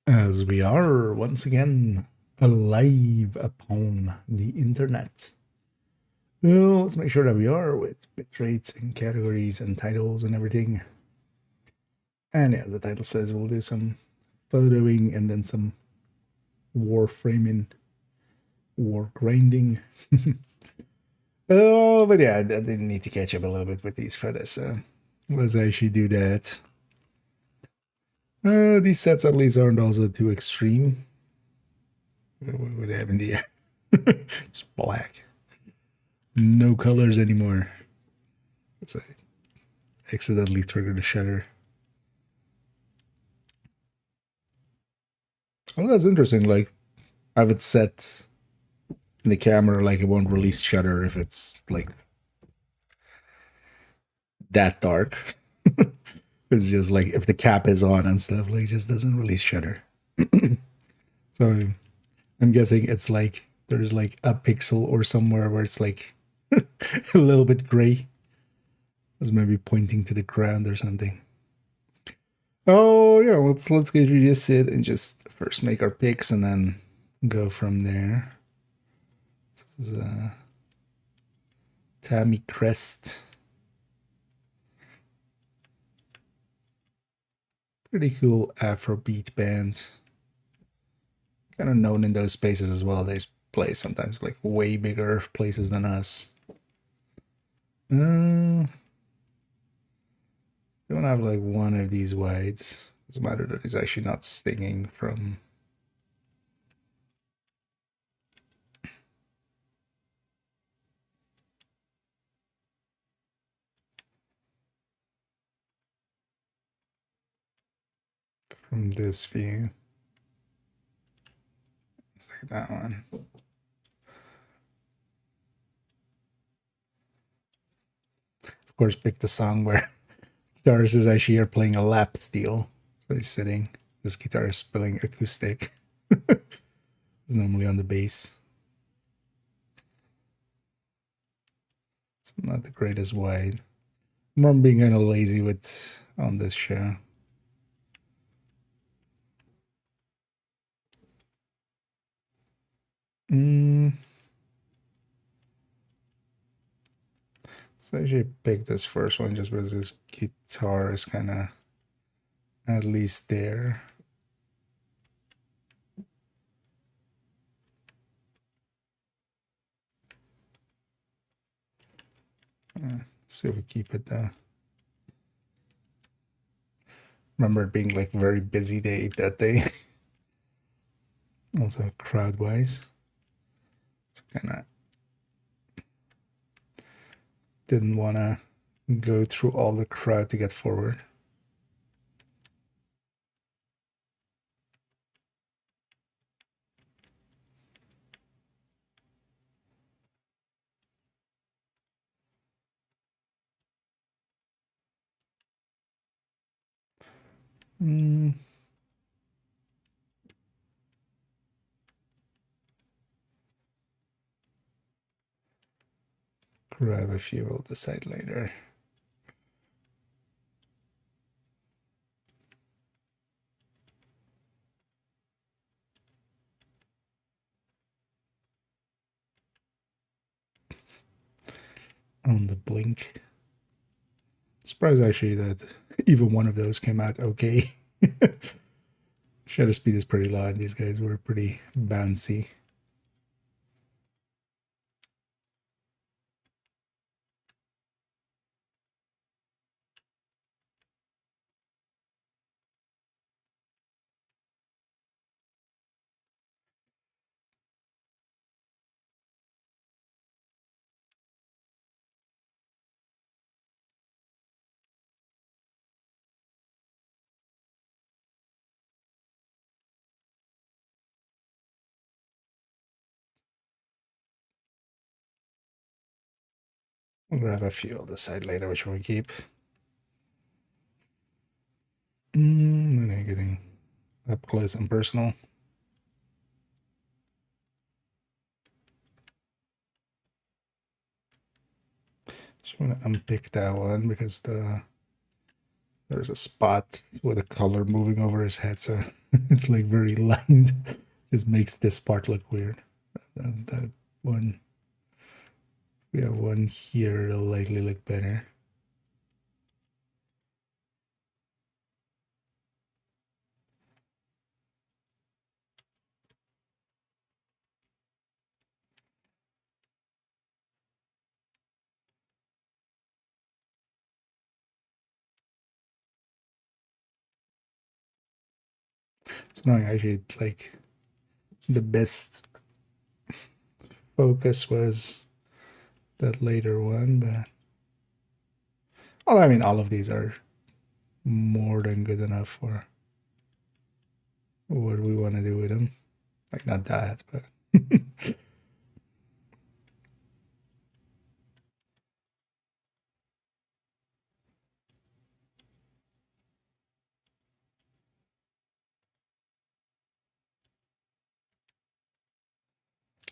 As we are once again alive upon the internet. Well, let's make sure that we are with bit rates and categories and titles and everything. And yeah, the title says we'll do some photoing and then some war framing, war grinding. Oh, but yeah, I didn't need to catch up a little bit with these photos, so let's actually do that. These sets at least aren't also too extreme. What would have in the air? Just black. No colors anymore. Let's say accidentally triggered the shutter. Oh, that's interesting. Like, I have it set in the camera like it won't release shutter if it's like that dark. It's just like if the cap is on and stuff, like it just doesn't release shutter. So I'm guessing it's like there's like a pixel or somewhere where it's like a little bit gray. It's maybe pointing to the ground or something. Oh yeah, let's get rid of it and just first make our picks and then go from there. This is Tammy Crest. Pretty cool Afrobeat bands. Kind of known in those spaces as well. They play sometimes like way bigger places than us. Don't have like one of these wides. Doesn't matter that it's actually not stinging from. From this view. Let's take that one. Of course, pick the song where guitarist is actually here playing a lap steel. So he's sitting. This guitar is playing acoustic. It's normally on the bass. It's not the greatest wide. I'm being kind of lazy with on this show. So I should pick this first one just because this guitar is kind of at least there. See if we keep it there. Remember it being like very busy day that day. Also crowd wise. It's kind of didn't want to go through all the crowd to get forward. Grab a few, we'll decide later. On the blink. Surprised actually that even one of those came out okay. Shutter speed is pretty low, and these guys were pretty bouncy. We'll grab a few on the side later, which we'll keep. Then getting up close and personal. Just want to unpick that one because the there's a spot with a color moving over his head, so it's like very lined. Just makes this part look weird. And that one, we have one here, it'll likely look better. It's annoying, actually, like the best focus was that later one, but well, I mean, all of these are more than good enough for what we want to do with them. Like, not that, but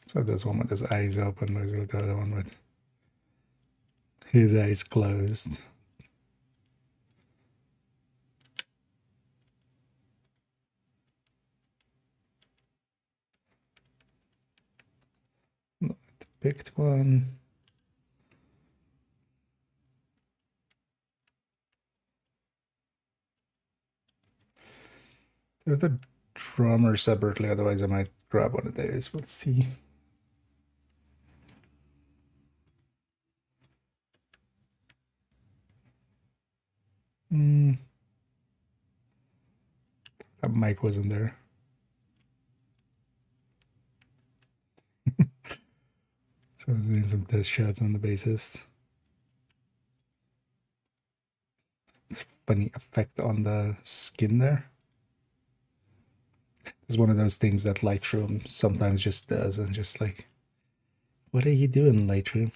so this one with his eyes open was with the other one with his eyes closed. The picked one. Do the drummer separately, otherwise I might grab one of those. We'll see. That mic wasn't there. So I was doing some test shots on the bassist. It's a funny effect on the skin there. It's one of those things that Lightroom sometimes just does, and just like, what are you doing, Lightroom?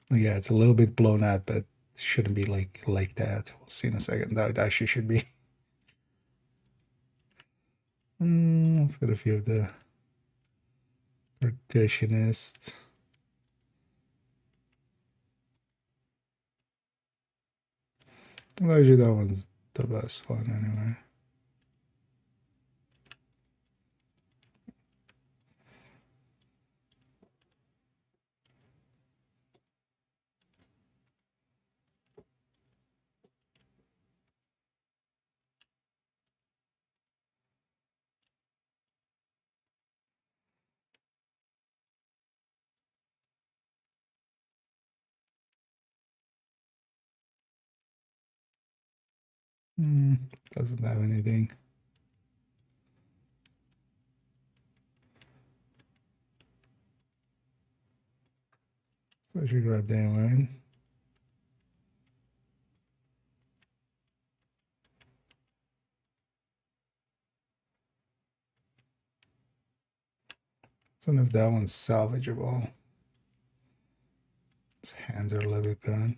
Yeah, it's a little bit blown out, but it shouldn't be like that. We'll see in a second. That actually should be. Let's get a few of the percussionists. Actually, that one's the best one anyway. Doesn't have anything. So I should grab that one. I don't know if that one's salvageable. His hands are a little bit gone.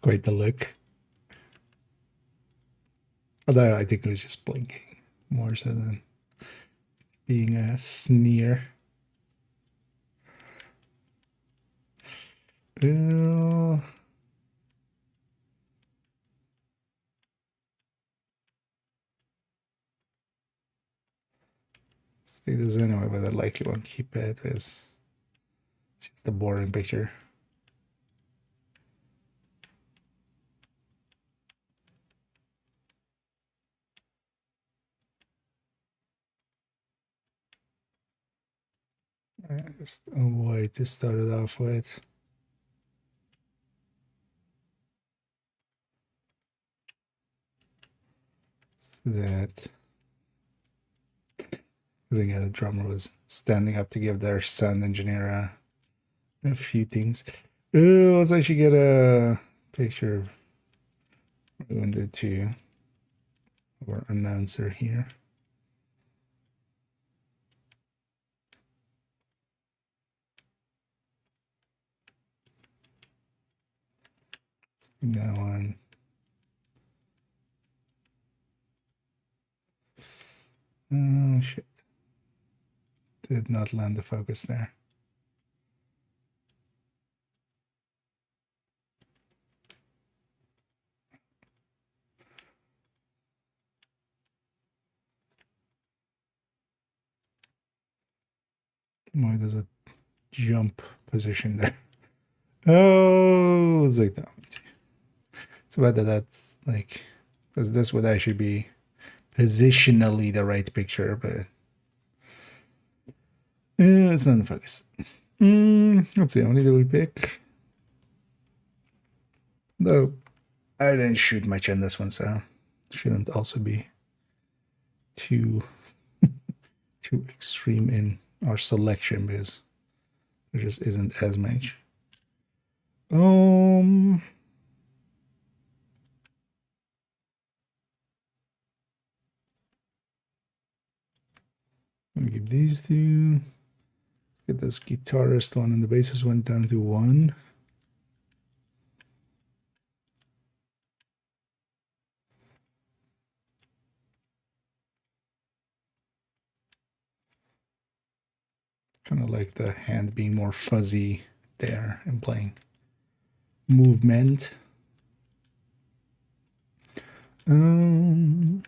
Quite the look. Although I think it was just blinking more so than being a sneer. Well, say this anyway, but I likely won't keep it because it's just a boring picture. Just a white to start it off with. So that, because again, the drummer was standing up to give their sound engineer a few things. Oh, let's actually get a picture of the two of our announcer here. That one. Oh, shit. Did not land the focus there. Why does it jump position there? Oh, it's like that. It's about that that's like, because this would actually be positionally the right picture, but it's not in focus. Let's see, how many did we pick? No, I didn't shoot much in this one, so shouldn't also be too extreme in our selection because there just isn't as much. Let me give these two. Let's get this guitarist one, and the bassist went down to 1. Kind of like the hand being more fuzzy there and playing movement. Gonna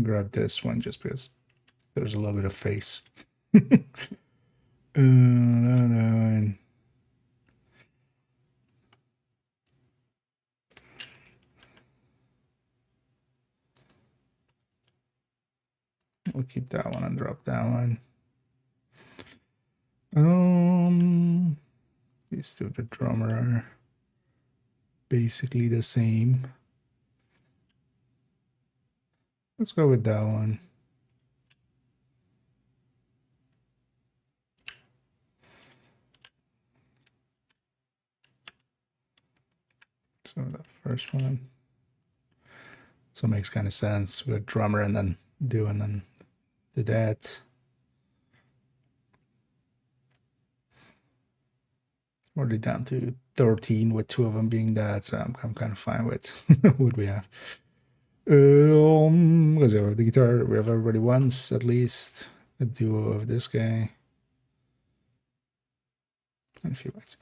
grab this one just because there's a little bit of face. No. We'll keep that one and drop that one. These two, the drummer, are basically the same. Let's go with that one. So the first one. So it makes kind of sense with drummer and then do that. Already down to 13 with 2 of them being that, so I'm kind of fine with what we have. Because we have the guitar, we have everybody once at least a duo of this guy and a few lights.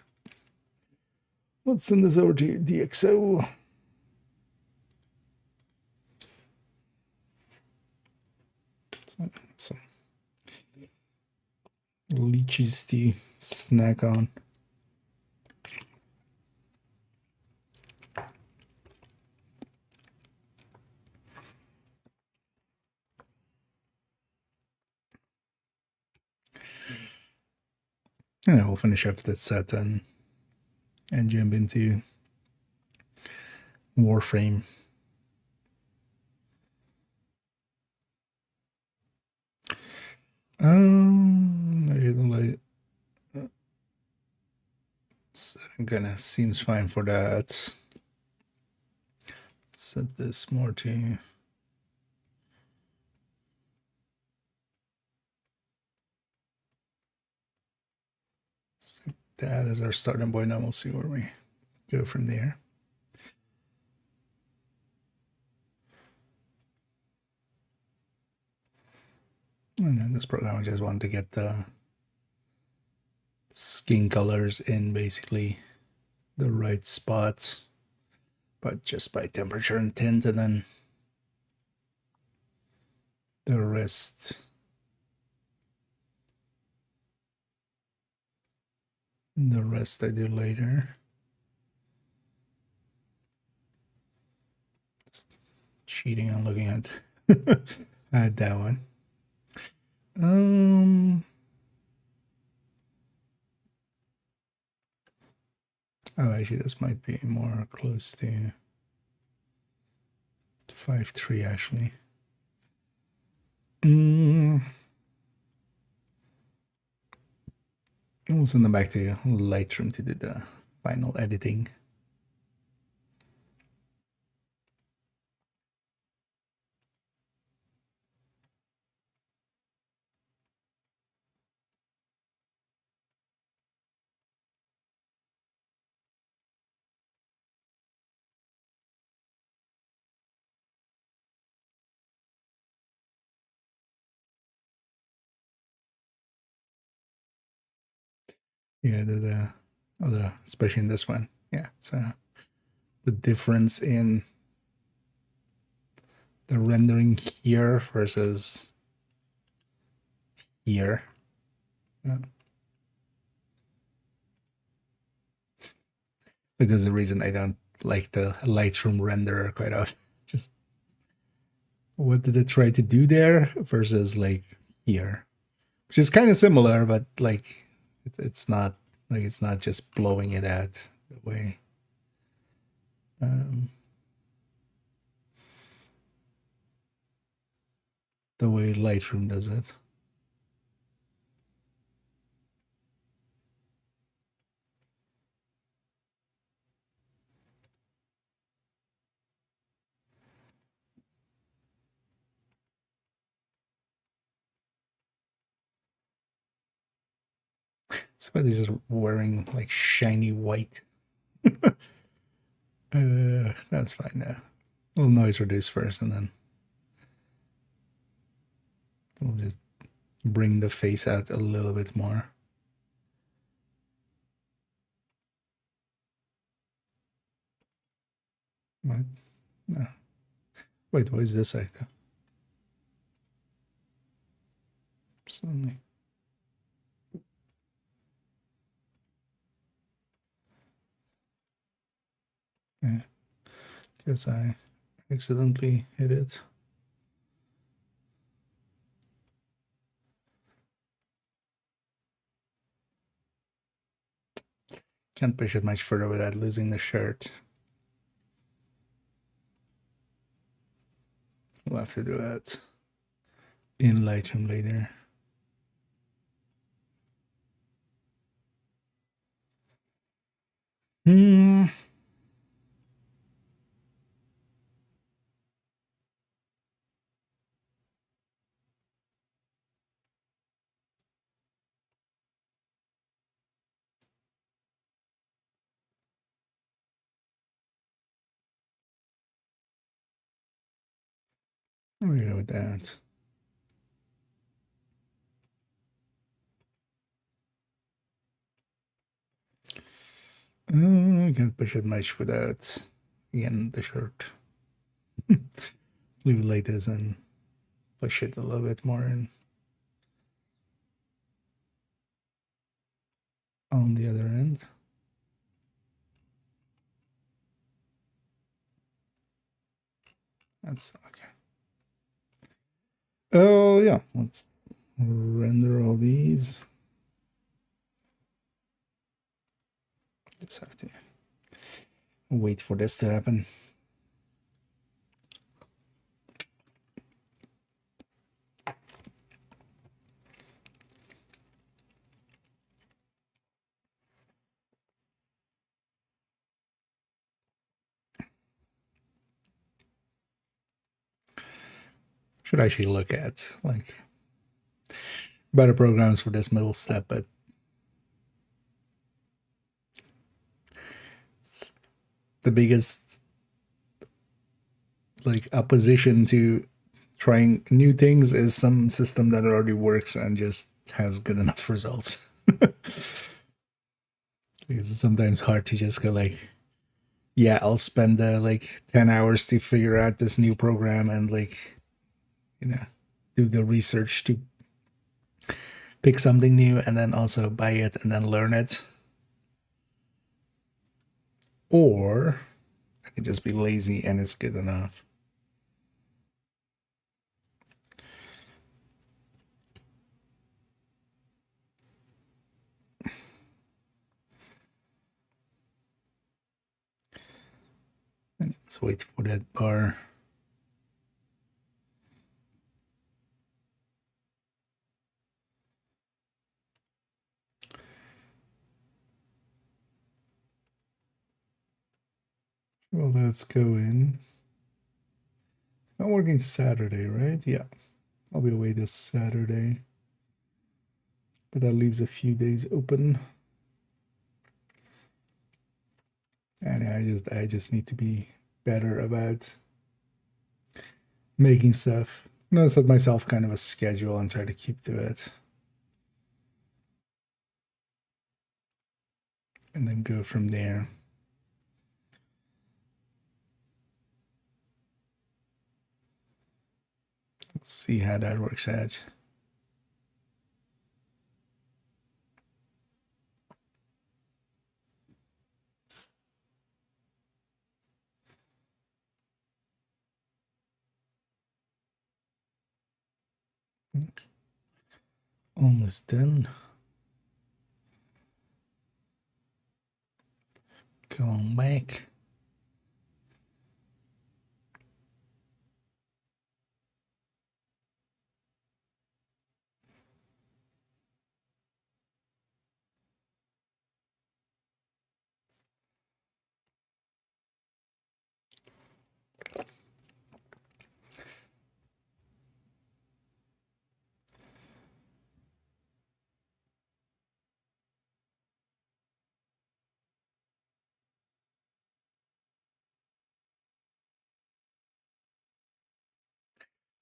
Let's send this over to DxO. Some leeches to snack on. And we'll finish up this set and jump into Warframe. I didn't like it. Gonna seems fine for that. Set this more to that as our starting point, and we'll see where we go from there. And in this program, I just wanted to get the skin colors in basically the right spots, but just by temperature and tint, and then the rest I do later. Just cheating on looking at that one. Oh, actually, this might be more close to 5.3 actually. We'll send them back to Lightroom to do the final editing. Yeah, especially in this one. Yeah, so the difference in the rendering here versus here. Yeah. Like there's a reason I don't like the Lightroom renderer quite often. Just what did it try to do there versus like here, which is kind of similar, but like it's not like it's not just blowing it out the way um, the way Lightroom does it. Somebody's just wearing like shiny white. That's fine now. We'll noise reduce first, and then we'll just bring the face out a little bit more. What? No. Wait, what is this actor? Suddenly. Yeah. Guess I accidentally hit it. Can't push it much further without losing the shirt. We'll have to do that in Lightroom later. There we go with that. I can't push it much without, again, the shirt. Leave it like this and push it a little bit more in on the other end. That's okay. Oh, yeah. Let's render all these. Just have to wait for this to happen. Should actually look at like better programs for this middle step, but the biggest like opposition to trying new things is some system that already works and just has good enough results. It's sometimes hard to just go like, yeah, I'll spend like 10 hours to figure out this new program and like, you know, do the research to pick something new and then also buy it and then learn it. Or I could just be lazy and it's good enough. And let's wait for that bar. Well, let's go in. I'm working Saturday, right? Yeah. I'll be away this Saturday. But that leaves a few days open. And I just need to be better about making stuff. I'm gonna set myself kind of a schedule and try to keep to it. and then go from there. Let's see how that works out. Almost done. Going back.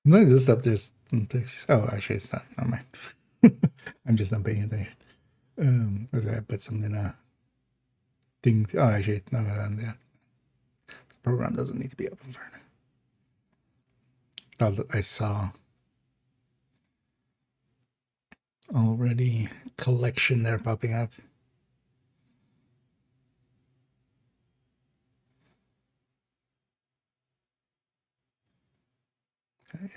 No, this stuff there's oh, actually it's not. Never mind. I'm just not paying attention. As I put something thing. Oh, actually, no, yeah. The program doesn't need to be open for now. I saw already collection there popping up. Okay.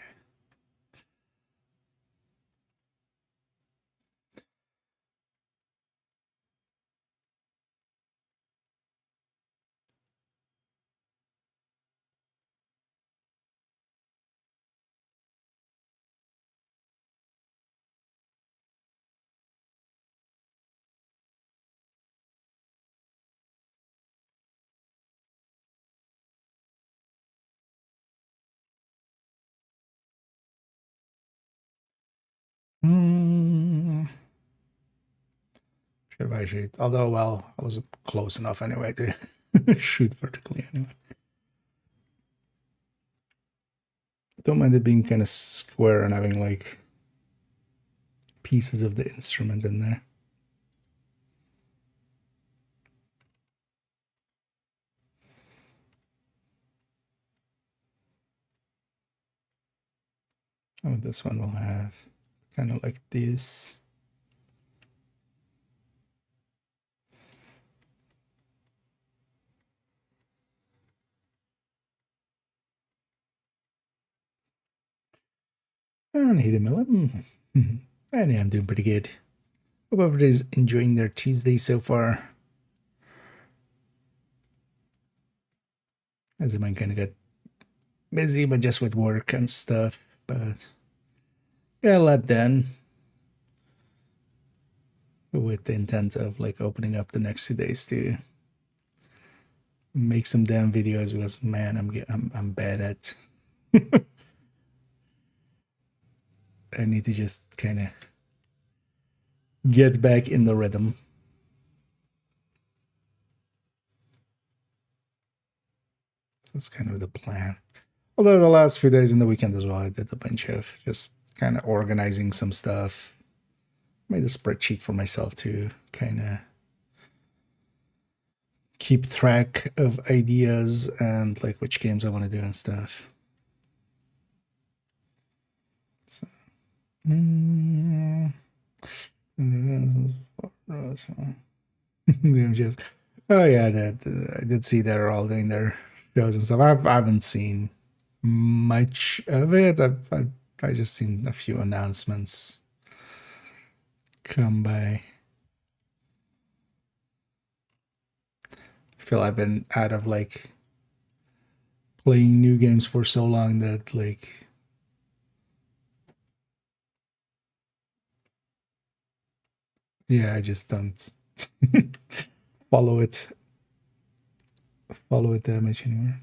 Should have actually, although, well, I was close enough anyway to shoot vertically anyway. Don't mind it being kind of square and having like pieces of the instrument in there. Oh, this one will have kind of like this. And hit a million. And yeah, I'm doing pretty good. Hope everybody's enjoying their Tuesday so far. As I might kind of get busy, but just with work and stuff. But got a lot done. With the intent of like opening up the next 2 days to make some damn videos because man, I'm bad at. I need to just kind of get back in the rhythm. That's kind of the plan. Although the last few days in the weekend as well, I did a bunch of just kind of organizing some stuff. Made a spreadsheet for myself to kind of keep track of ideas and like which games I want to do and stuff. So, oh yeah, that I did see they're all doing their shows and stuff. I haven't seen much of it. I just seen a few announcements come by. I feel I've been out of like playing new games for so long that like yeah, I just don't follow it that much anymore.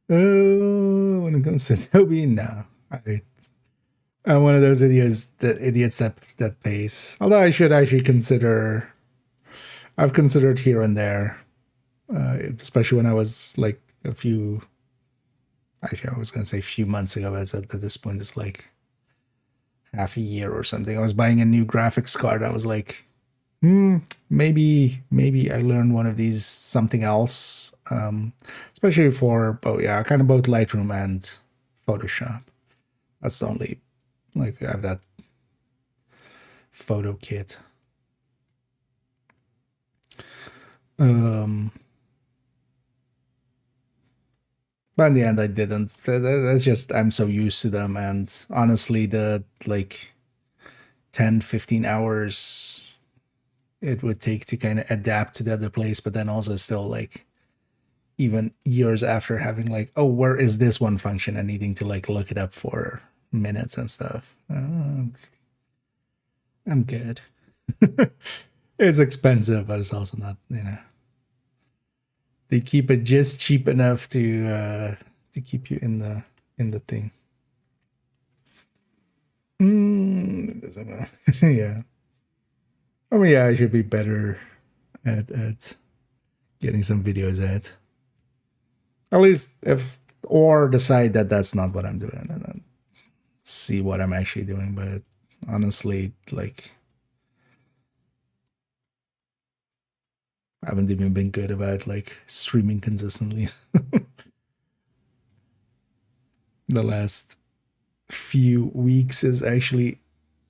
Oh, when it comes to Toby, no. I'm one of those idiots that pays. Although I should actually consider. I've considered here and there, especially when I was like a few. Actually, I was gonna say a few months ago, but at this point, it's like half a year or something. I was buying a new graphics card. I was like Maybe I learned one of these something else. Especially for kind of both Lightroom and Photoshop. That's the only like I have that photo kit. But in the end, I didn't. That's just I'm so used to them, and honestly, the like 10, 15 hours it would take to kind of adapt to the other place, but then also still like even years after having like, oh, where is this one function and needing to like look it up for minutes and stuff. I'm good. It's expensive, but it's also not, they keep it just cheap enough to keep you in the thing. It doesn't matter. Yeah. I mean, yeah, I should be better at getting some videos at least or decide that that's not what I'm doing and then see what I'm actually doing. But honestly, like, I haven't even been good about like streaming consistently. The last few weeks is actually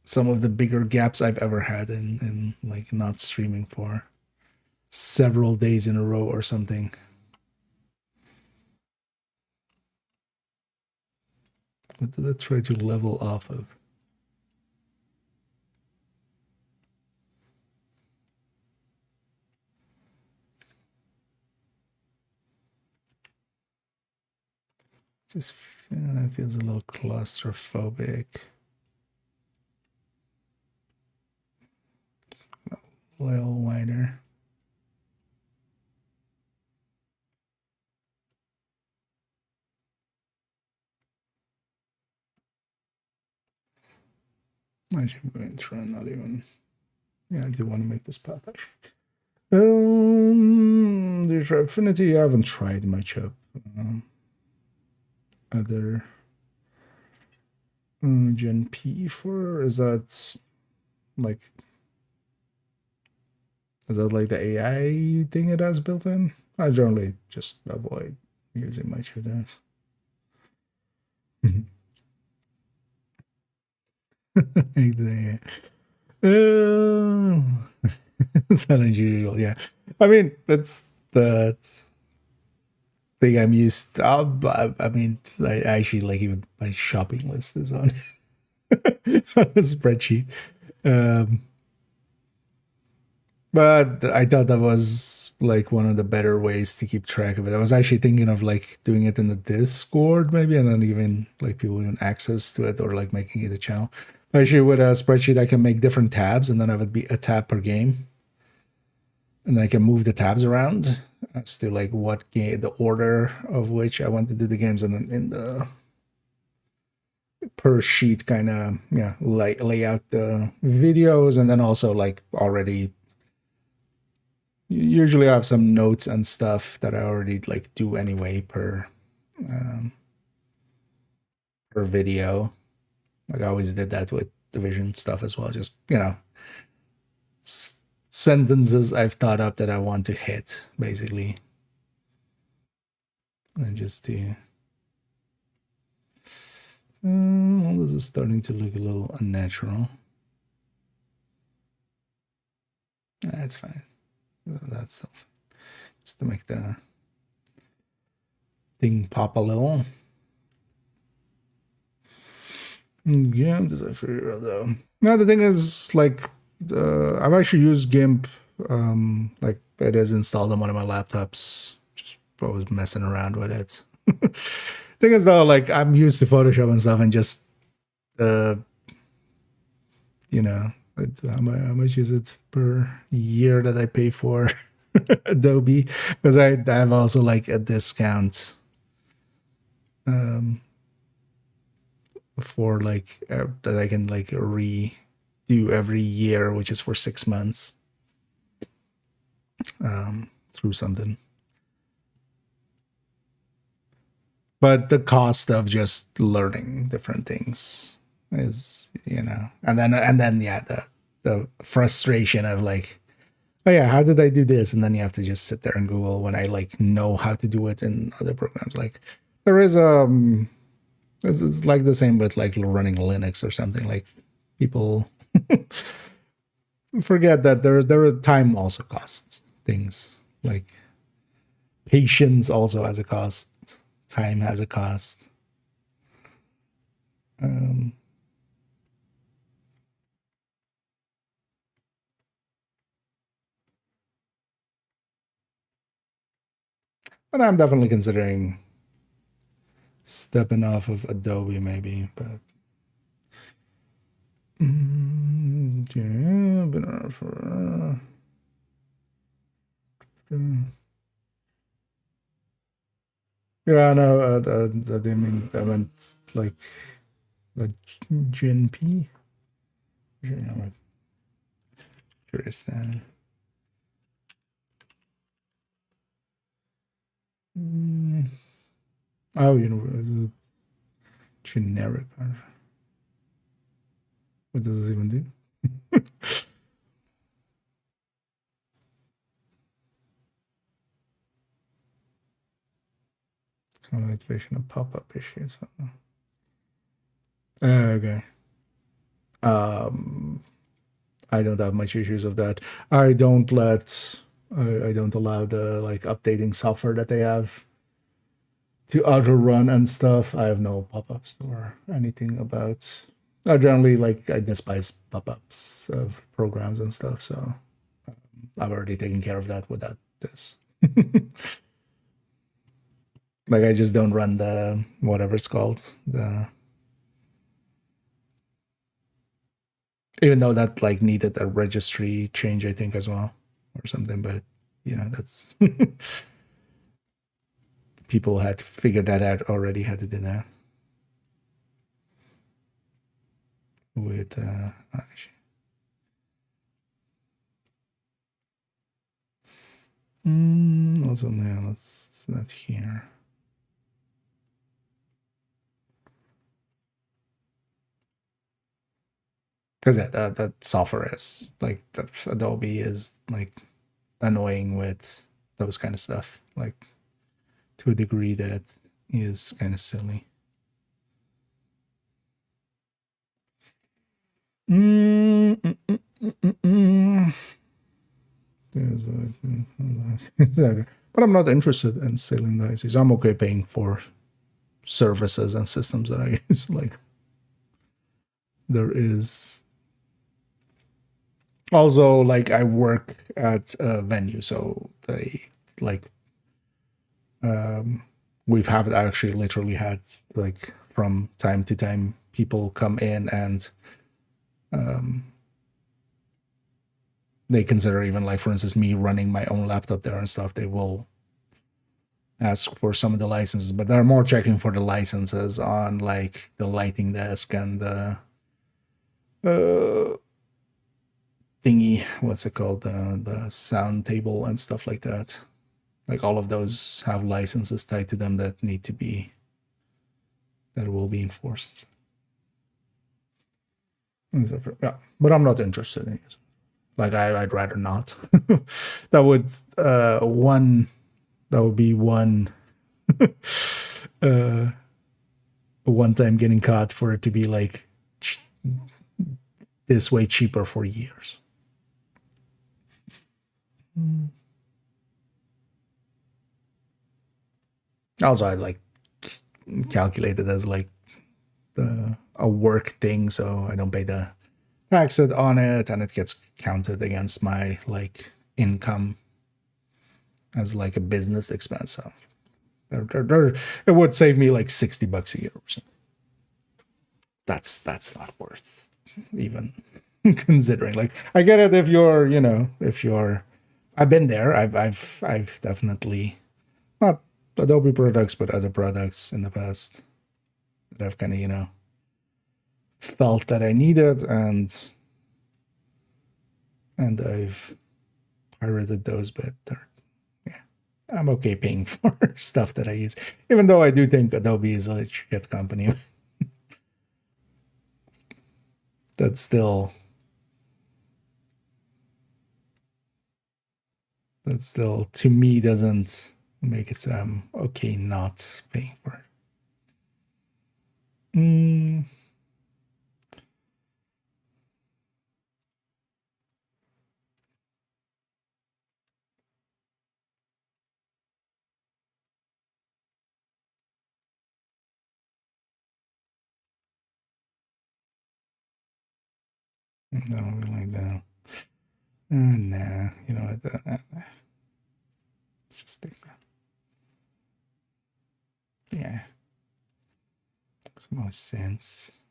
some of the bigger gaps I've ever had in like not streaming for several days in a row or something. What did I try to level off of? Just that feels a little claustrophobic. A little wider. I should go and try not even. Yeah, I do want to make this pop actually. There's Affinity. I haven't tried much of other Gen P for. Is that like the AI thing it has built in? I generally just avoid using much of those. It's not unusual, yeah. I mean, that's the thing I'm used to. I mean, I actually like even my shopping list is on, on a spreadsheet. But I thought that was like one of the better ways to keep track of it. I was actually thinking of like doing it in the Discord maybe, and then even like people even access to it or like making it a channel. Actually, with a spreadsheet, I can make different tabs, and then I would be a tab per game, and I can move the tabs around as to like what game, the order of which I want to do the games, and then in the per sheet kind of lay out the videos, and then also like already usually I have some notes and stuff that I already like do anyway per video. Like I always did that with Division stuff as well. Just sentences I've thought up that I want to hit basically, and just to. This is starting to look a little unnatural. That's fine. That's just to make the thing pop a little. GIMP, does I figure out though? Now the thing is, like, I've actually used GIMP. Like it is installed on one of my laptops. Just always messing around with it. Thing is though, like I'm used to Photoshop and stuff, and just how much is it per year that I pay for Adobe? Because I have also like a discount for like that I can like redo every year, which is for 6 months through something. But the cost of just learning different things is, and then yeah, the frustration of like, oh yeah, how did I do this? And then you have to just sit there and Google when I like know how to do it in other programs. Like there is it's like the same with like running Linux or something. Like people forget that there is time also costs things. Like patience also has a cost. Time has a cost. But I'm definitely considering stepping off of Adobe maybe, but yeah, been around for yeah, no, I meant like the GNP. I'm curious. Oh, you know, generic. What does this even do? Activation of pop-up issues. Okay. I don't have much issues of that. I don't allow the like updating software that they have to auto run and stuff. I have no pop-ups or anything about. I generally like I despise pop-ups of programs and stuff, so I've already taken care of that without this. Like I just don't run the whatever it's called, the even though that like needed a registry change, I think as well or something, but you know that's people had figured that out already, had to do that with also now let's not here. Because yeah, that software is like that Adobe is like annoying with those kind of stuff, like to a degree that is kind of silly. But I'm not interested in selling the ICs. I'm okay paying for services and systems that I use. Like there is also like I work at a venue, so they like we've have actually literally had like from time to time people come in and they consider even like for instance me running my own laptop there and stuff, they will ask for some of the licenses, but they're more checking for the licenses on like the lighting desk and the thingy, what's it called, the sound table and stuff like that. Like all of those have licenses tied to them that need to be, that will be enforced. Yeah, but I'm not interested in it. Like I'd rather not. That would be one one time getting caught for it to be like this way cheaper for years. Also, I like calculated as like a work thing, so I don't pay the tax on it, and it gets counted against my like income as like a business expense. So it would save me like $60 a year or something. That's not worth even considering. Like I get it if you're, you know, if you're, I've been there. I've definitely not Adobe products, but other products in the past that I've kind of, you know, felt that I needed, and I've pirated those, but yeah, I'm okay paying for stuff that I use, even though I do think Adobe is a shit company. That's still That still, to me, doesn't make it okay not paying for it. No, we like that. Nah, you know what? Let's just take that. Yeah, makes the most sense.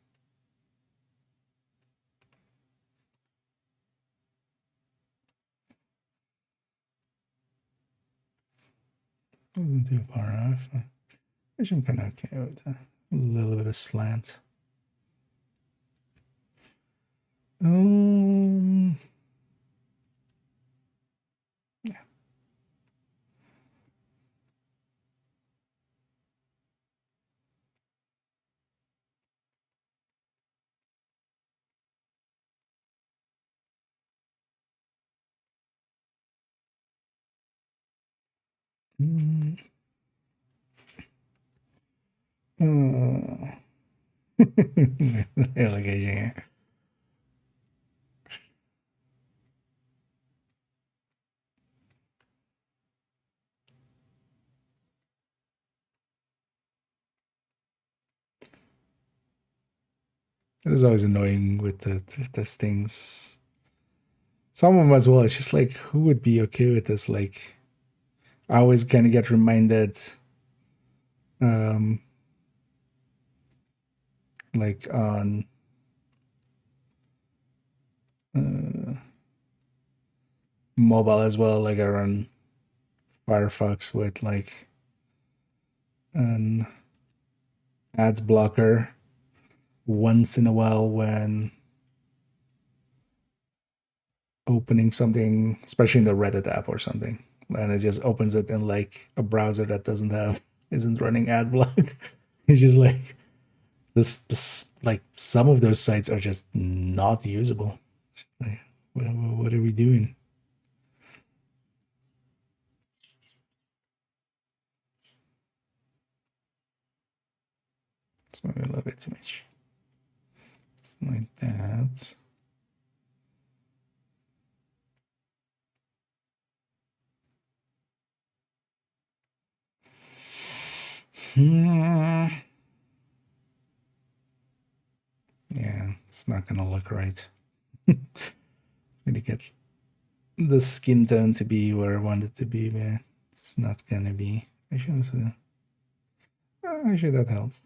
Wasn't too far off. I'm kind of okay with that. A little bit of slant. Yeah. Relegation. It is always annoying with those things. Some of them as well. It's just like, who would be okay with this? Like, I always kind of get reminded, like on mobile as well. Like I run Firefox with like an ads blocker once in a while when opening something, especially in the Reddit app or something, and it just opens it in like a browser that isn't running ad block. It's just like this like some of those sites are just not usable. Like, what are we doing? It's maybe a little bit too much. Something like that. Yeah, it's not gonna look right. Gonna get the skin tone to be where I want it to be, but it's not gonna be. Actually, that helps.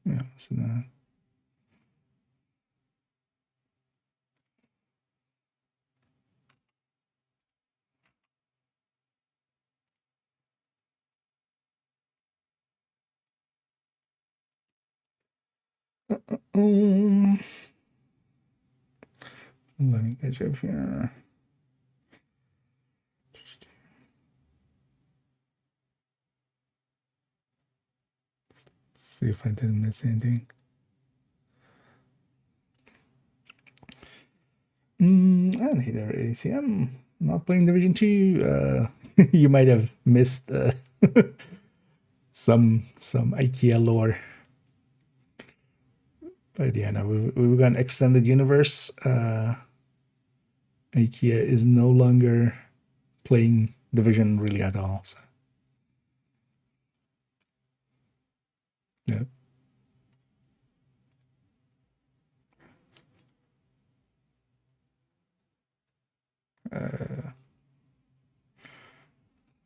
Yeah, so that. Let me catch up here. See if I didn't miss anything. And hey there, ACM. Not playing Division 2. You might have missed some IKEA lore. But yeah, no, we've got an extended universe. IKEA is no longer playing Division really at all. So. Yeah.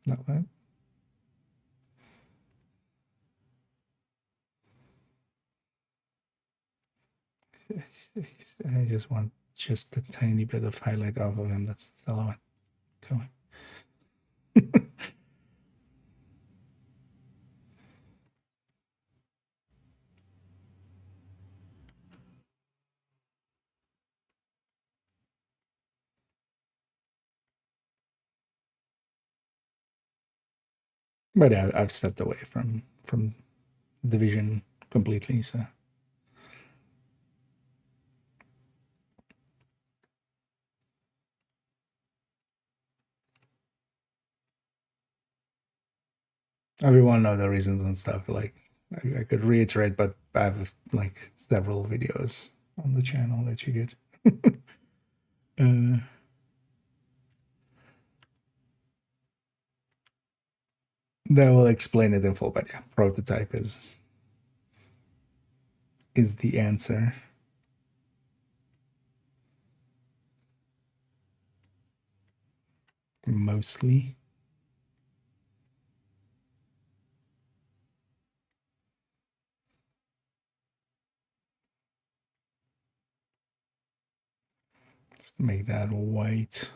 Not bad. I just want just a tiny bit of highlight off of him. That's all I want. Come on. But yeah, I've stepped away from Division completely. So Everyone know the reasons and stuff. Like I could reiterate, but I have like several videos on the channel that you get. That will explain it in full. But yeah, prototype is the answer. Mostly. Let's make that white.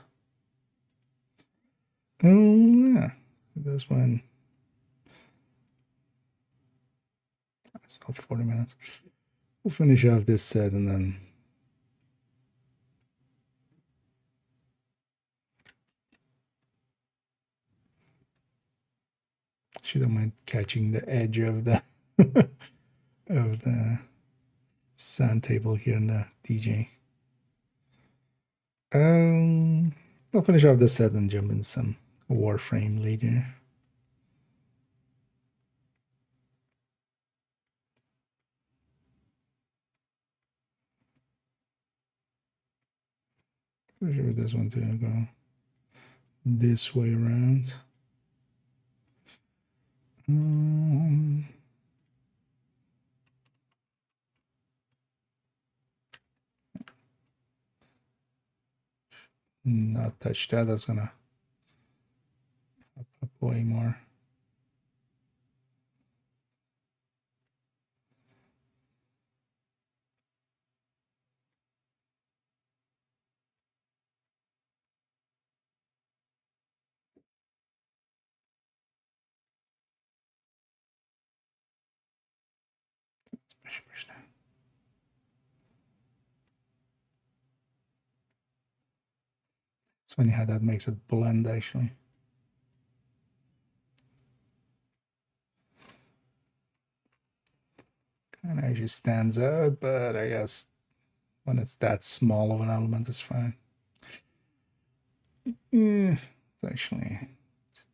Oh yeah, this one. That's not 40 minutes. We'll finish off this set and then she don't mind catching the edge of the of the sound table here in the DJ. I'll finish off this set and jump in some Warframe later. Pretty sure this one too. I'll go this way around. Not touch that. That's gonna pop up way more. It's funny how that makes it blend actually. Kind of actually stands out, but I guess when it's that small of an element, it's fine. Yeah, it's actually just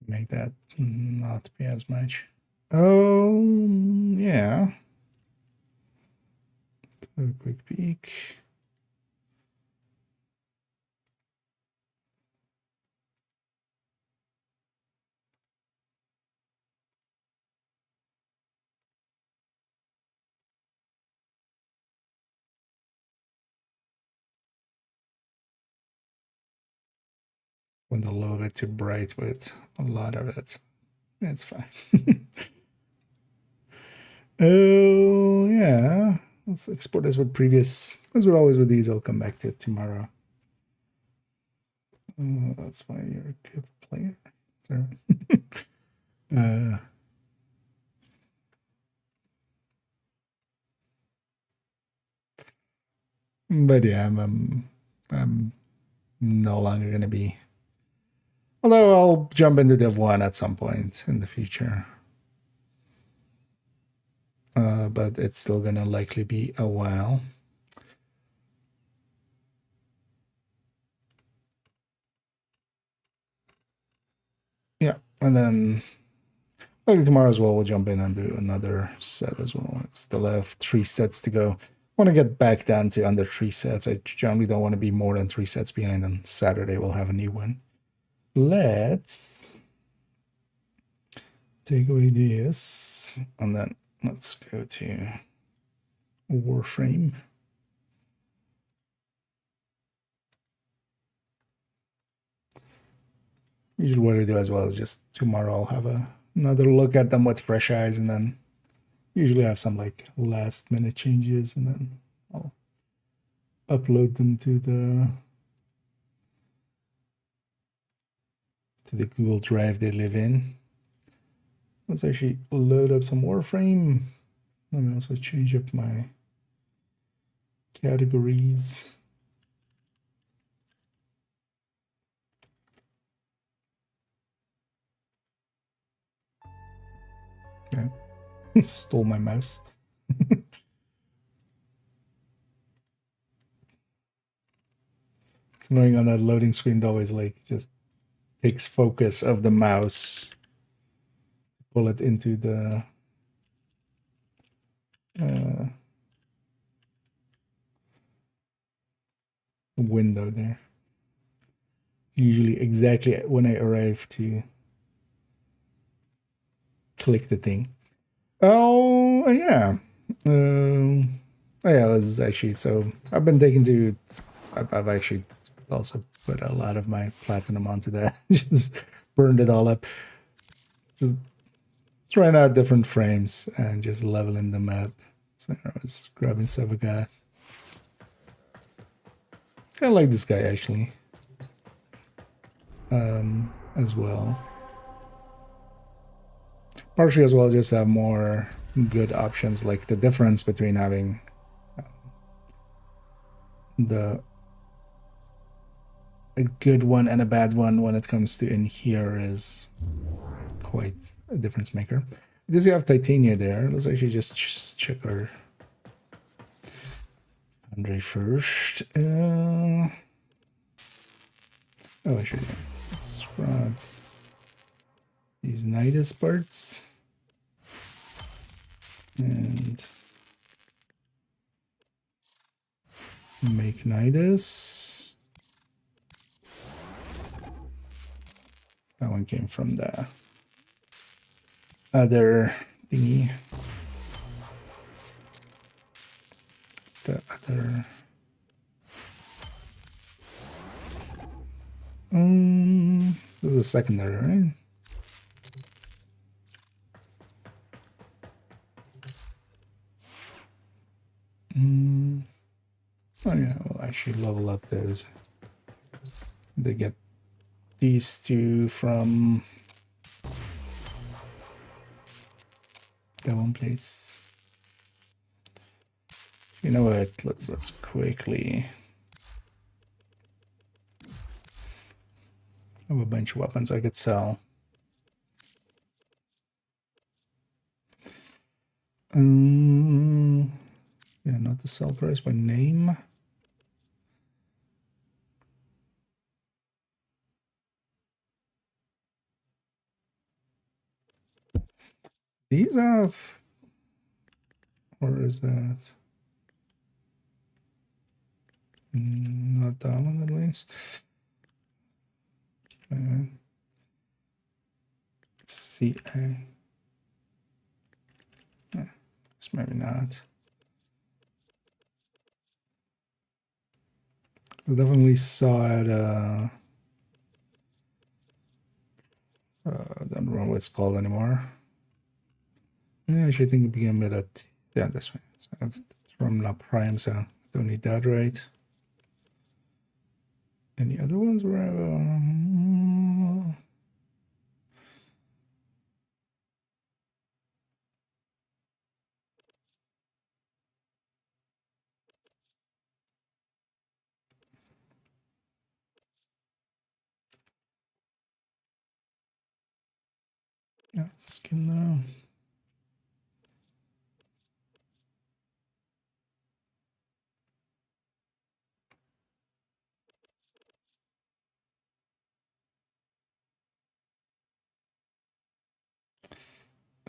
make that not be as much. Oh, yeah. A quick peek. Went a little bit too bright with a lot of it. It's fine. Oh, yeah. Let's export this with previous. As we're always with these, I'll come back to it tomorrow. That's why you're a good player. But yeah, I'm no longer going to be. Although I'll jump into Div 1 at some point in the future. But it's still going to likely be a while. Yeah, and then maybe tomorrow as well, we'll jump in and do another set as well. It's still have 3 sets to go. I want to get back down to under 3 sets. I generally don't want to be more than 3 sets behind, and Saturday we'll have a new one. Let's take away this, and then let's go to Warframe. Usually what I do as well is just tomorrow I'll have another look at them with fresh eyes, and then usually have some like last minute changes, and then I'll upload them to the Google Drive they live in. Let's actually load up some Warframe. Let me also change up my categories. Okay. Stole my mouse. It's annoying on that loading screen. It always like just takes focus of the mouse, pull it into the window there. Usually exactly when I arrive to click the thing. Oh yeah. Oh yeah, it was actually, so I've been taking to, I've actually also put a lot of my platinum onto that. Just burned it all up. Just trying out different frames and just leveling them up. So I was grabbing Savagath. I like this guy actually. As well. Partially as well, just have more good options. Like the difference between having a good one and a bad one when it comes to in here is quite a difference maker. Does he have Titania there? Let's actually just check our Andre first. Oh, I should scrub these Nidus parts and make Nidus. That one came from the other thingy. The other. This is secondary, right? Oh yeah, we'll actually level up those. They get these two from that one place. You know what? Let's quickly have a bunch of weapons I could sell. Yeah, not the sell price, but name. These have, or is that? Not that one at least. CA. It's maybe not. I definitely saw it. I don't remember what it's called anymore. Yeah, I should think it began with a yeah, this way. So it's from La Prime, so don't need that, right? Any other ones where yeah, skin though.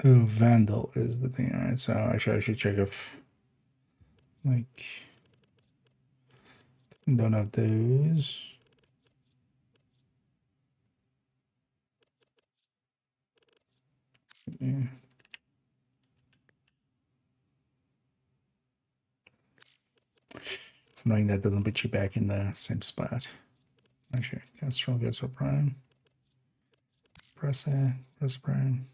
Oh, Vandal is the thing, alright? So I should check if like don't have those. Yeah. It's annoying that doesn't put you back in the same spot. Actually, Castro gets for Prime. Press Prime.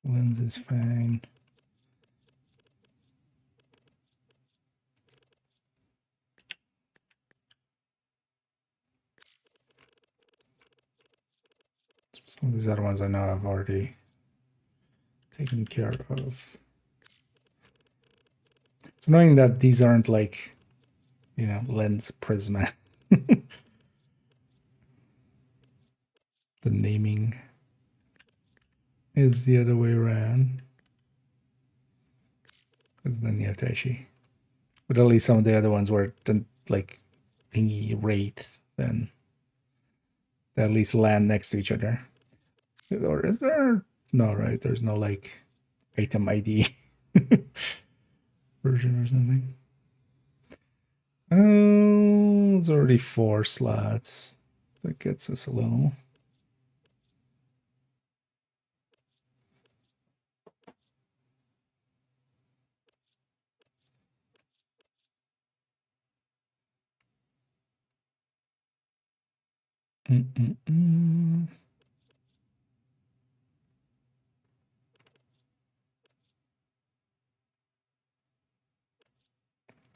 Lens is fine. Some of these other ones I know I've already taken care of. It's annoying that these aren't like, you know, lens prisma. The naming is the other way around. Because then you have to actually, but at least some of the other ones were like thingy rate, then they at least land next to each other. Or is there? No, right? There's no like item ID version or something. Oh, it's already 4 slots. That gets us a little.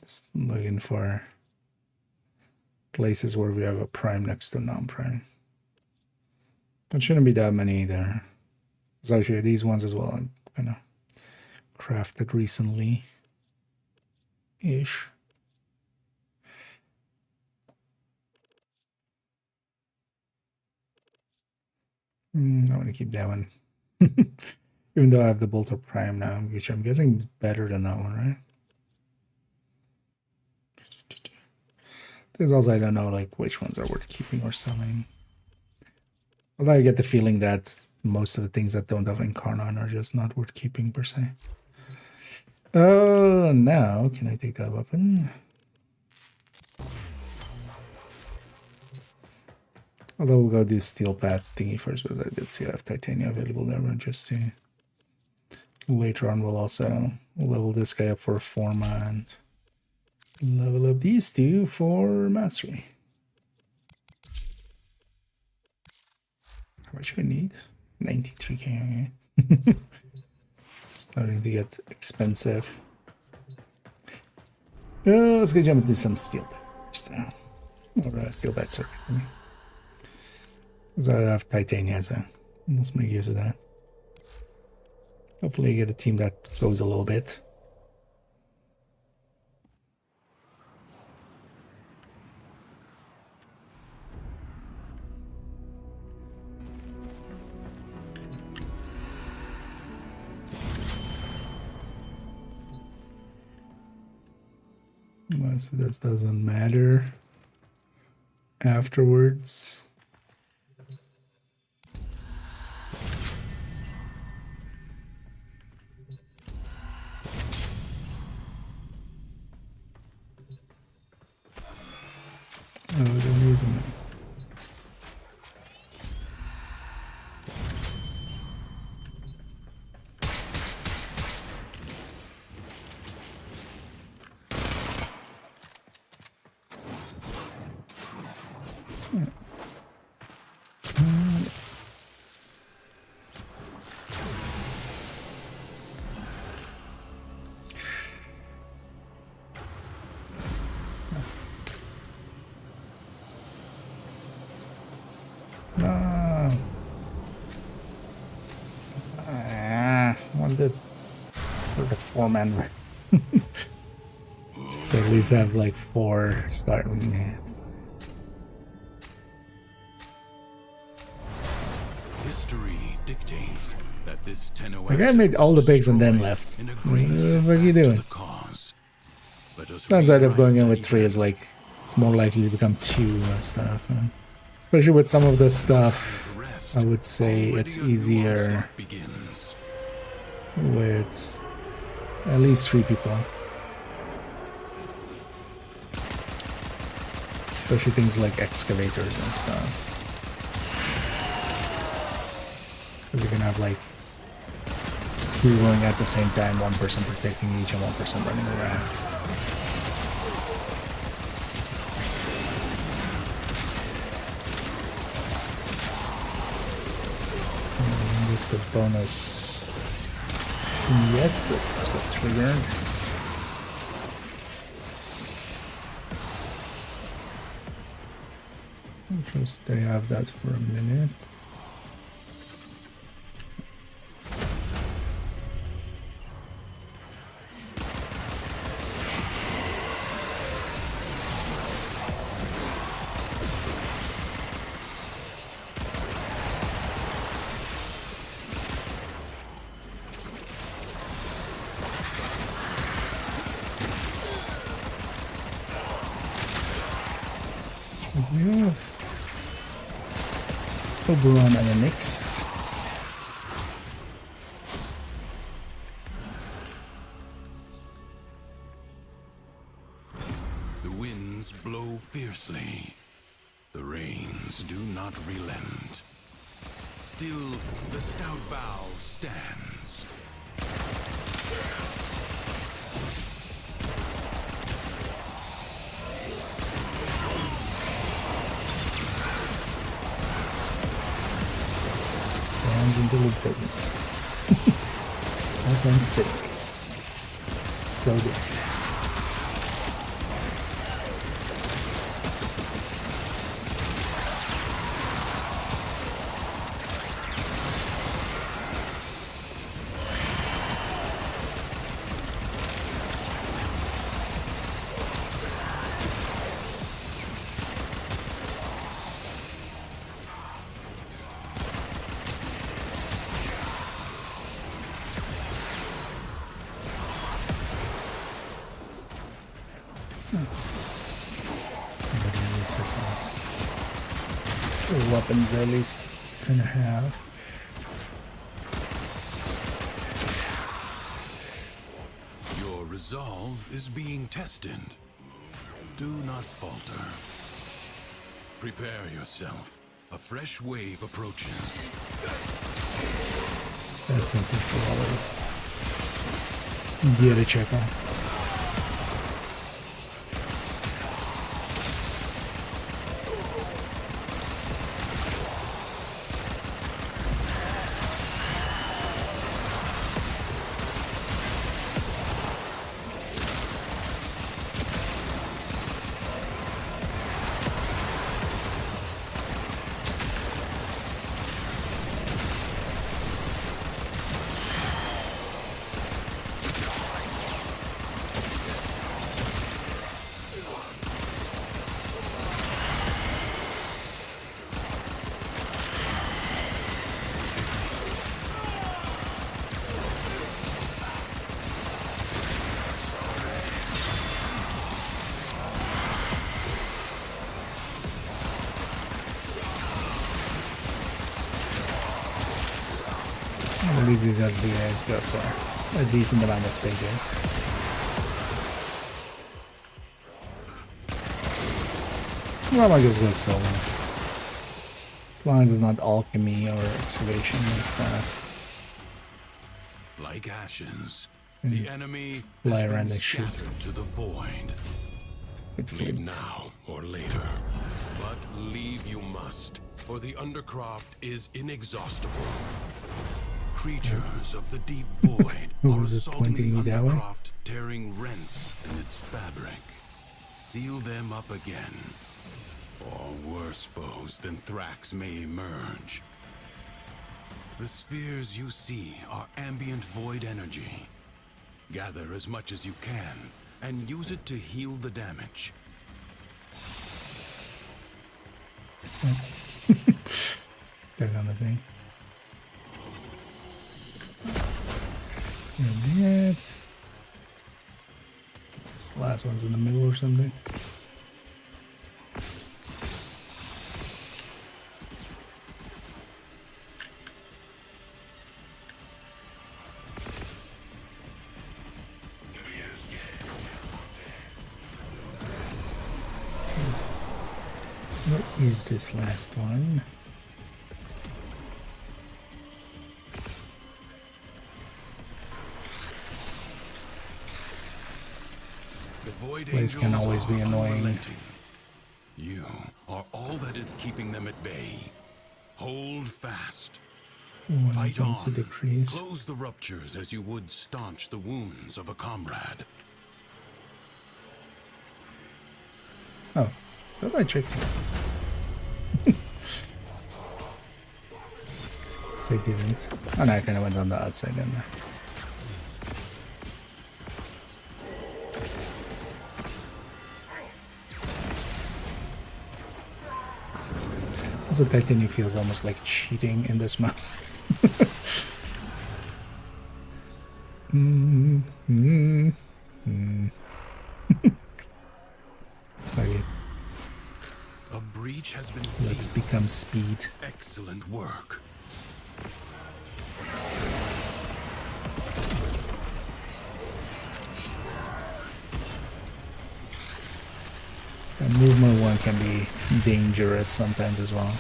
Just looking for places where we have a prime next to non-prime. But shouldn't be that many there. So I'll show you these ones as well. I'm kind of crafted recently ish. I want to keep that one. Even though I have the Bolter Prime now, which I'm guessing is better than that one, right? There's also, I don't know, like which ones are worth keeping or selling. Although I get the feeling that most of the things that don't have Incarnon are just not worth keeping per se. Now, can I take that weapon? Although we'll go do Steel Path thingy first, because I did see I have Titania available there, but just see. Later on, we'll also level this guy up for Forma and level up these two for Mastery. How much do we need? 93k. Okay. Starting to get expensive. Let's go jump into some Steel Path first. Or Steel Path Circuit, I mean. Because I have Titania, so let's make use of that. Hopefully get a team that goes a little bit. Most of this doesn't matter afterwards. Oh, we don't need them. Wanted for the 4-man. Just at least have like 4 starting. Yeah. History dictates that this The guy made all the pigs and then left. What are you doing? Downside of going in with 3 is like it's more likely to become 2 stuff. And especially with some of the stuff, I would say it's easier with at least 3 people. Especially things like excavators and stuff. Because you can have like 2 going at the same time, 1 person protecting each and 1 person running around. And with the bonus nothing yet, but this got triggered. I'll just stay have that for a minute. Yeah. Oberon and an X. The winds blow fiercely. The rains do not relent. Still, the stout bow stands. Until it doesn't. As I'm sitting. So good. Weapons at least kind of have. Your resolve is being tested. Do not falter. Prepare yourself. A fresh wave approaches. That's something to always get a check on. At least these RDAs go for a decent amount of stages. Well, I just go solo. As long as it's not alchemy or excavation and stuff. Like ashes, the enemy fly has around been and shoot. scattered to the void. With Leave flint. now or later, but leave you must, for the Undercroft is inexhaustible. Creatures of the deep void Who are was it assaulting pointing the me that way? Undercroft, tearing rents in its fabric. Seal them up again, or worse foes than Thrax may emerge. The spheres you see are ambient void energy. Gather as much as you can, and use it to heal the damage. Turn on the thing. And that. This last one's in the middle or something. What is this last one? This place can always be annoying. You are all that is keeping them at bay. Hold fast. When it Fight comes to on. decrease. Close the ruptures as you would staunch the wounds of a comrade. Oh, thought I tricked you. So I didn't. Oh no, I kind of went on the outside in there. Also, Titania feels almost like cheating in this map. Okay, A breach has been let's sealed. become speed. Excellent work. And movement 1 can be dangerous sometimes as well.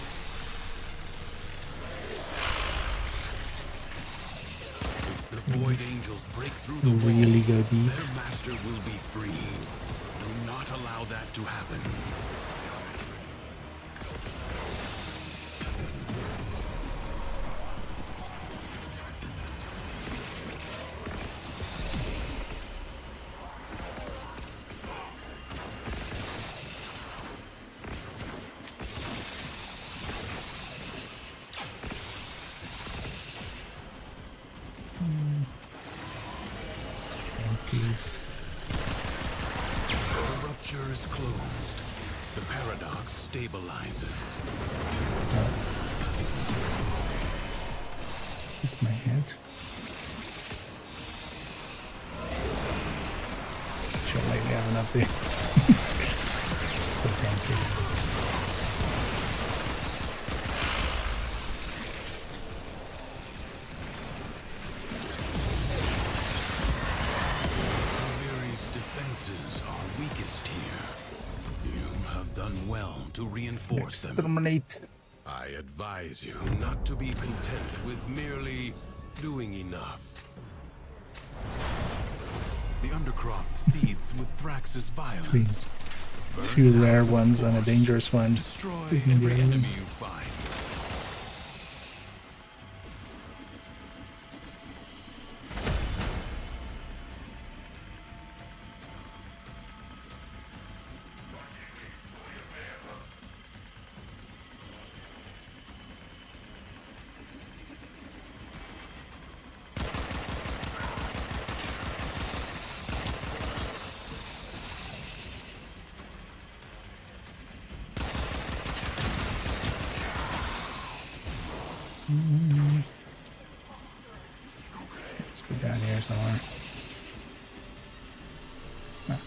If the Void Angels break through the Really wall, go deep. their master will be free. Do not allow that to happen. Please. The rupture is closed. The paradox stabilizes. Hit my head. Sure, like we have enough there. Just go tank it. Viri's defenses are weakest here. You have done well to reinforce them. Exterminate. I advise you not to be content with merely doing enough. The Undercroft seethes with Thrax's violence. Burn Two down rare the ones and a forge. dangerous one. Destroy Taking every the other. enemy you find. Let's be down here somewhere. Ah.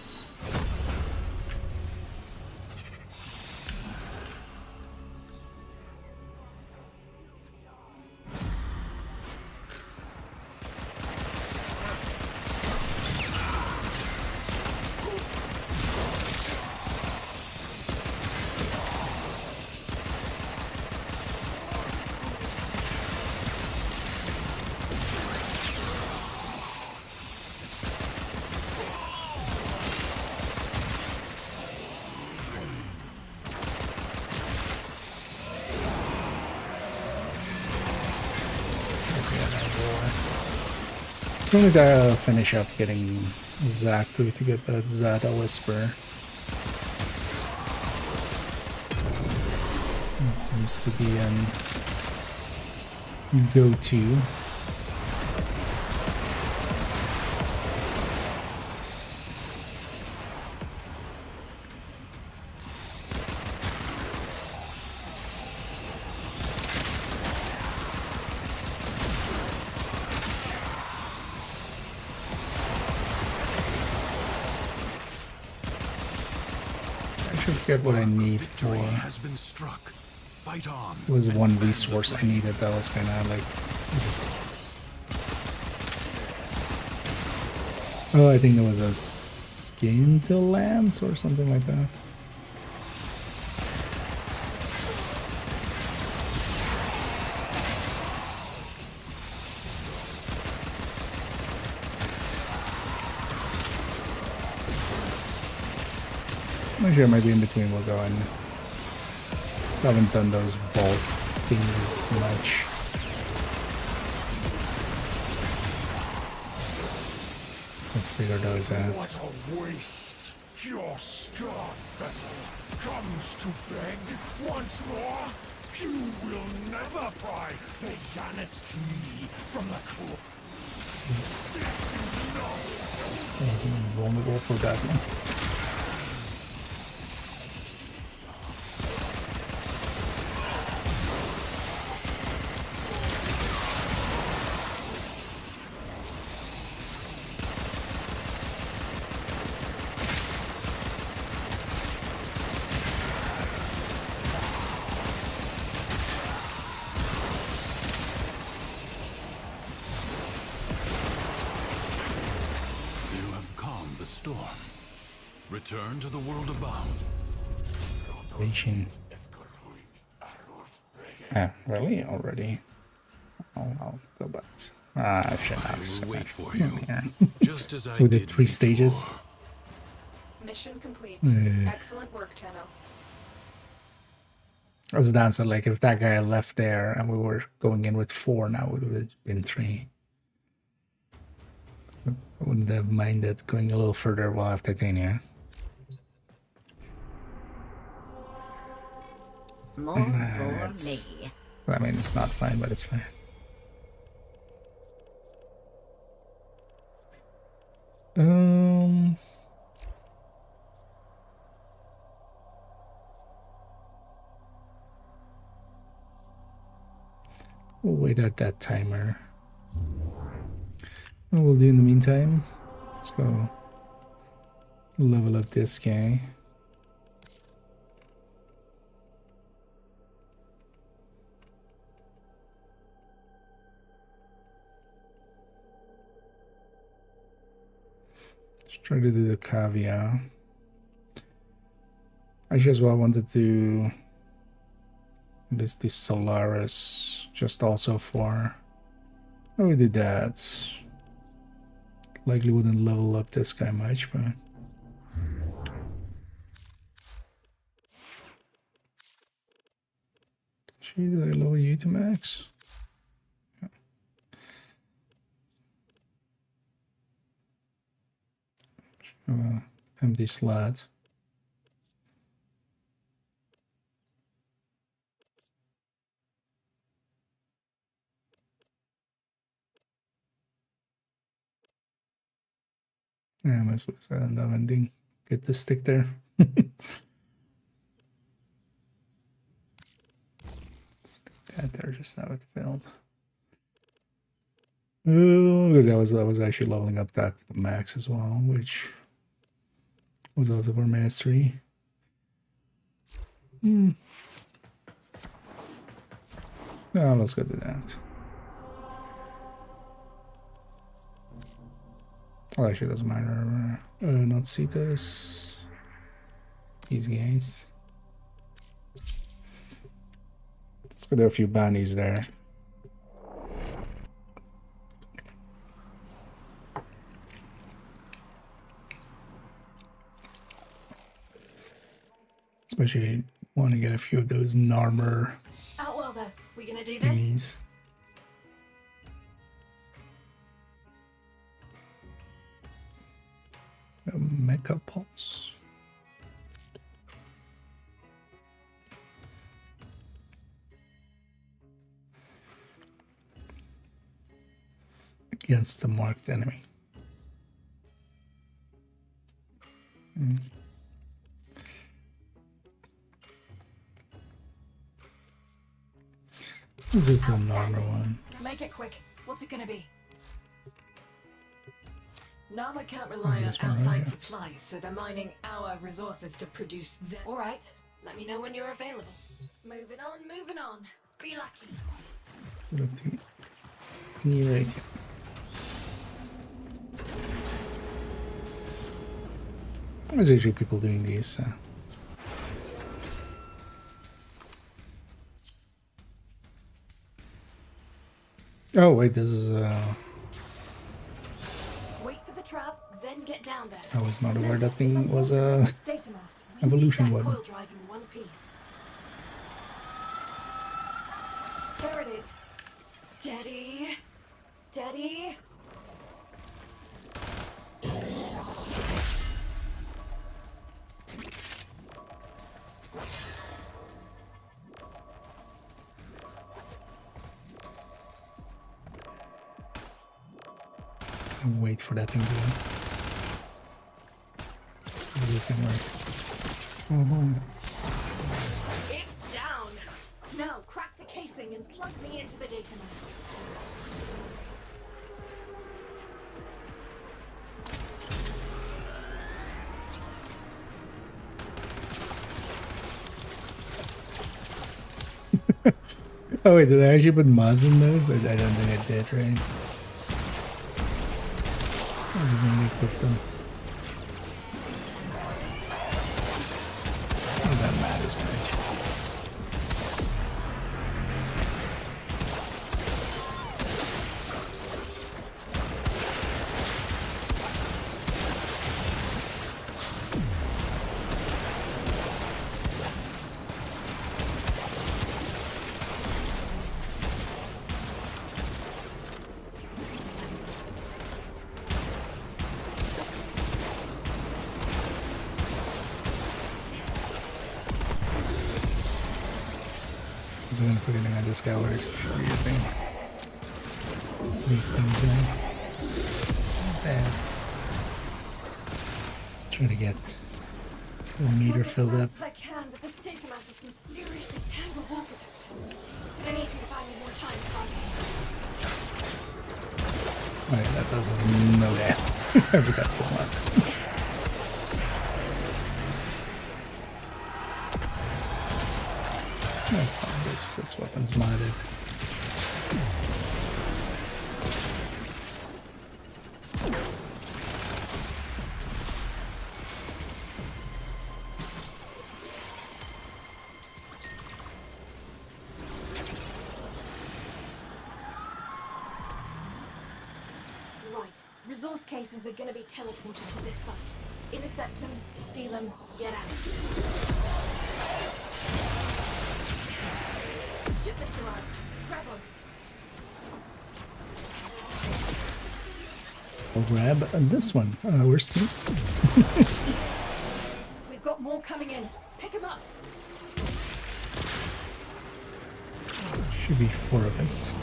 I'm gonna go finish up getting Zaku to get that Zata Whisper. It seems to be an go-to. I should get what I need for. Victory has been struck. Fight on. It was and one fan the resource I flame. needed that was kind of like just. Oh, I think there was a skin to lance or something like that. I'm sure maybe in between we'll go and still haven't done those vault things much. We'll figure those out. What a waste! Your scarred vessel comes to beg once more. You will never pry the Janus flea from the core. I wasn't vulnerable for that one. Return to the world above. Reaching. Ah, really? Already? I'll go back. I should I have. will wait for you. Just as So we I did did 3 before. stages. Mission complete. Yeah. Excellent work, Tenno. As Dan said, like if that guy left there and we were going in with 4, now it would have been 3. So I wouldn't have minded going a little further while I have Titania. More for It's- me. I mean, it's not fine, but it's fine. We'll wait out that timer. What we'll do in the meantime, let's go level up this guy. Let's try to do the caveat. Actually, as well, I wanted to let's do Solaris, just also for. I would do that. Likely wouldn't level up this guy much, but. Did I level you to max? Yeah. Empty slot. Yeah, my suicide end up ending. Get the stick there. Stick that there, just now it failed. Oh, because I was actually leveling up that to the max as well, which was also for mastery. No, let's go do that. Oh, actually, doesn't matter. Not Cetus. These guys. Let's go do a few bounties there. Especially want to get a few of those Narmer Outworlder, we gonna do this? thingies. Mecha Pulse. Against the marked enemy. This is the normal one. Make it quick. What's it gonna be? Nama can't rely on this one right outside here. supplies, so they're mining our resources to produce their... All right. Let me know when you're available. Moving on, moving on. Be lucky. Put up the thingy right here. There's usually people doing these. Oh wait, this is Wait for the trap, then get down there. I was not aware that thing was a evolution weapon. Coil drive in one piece. There it is. Steady. Steady. Wait for that thing to does this thing work? Oh, It's down. Now crack the casing and plug me into the data mass. oh wait, did I actually put mods in those? I don't think I did, right? I just only equipped them. Not that matters much. So I'm forgetting how this guy works. We're using these things, right? Not bad. Trying to get the meter filled up. As I can, but this data mass is some seriously tangled architecture. But I need you to buy me more time, Carly. Alright, that does no that. I forgot to put mods. That's fine. This weapon's modded. Right. Resource cases are gonna be teleported to this site. Intercept them, steal them, get out. Shipments arrived. Grab them. I'll grab this one. Where's Steve? We've got more coming in. Pick them up. Should be 4 of us.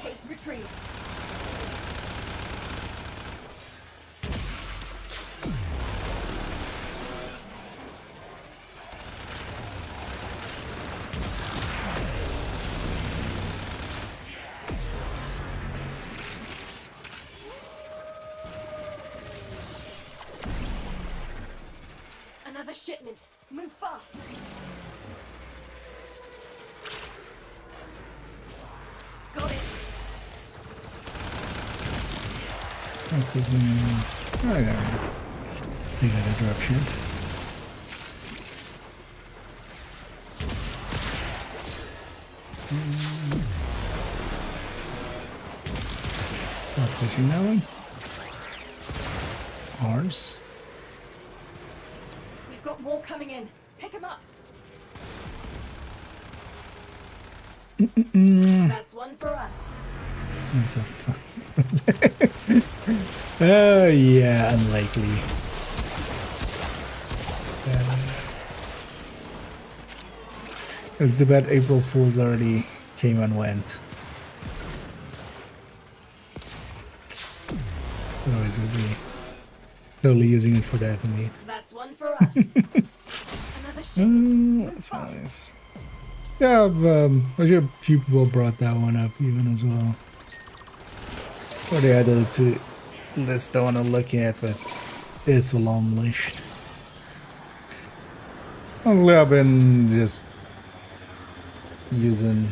Case retrieved. Another shipment. Move fast. Got it. Okay, I think I got a drop ship. Not pushing that one. Ours. We've got more coming in. Pick them up. That's one for us. Oh yeah, unlikely. It's the bad April Fools already came and went. Otherwise we'll be totally using it for that indeed. That's one for us. Another shipment. Move That's fast. nice. Yeah, I'm sure a few people brought that one up even as well. Or they added it to list I want to look at, but it's a long list. Honestly, I've been just using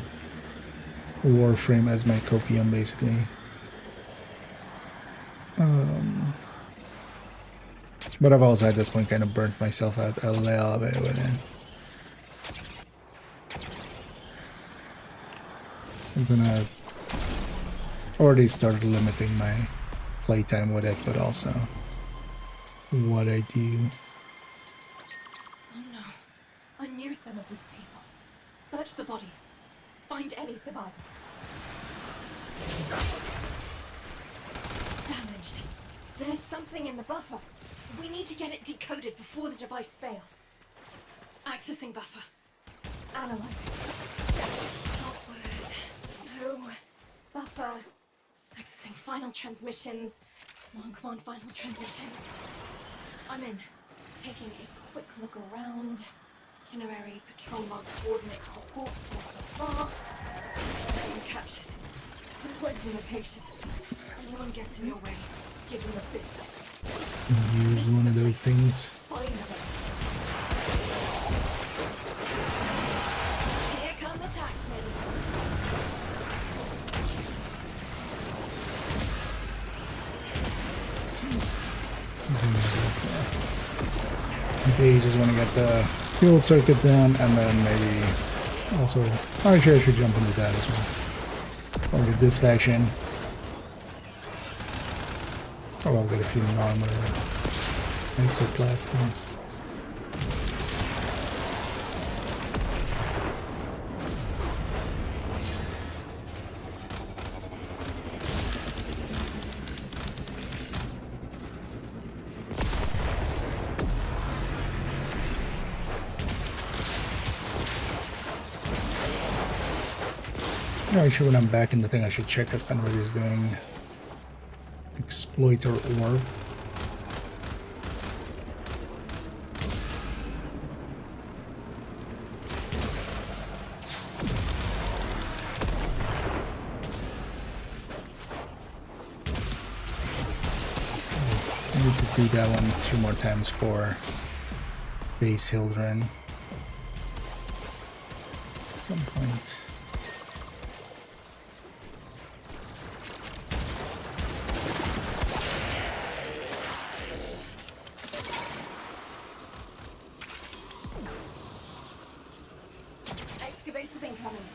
Warframe as my copium, basically. But I've also at this point kind of burnt myself out a little bit with it. So I'm gonna already started limiting my playtime with it, but also what I do. Oh no. I knew some of these people. Search the bodies. Find any survivors. Damaged. There's something in the buffer. We need to get it decoded before the device fails. Accessing buffer. Analyzing. Password. No. Buffer. Accessing final transmissions. Come on, final transmissions. I'm in. Taking a quick look around. Itinerary, patrol log, coordinates, reports, blah, blah, blah. I'm captured. Pinpointing location. Anyone gets in your way, give them the business. Use one of those things. Find them. Here come the taxmen. Today, you just want to get the steel circuit done, and then maybe also, actually I should jump into that as well. I'll get this faction. Or I'll get a few normal isoplast things. Actually, when I'm back in the thing, I should check if anybody is doing exploiter orb. I need to do that one 2 more times for base Hildren at some point. Excavators incoming.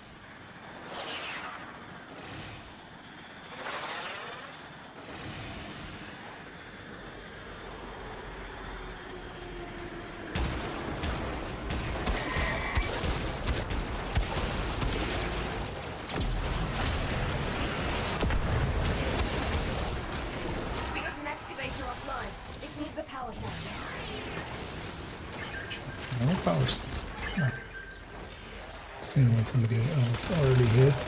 We got an excavator offline. It needs a power cell. No powers. No. Same one somebody else already hit.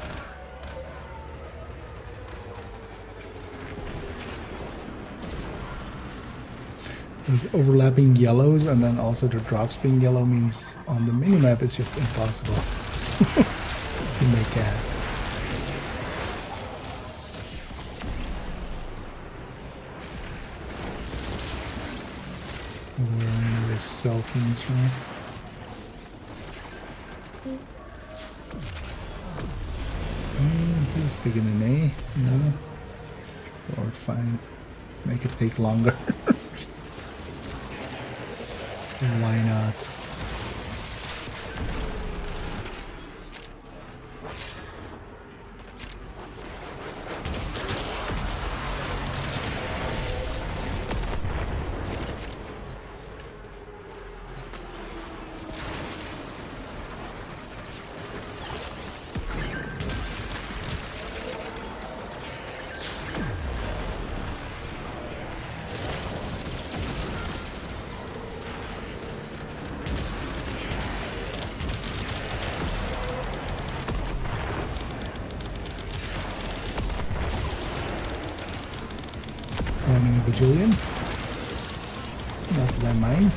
These overlapping yellows and then also the drops being yellow means on the minimap it's just impossible to make ads. Where are the cell pins from? He's taking an A. No. Or fine. Make it take longer. Why not? Spawning a bajillion. Not that I mind.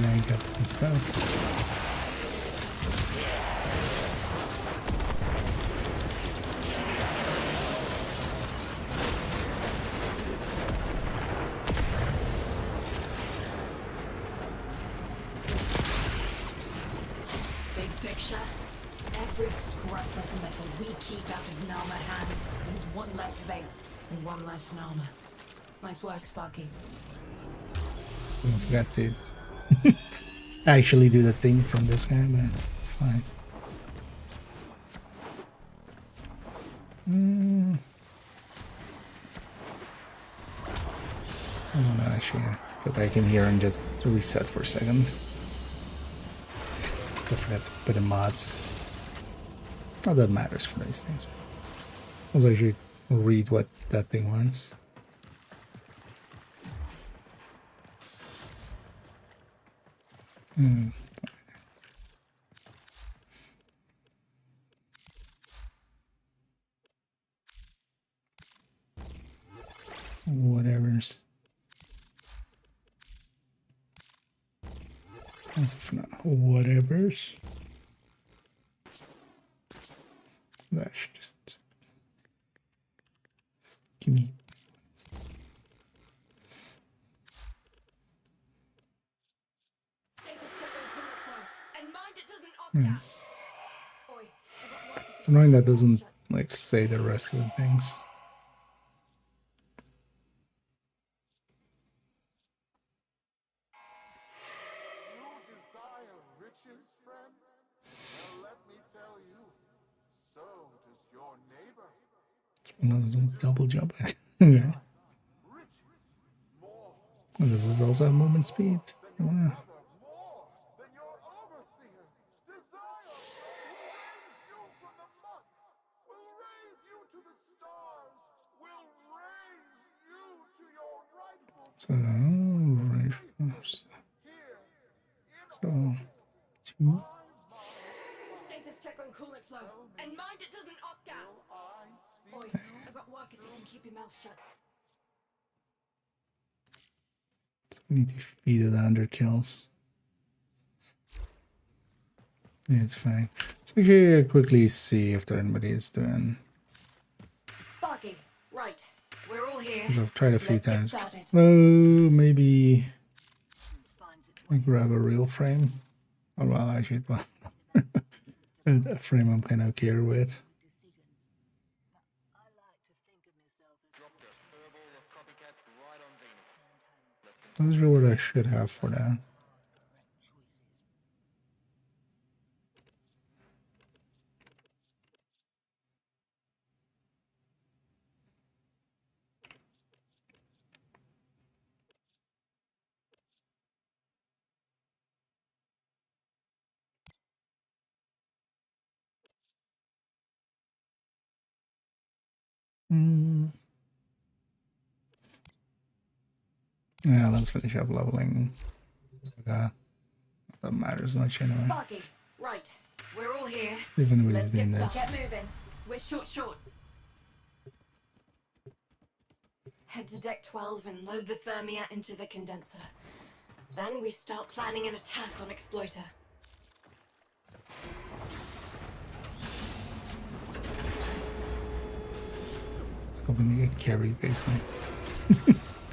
Rank up some stuff. Every scrap of metal we keep out of Nama hands means one less veil and one less Nama. Nice work, Sparky. I forgot to actually do the thing from this guy, but it's fine. I want to actually go back in here and just reset for a second. Because I forgot to put in mods. Not that matters for these things. Also, I should read what that thing wants. Whatever's. As of now, whatever's. That should just give me. It's annoying that doesn't like say the rest of the things. It's one of those double jump. Yeah. And this is also a movement speed. Yeah. So, right first. So, 2. Status check on coolant flow. And mind it doesn't off gas. Oi, I've got work if you can keep your mouth shut. So we need to feed it under kills. Yeah, it's fine. So we should quickly see if there anybody is doing. Sparky, right. We're all here. Because I've tried a few Let's get times. started. Oh, maybe I grab a real frame. Oh, well, I should. Well, a frame I'm kind of okay with. Not sure what I should have for that. Yeah, let's finish up leveling. That matters much anyway. Sparky, right. We're all here. See if anybody's Let's doing get this. started. Get moving. We're short. Head to deck 12 and load the thermia into the condenser. Then we start planning an attack on Exploiter. Just hoping to get carried, basically.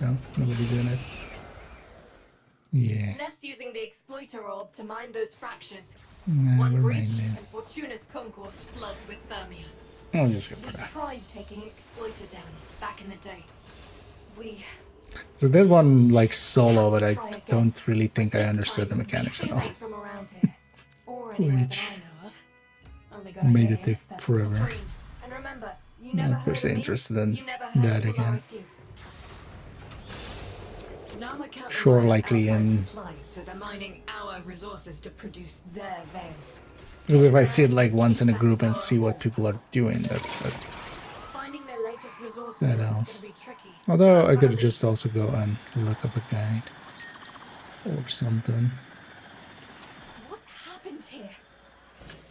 No, nobody doing it. Yeah. Neff's using the Exploiter orb to mine those fractures. Never One mind, breach man. and Fortuna's concourse floods with thermia. I'll just go for We that. tried taking Exploiter down back in the day. We So that one like solo, but I don't really think I understood the mechanics at all. ain't from around here, or anywhere that Which I know of. Only got a made hair it take except forever. Supreme. And remember, you never Not per heard se of me, interested in you never heard that of again. RSU. Nama can't Sure, rely on likely outside in- supplies, so they're mining our resources to produce their veils. Because if I see it like once in a group and see what people are doing, that Finding their latest resources That is else. gonna be tricky. although I could just also go and look up a guide or something. What happened here?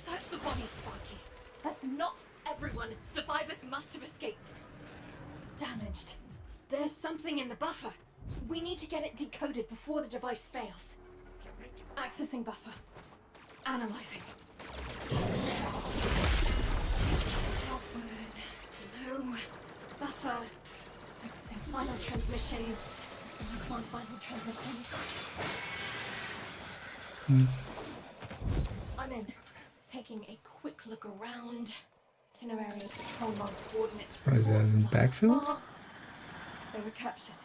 Search the body, Sparky. That's not everyone. Survivors must have escaped. Damaged. There's something in the buffer. We need to get it decoded before the device fails. Accessing buffer. Analyzing. Password. Hello. Buffer. Accessing final transmissions. Come on, final transmissions. I'm in. Taking a quick look around. Itinerary, patrol log coordinates. Surprised that isn't backfilled. They were captured.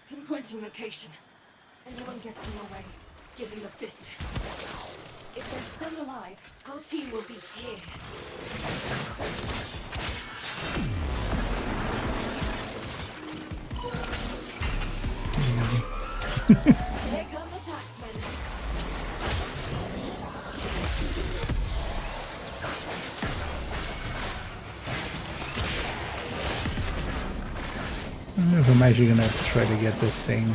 Pinpointing location. Anyone gets in your way, give them the business. If they're still alive, our team will be here. Here come the taxmen. I don't know if I'm actually gonna try to get this thing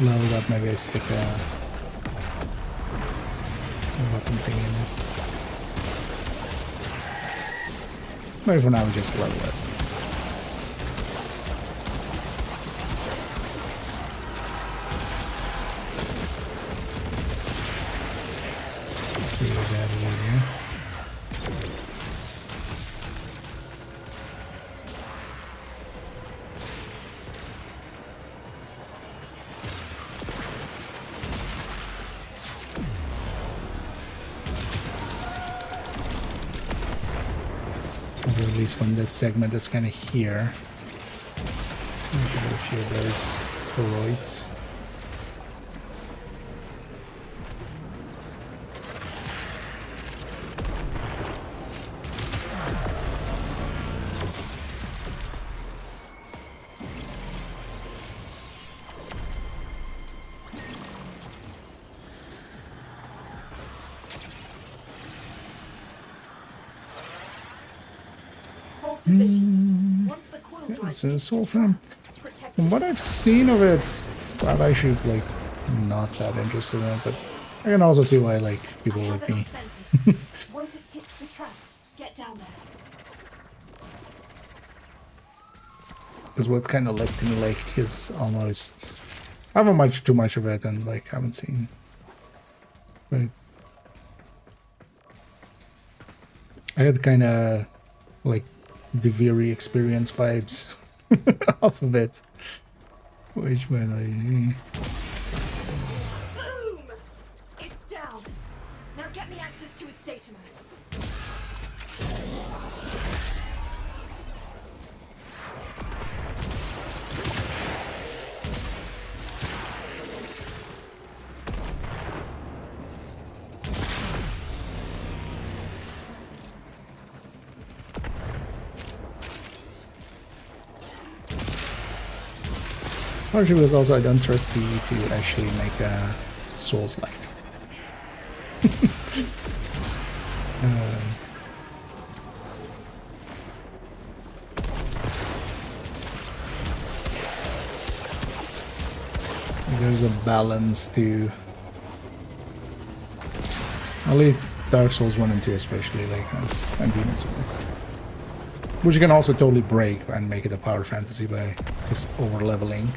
leveled up. Maybe I stick a weapon thing in it. Maybe for now we just level it. Clear that area. At least when this segment is kind of here. There's a few of those toroids. Hold position. Once the coil drive So it's all hits the from trap, protect From what I've seen of it, I'm actually like not that interested in it, but I can also see why like people I have like it on me. sensors. Once it hits the trap, get down there. Because what kind of looked to me like is almost I haven't much too much of it and like haven't seen. But I had kind of like the Viri experience vibes off of it. Which went like Boom! It's down. Now get me access to its datamers. partially because also I don't trust the to actually make a Souls-like. There's a balance to at least Dark Souls 1 and 2 especially, like and Demon Souls. Which you can also totally break and make it a power fantasy by just over leveling.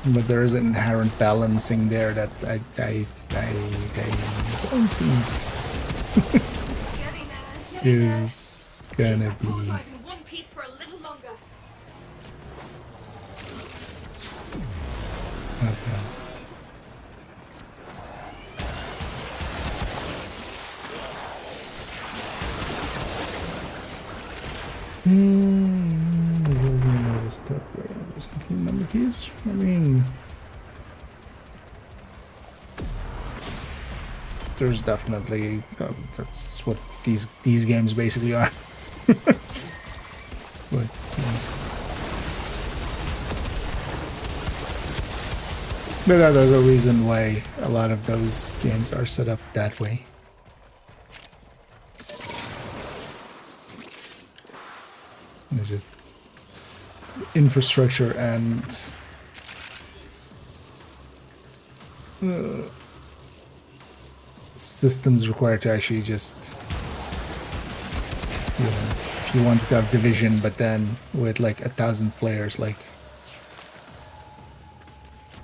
But there is an inherent balancing there that I don't think Getting there. Getting there. is gonna Core be drive in one piece for a little longer. not bad. Number keys? I mean, there's definitely that's what these games basically are. But there's a reason why a lot of those games are set up that way. It's just infrastructure and systems required to actually just, you know, if you wanted to have division, but then with like 1,000 players, like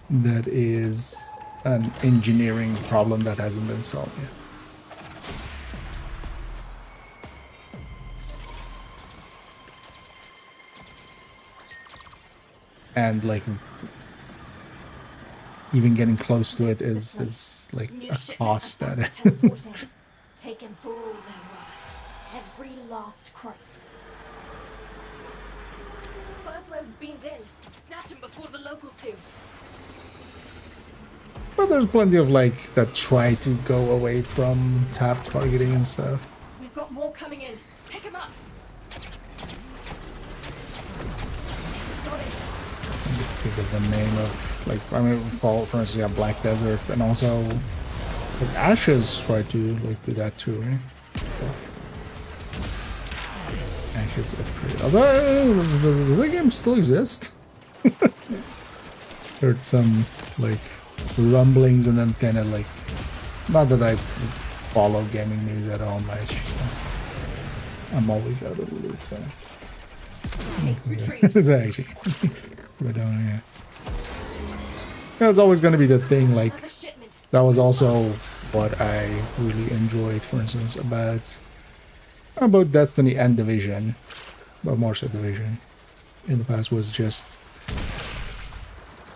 that is an engineering problem that hasn't been solved yet. And like even getting close to it is like New a shipment cost that assigned to teleporting. Taken for all their worth. Every last crate. First load's beamed in. Snatch him before the locals do. But there's plenty of like that try to go away from tap targeting and stuff. We've got more coming in. Pick him up. Got it. Think of the name of like I mean for instance you have Black Desert and also like Ashes try to like do that too, right? Ashes of Creed. Although the game still exists. Heard some like rumblings and then kind of like, not that I follow gaming news at all much, so I'm always out of the loop. Case retrieved. It's actually, but yeah, that's always going to be the thing. Like Another shipment. that was also what I really enjoyed, for instance, about Destiny and Division, but more so Division in the past, was just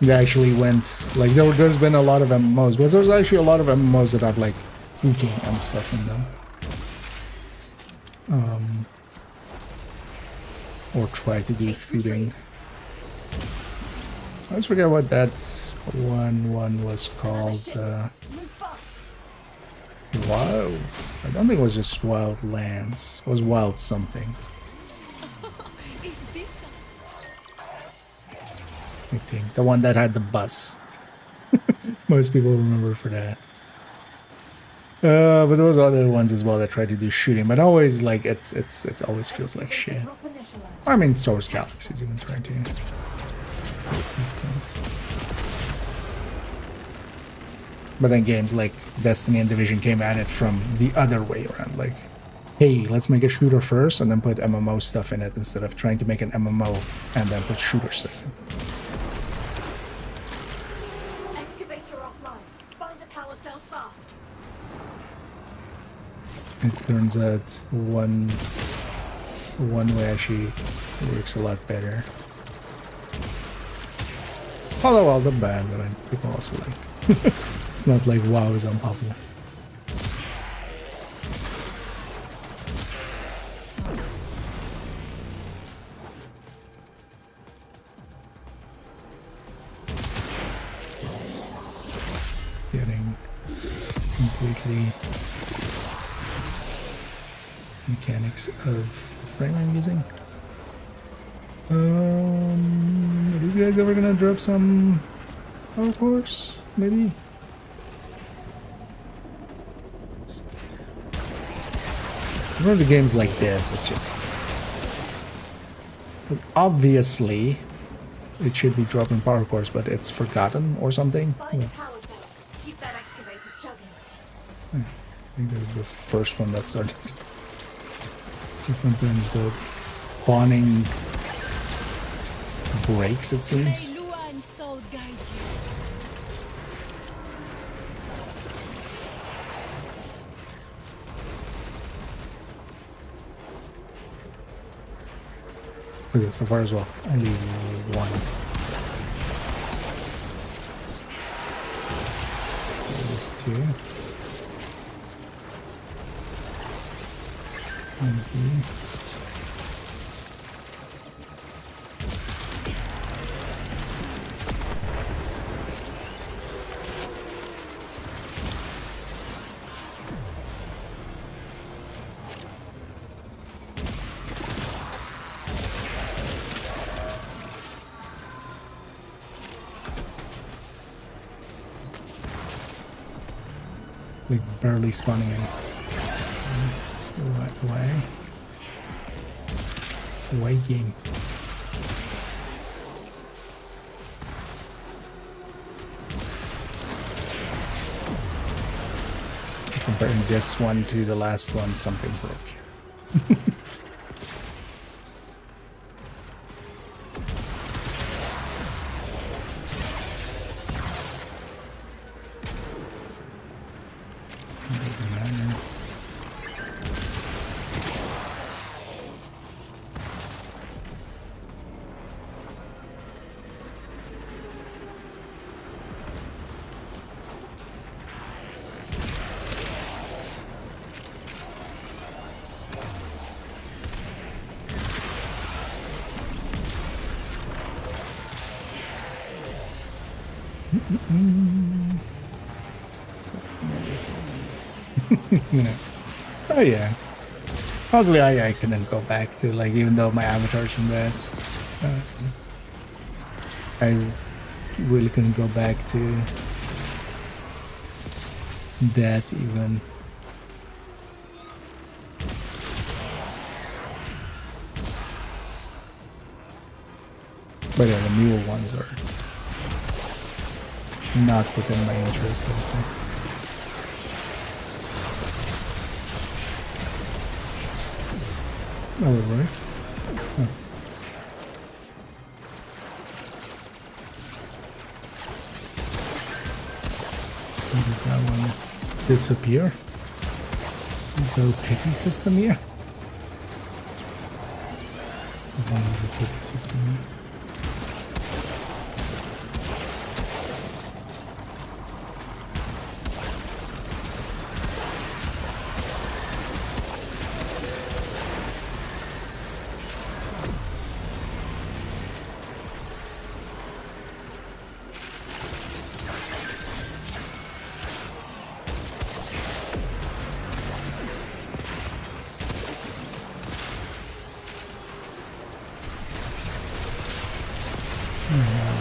they actually went like there's been a lot of MMOs, but there's actually a lot of MMOs that have like shooting and stuff in them, or try to do shooting. I always forget what that one was called. Move fast. Wow, I don't think it was just Wildlands. It was Wild something. Is this I think the one that had the bus. Most people remember for that. But there was other ones as well that tried to do shooting, but always like it always feels like shit. drop initialized? I mean, Source Galaxies even tried to, for instance. But then games like Destiny and Division came at it from the other way around. Like, hey, let's make a shooter first and then put MMO stuff in it instead of trying to make an MMO and then put shooter stuff in. Excavator offline. Find a power cell fast. It turns out one way actually works a lot better. Although all the bands, I mean, people also like. It's not like WoW is unpopular. Getting completely mechanics of the frame I'm using. Are these guys ever gonna drop some power cores? Maybe. Remember the games like this? It's just obviously it should be dropping power cores, but it's forgotten or something. Find a power cell. Keep that excavator chugging. I think this is the first one that started. Sometimes the spawning just breaks, it seems. May Lua and Soul guide you. Is it so far as well? Only one. There's two. And here. Like barely spawning in. Away game. Comparing this one to the last one, something broke. Doesn't matter. You know. Oh yeah. Possibly I couldn't go back to, like, even though my avatar's from that. I really couldn't go back to that even. But yeah, the mule ones are not within my interest, I'd say. Oh, right. Oh. Did that one disappear? Is there a pity system here? There's a pity system here.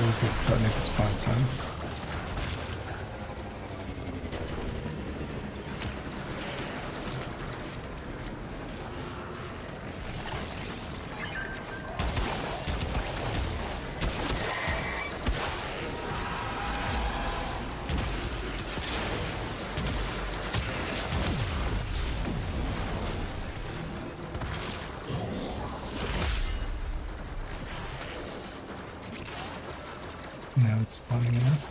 This is starting to spawn some. Now it's spawning enough.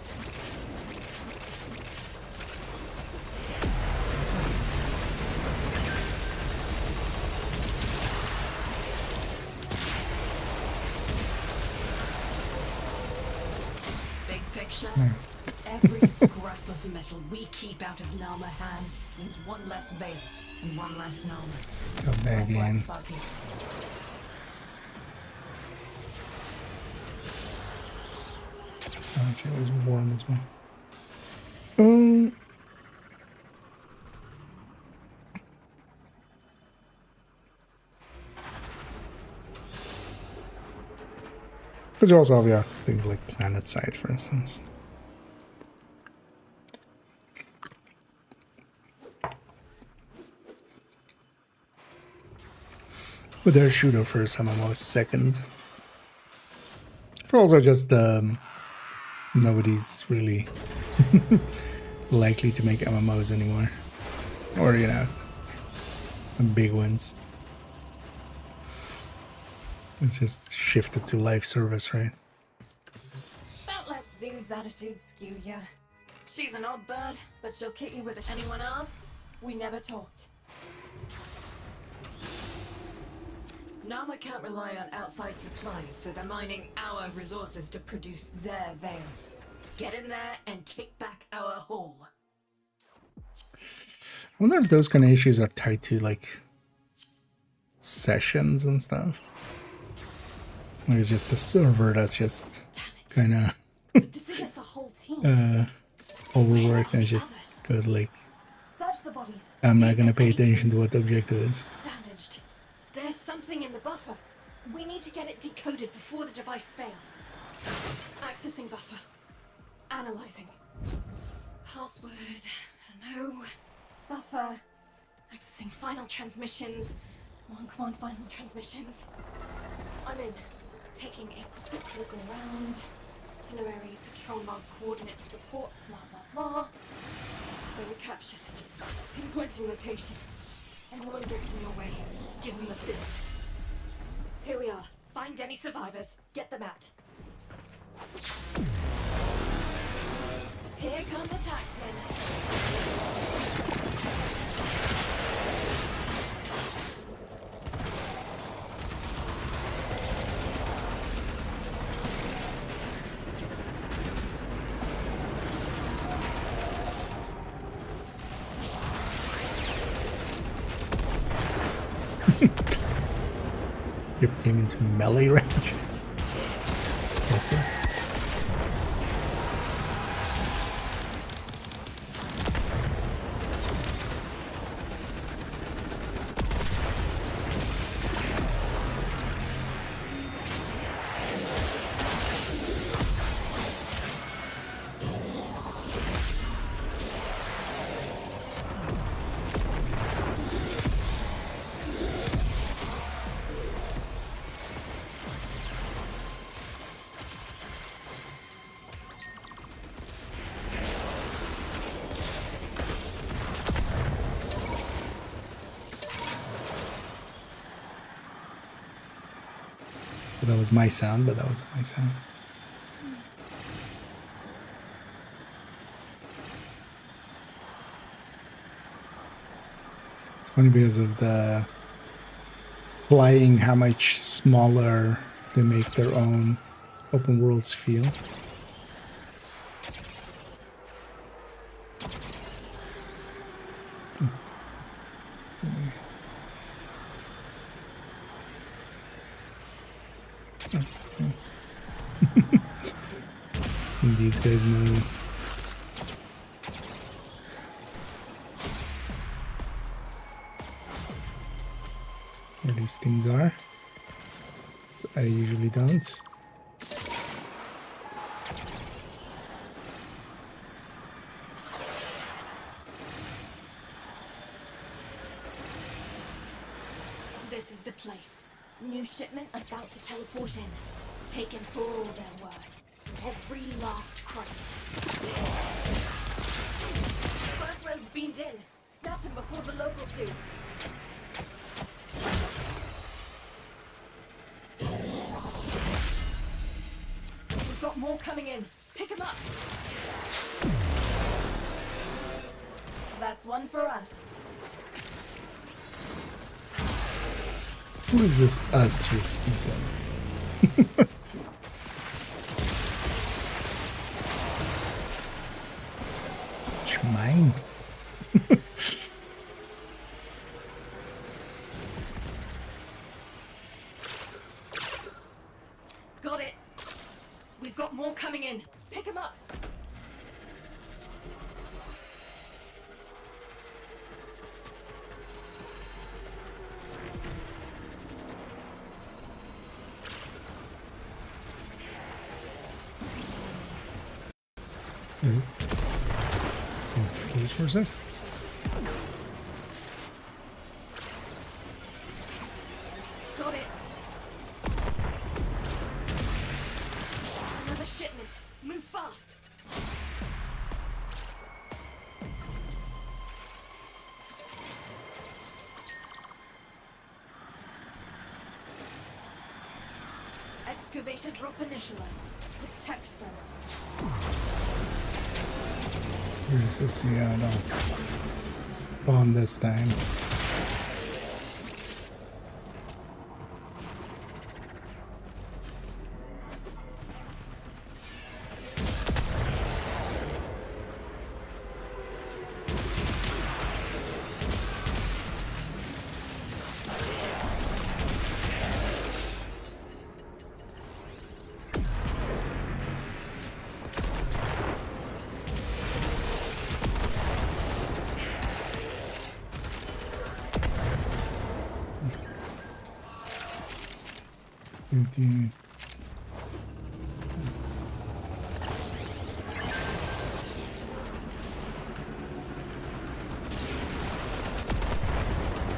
Big picture. Every scrap of metal we keep out of Nama hands means one less veil and one less Nama. Let's go back in. Actually, it was warm as well. But you also have, yeah, things like planet side, for instance. But their shooter first, MMO second. It's also just nobody's really likely to make MMOs anymore, or you know, big ones. It's just shifted to live service, right? Don't let Zood's attitude skew you. She's an odd bird, but she'll kick you with it. Anyone asks, we never talked. Nama can't rely on outside supplies, so they're mining our resources to produce their veils. Get in there and take back our haul. I wonder if those kind of issues are tied to like sessions and stuff. Like it's just the server that's just kind of This isn't the whole team. overworked and just goes like, Search the bodies. I'm See not if gonna there's pay anything attention to what the objective is. damaged. There's something in the buffer. We need to get it decoded before the device fails. Accessing buffer. Analyzing. Password. Hello. Buffer. Accessing final transmissions. Come on, final transmissions. I'm in. Taking a quick look around. Itinerary, patrol log, coordinates, reports, blah blah blah. They were captured. Pinpointing location. Anyone gets in your way, give them the business. Here we are. Find any survivors. Get them out. Here come the taxmen. You came into melee range. Yes, sir. That was my sound, but that wasn't my sound. It's funny because of the flying, how much smaller they make their own open worlds feel. And these guys know where these things are. So I usually don't. This is the place. New shipment about to teleport in. Taken for all their worth. Every last crate. First load's beamed in. Snatch him before the locals do. We've got more coming in. Pick him up. That's one for us. Who is this us you speak of? It's mine. Got it. We've got more coming in. Pick him up. Freeze for a sec. Got it. Another shipment. Move fast. Excavator drop initialized. Protect them. Where's this? Yeah, no. Spawn this time.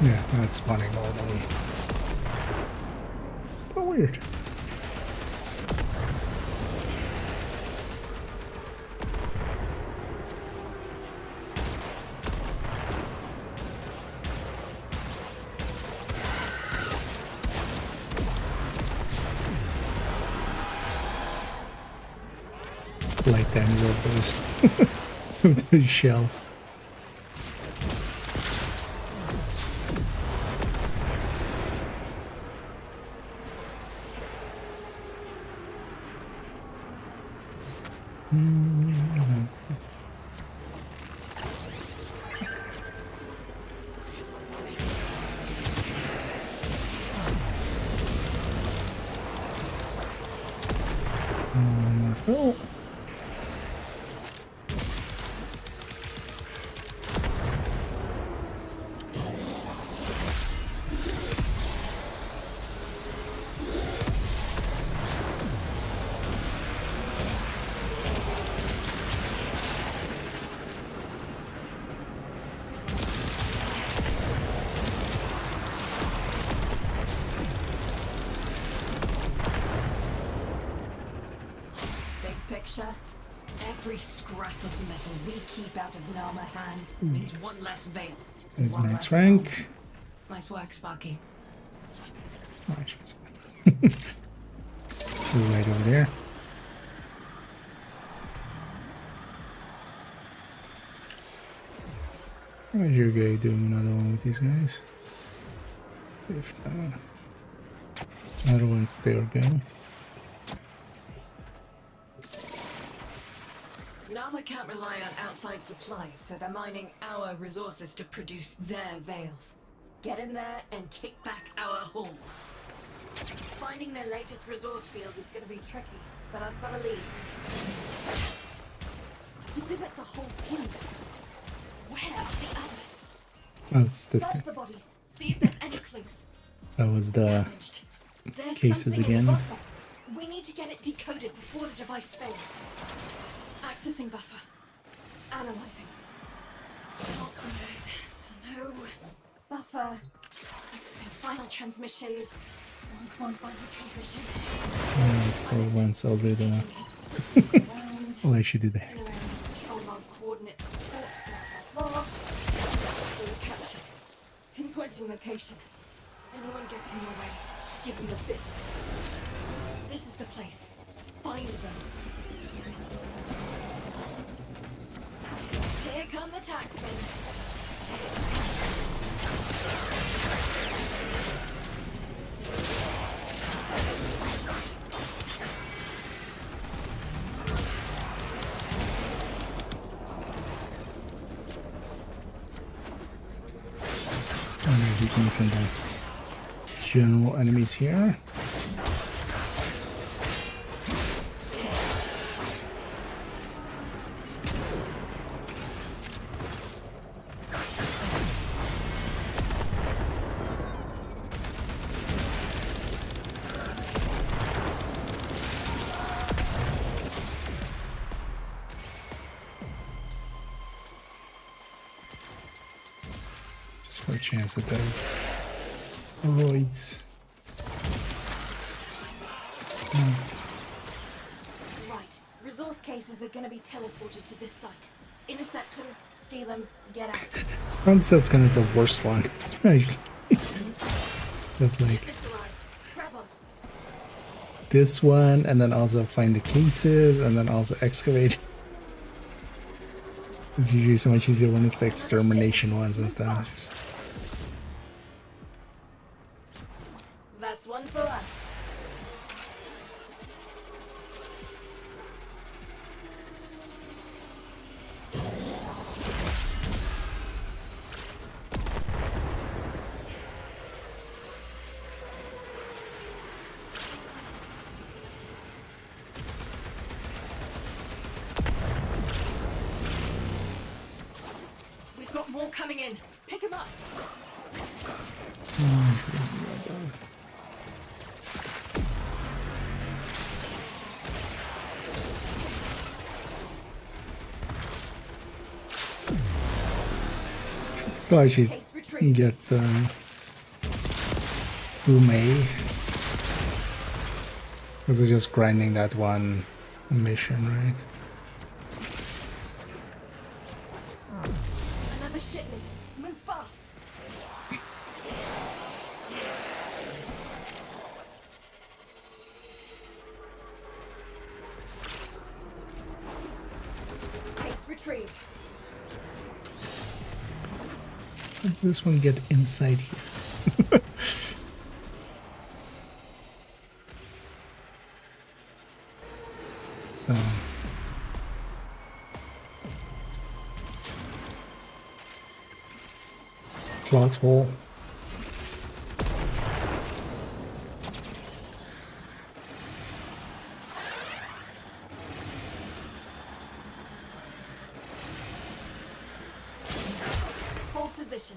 Yeah, not spawning normally. So weird. Light them with those shells. Oh. Picture. Every scrap of metal we keep out of Nama hands means one less veil. There's One max less rank. Nice work, Sparky. Oh, Right over there. How's your guy doing another one with these guys? See if another one's there go. Nama can't rely on outside supplies, so they're mining our resources to produce their veils. Get in there and take back our home. Finding their latest resource field is gonna be tricky, but I've got a lead. This isn't the whole team. Where are the others? Oh, it's this Search thing. the bodies. See if there's any clues. That was the Damaged. There's cases something in the again. buffer. We need to get it decoded before the device fails. Accessing buffer. Analyzing. Lost mode. No. Buffer. Accessing final transmissions. Come on, final transmission. And for once I'll do the Around. well, I should do that. Itinerary, control log coordinates, reports, blah, blah, blah. Fully captured. Pinpointing location. Anyone gets in your way, give them the business. This is the place. Find them. Here come the taxmen. And we can send the general enemies here. Just for a chance that those avoids. Right. Resource cases are gonna be teleported to this site. Intercept them, steal them, get out. This bounty set's kind of the worst one. Actually. That's like It's arrived. Grab them. this one, and then also find the cases, and then also excavate. It's usually so much easier when it's the extermination ones and stuff. Just, That's one for us. We've got more coming in. Pick them up. so I should Case retrieved. get Umei. Because it's just grinding that one mission, right? Another shipment. Move fast. Case retrieved. Let this one get inside here. So plot hole. Hold position.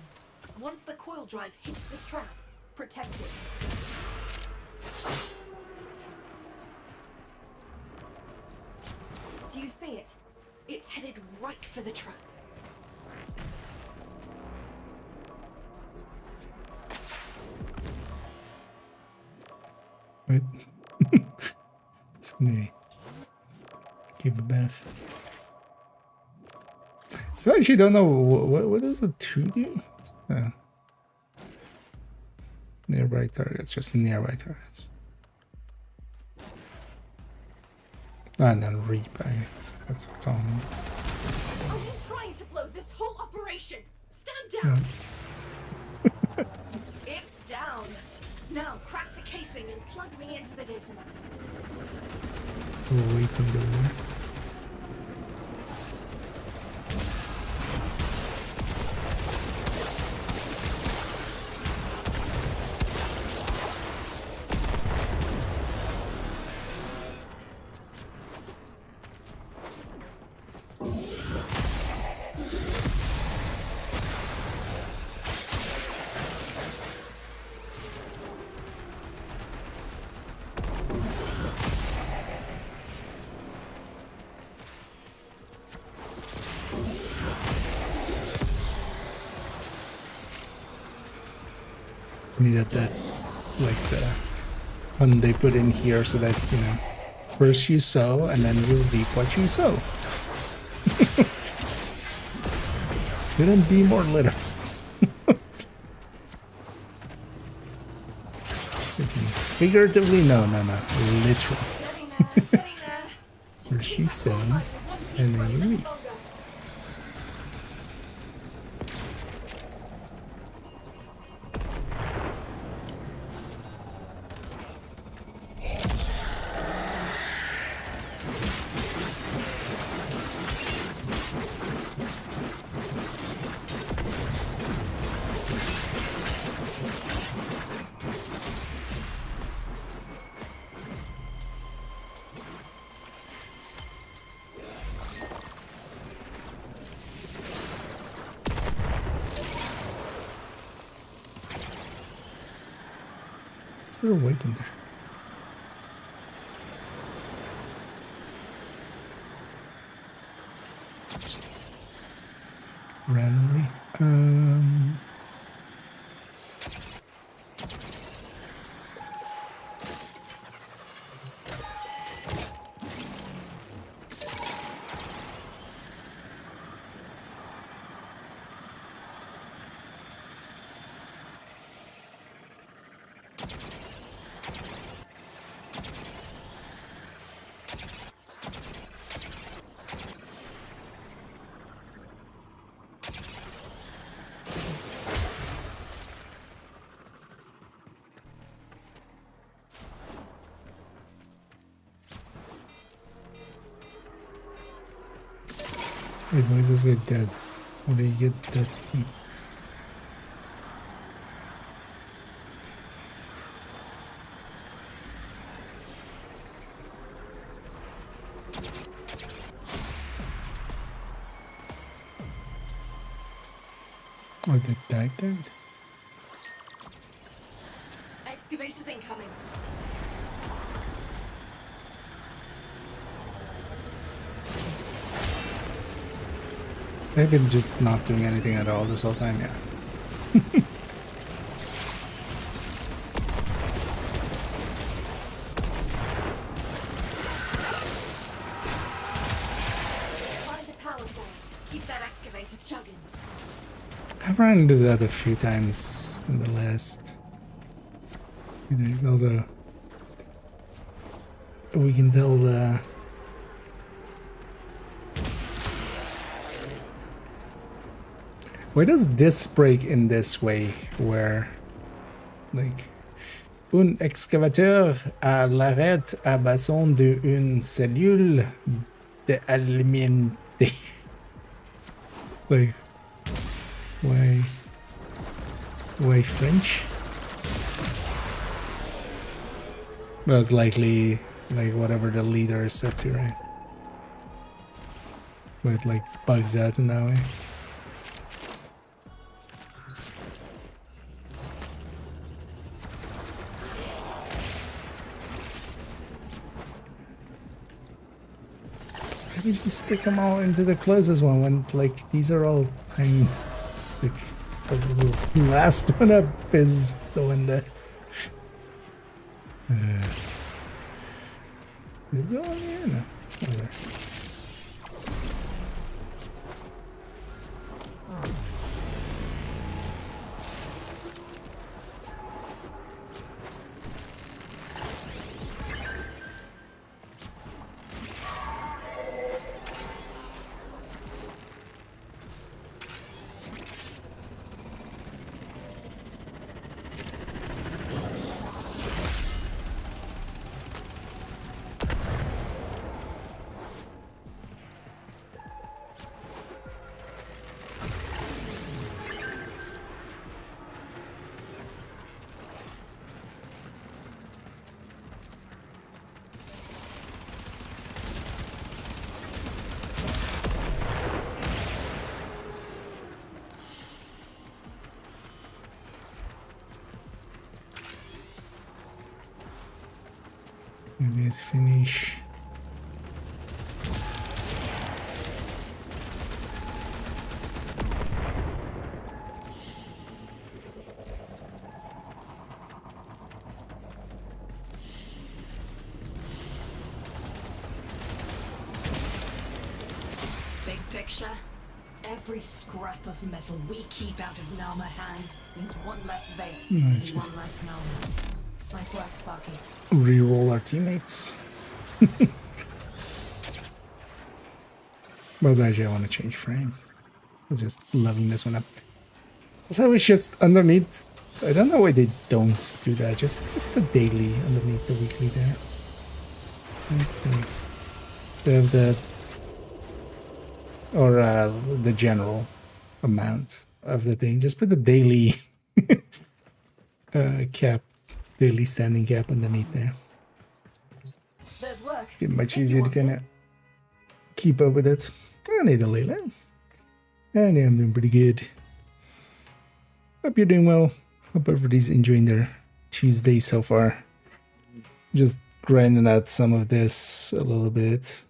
Once the coil drive hits the trap, protect it. Do you see it? It's headed right for the trap. Wait. Somebody give a bath. So I actually don't know what does a 2 do? Nearby targets, just nearby targets. And then reap, I guess. That's common. Are you trying to blow this whole operation? Stand down! It's down. Now crack the casing and plug me into the data mass. Oh, we can do that. Needed that, like the one they put in here so that, you know, first you sow and then you reap what you sow. Couldn't be more literal. Figuratively, no, literal. Getting there, getting there. First you sow and then you reap. Is there a weapon there? Just randomly. Wait, why is this guy dead? How do you get that? Oh, that died? Excavators incoming. They've been just not doing anything at all this whole time, yeah. Find a power cell. Keep that excavator chugging. I've run into that a few times in the last few days. Also, we can tell the why does this break in this way where like un excavateur à l'arrêt à basson de une cellule de alimenté. Like why French? That's likely like whatever the leader is set to, right? Where it like bugs out in that way. Maybe just stick them all into the closest one when like these are all timed. Like the last one up is the one that is it on here? No. Oh, there's. Let's finish. Big picture, every scrap of metal we keep out of Nama hands means one less veil it's and just- one less Nama. Nice work, Sparky. Reroll our teammates. But actually, I want to change frame. I'm just leveling this one up. So it's just underneath. I don't know why they don't do that. Just put the daily underneath the weekly there. Okay. They have the or the general amount of the thing. Just put the daily cap, daily standing cap underneath there. There's work. Be much If you easier to want kind it. of keep up with it. I need a Layla. And I'm doing pretty good. Hope you're doing well. Hope everybody's enjoying their Tuesday so far. Just grinding out some of this a little bit.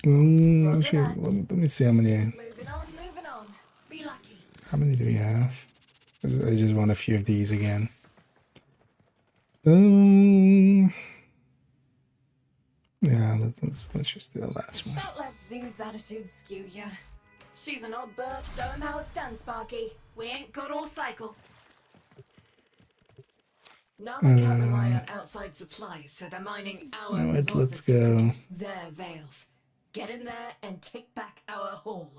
Actually, let me see how many Moving on. Be lucky. do we have? I just want a few of these again. Yeah, let's just do the last one. Don't let Zood's attitude skew ya. She's an odd bird. Show him how it's done, Sparky. We ain't got all cycle. Nama can't rely on outside supplies, so they're mining our Alright, resources let's to go. produce their veils. Get in there and take back our haul.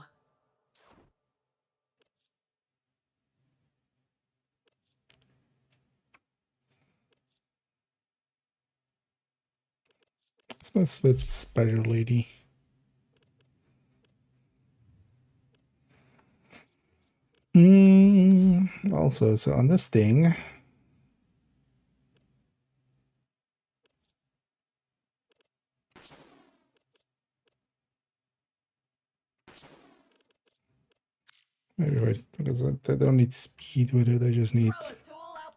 Let's mess with Spider Lady. Also, so on this thing, maybe wait, what is it? They don't need speed with it, they just need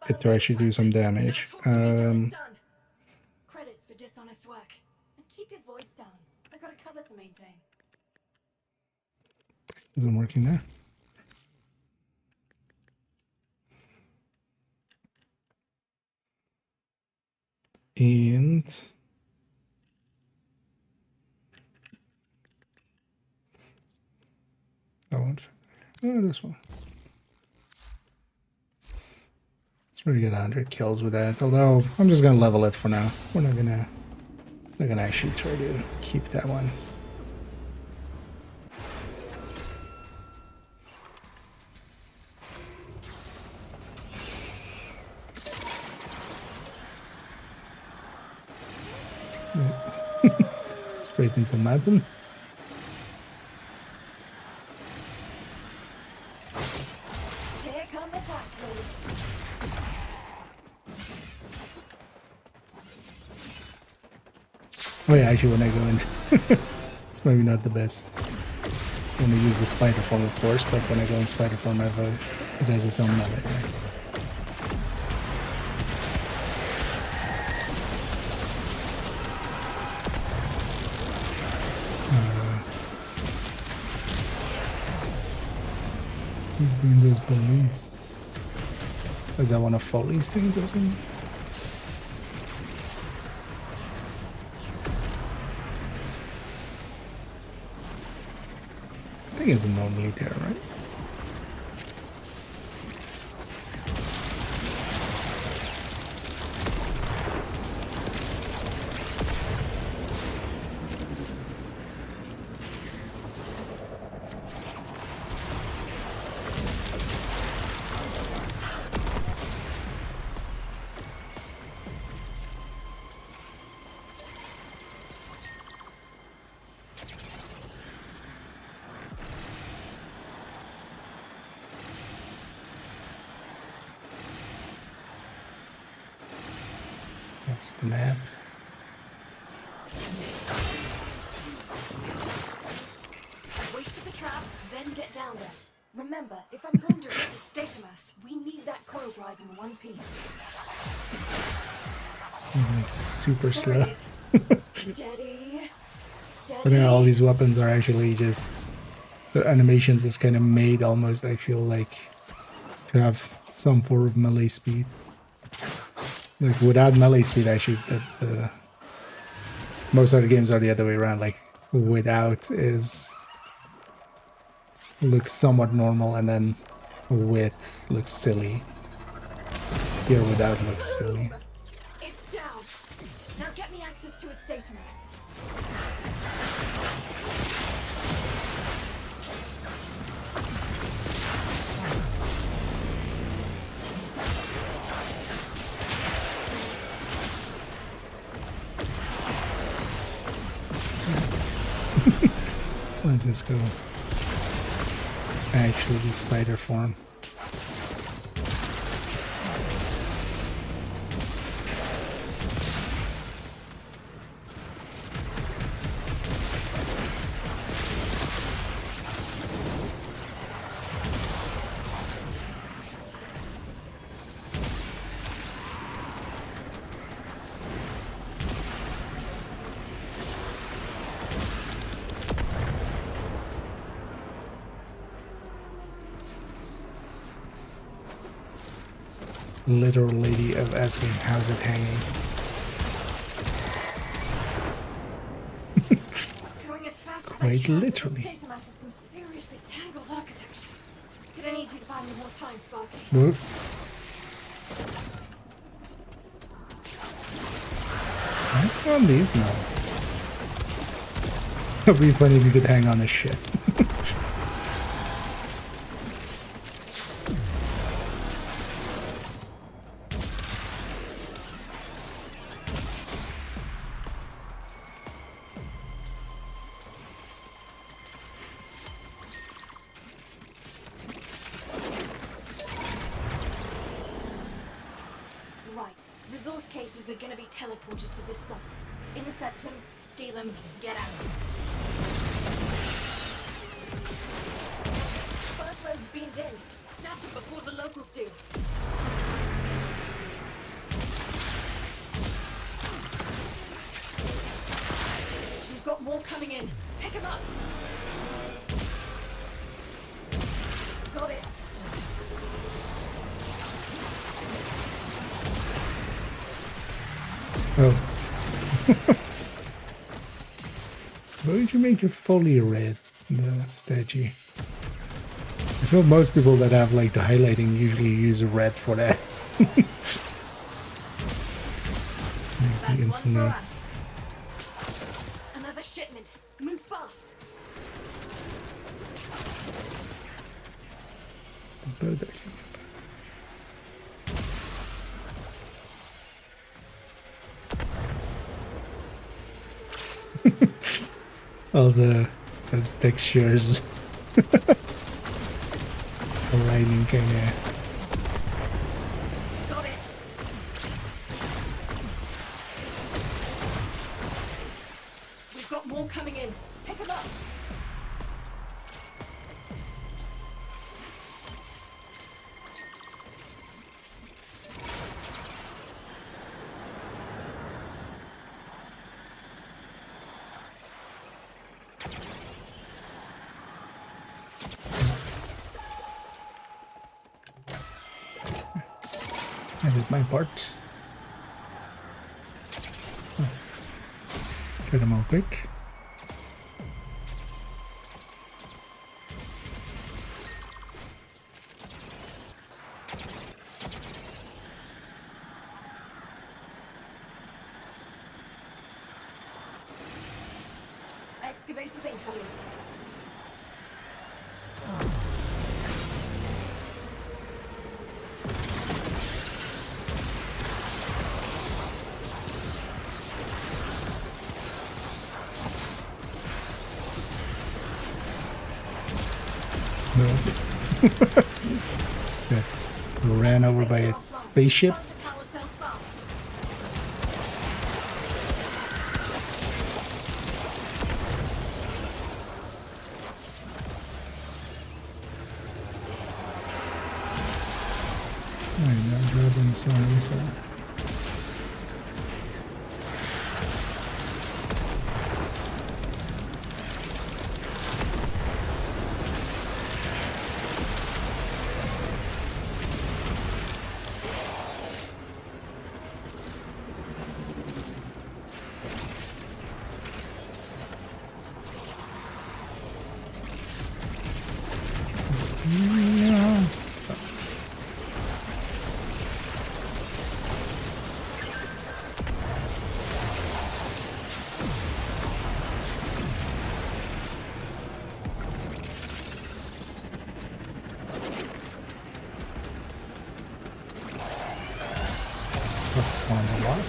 it to actually do some damage. Credits for dishonest work. And keep your voice down. I got a cover to maintain. Isn't working there. And that one. Oh, this one. Let's really get 100 kills with that. Although I'm just gonna level it for now. We're not gonna actually try to keep that one. Straight into mountain. Here come the taxmen. Oh yeah, actually when I go in, it's maybe not the best when I use the spider form, of course, but when I go in spider form, it has its own melee. Who's doing those balloons? Is that one of Foley's things or something? This thing isn't normally there, right? That's the map. Wait for the trap, then get down there. Remember, if I'm going to read its data mass, we need that coil drive in one piece. It's like super slow. Steady. But yeah, all these weapons are actually just their animations is kind of made almost, I feel like, to have some form of melee speed. Like without melee speed, actually, most other games are the other way around. Like without is looks somewhat normal, and then with looks silly. Here, without looks silly. It's down. Now get me access to its data mass. Let's just go. Actually, spider form. Literal lady of asking, how's it hanging? Going as fast as Quite I can. literally. This data mass is some seriously tangled architecture. Did I need you to buy me more time, Sparky? Whoop. I found these now. It'd be funny if you could hang on this shit. Right. Resource cases are gonna be teleported to this site. Intercept them, steal them, get out. First load's beamed in. Snatch it before the locals do. We've got more coming in. Pick them up. Got it. Oh. Why would you make your foley red, the statue? I feel most people that have like the highlighting usually use red for that. Makes That's me one for instantly. us. Another shipment. Move fast. Also, those textures. Aligning kinda. Got it. We've got more coming in. Pick them up. I did my part. Oh. Get them all quick. Excavators incoming. No. It's good. Ran over by a spaceship. Time to power cell fast. I know, grab them silencer. What spawns a lot?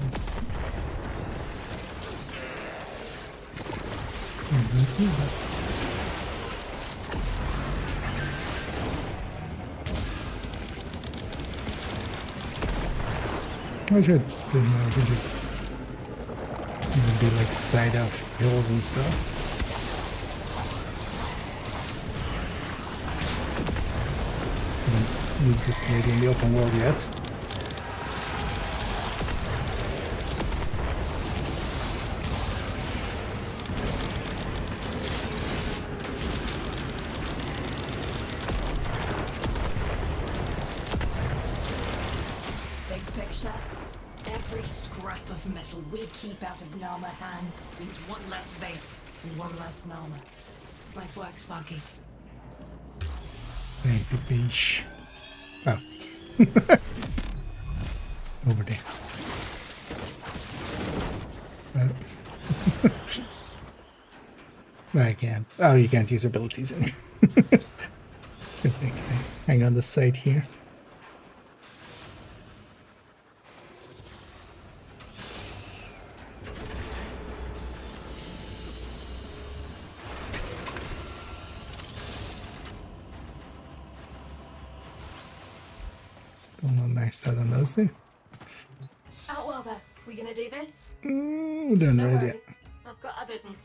Yes. Let's see that. I should, you know, I can just do like side of hills and stuff. Haven't used this lady in the open world yet. Big picture, every scrap of metal we keep out of Nama hands means one less veil and one less Nama. Nice work, Sparky. Thank you, beach. Oh. Over there. I can't. Oh, you can't use abilities in here. It's gonna say, okay, hang on the side here. Still not maxed out on those two. Outworlder, we gonna do this? We're done No right yet. worries. I've got others and...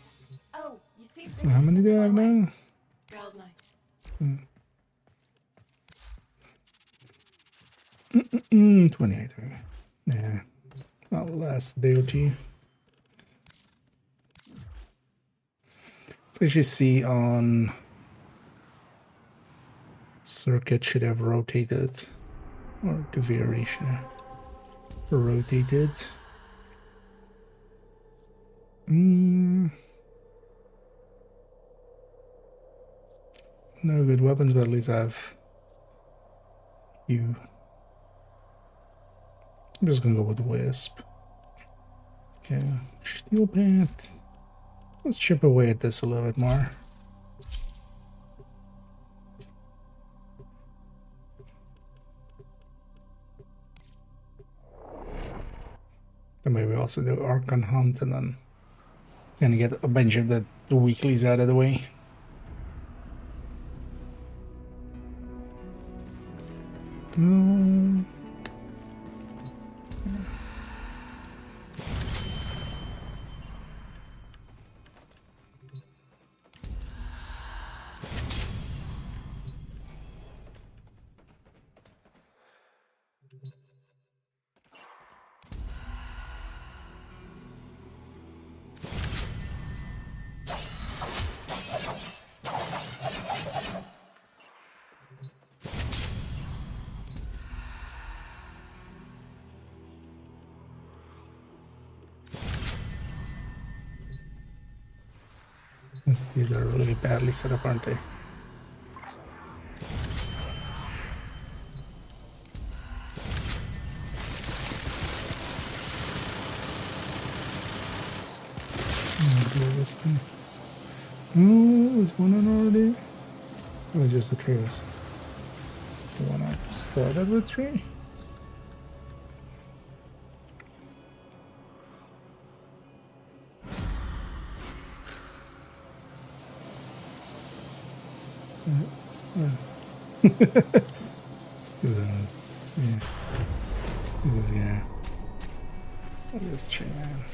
Oh, you see... So how many do I have now? Girls' night. 28. Okay. Yeah. I'll last a day or two. So as you see on circuit should have rotated, or the variation rotated. No good weapons, but at least I have you. I'm just gonna go with Wisp. Okay, Steel Path. Let's chip away at this a little bit more. Then maybe also do Archon Hunt and then gonna get a bunch of the weeklies out of the way. These are really badly set up, aren't they? Oh, there's one on already. Or just the trios? The one I started with 3? Yeah. This is, yeah. Look at this tree, man.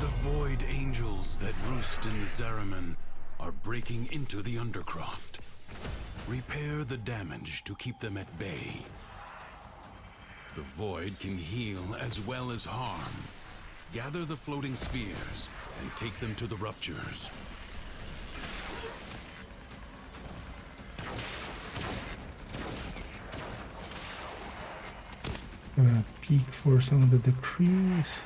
The void angels that roost in the Zeraman are breaking into the Undercroft. Repair the damage to keep them at bay. The void can heal as well as harm. Gather the floating spheres and take them to the ruptures. Peek for some of the decrees.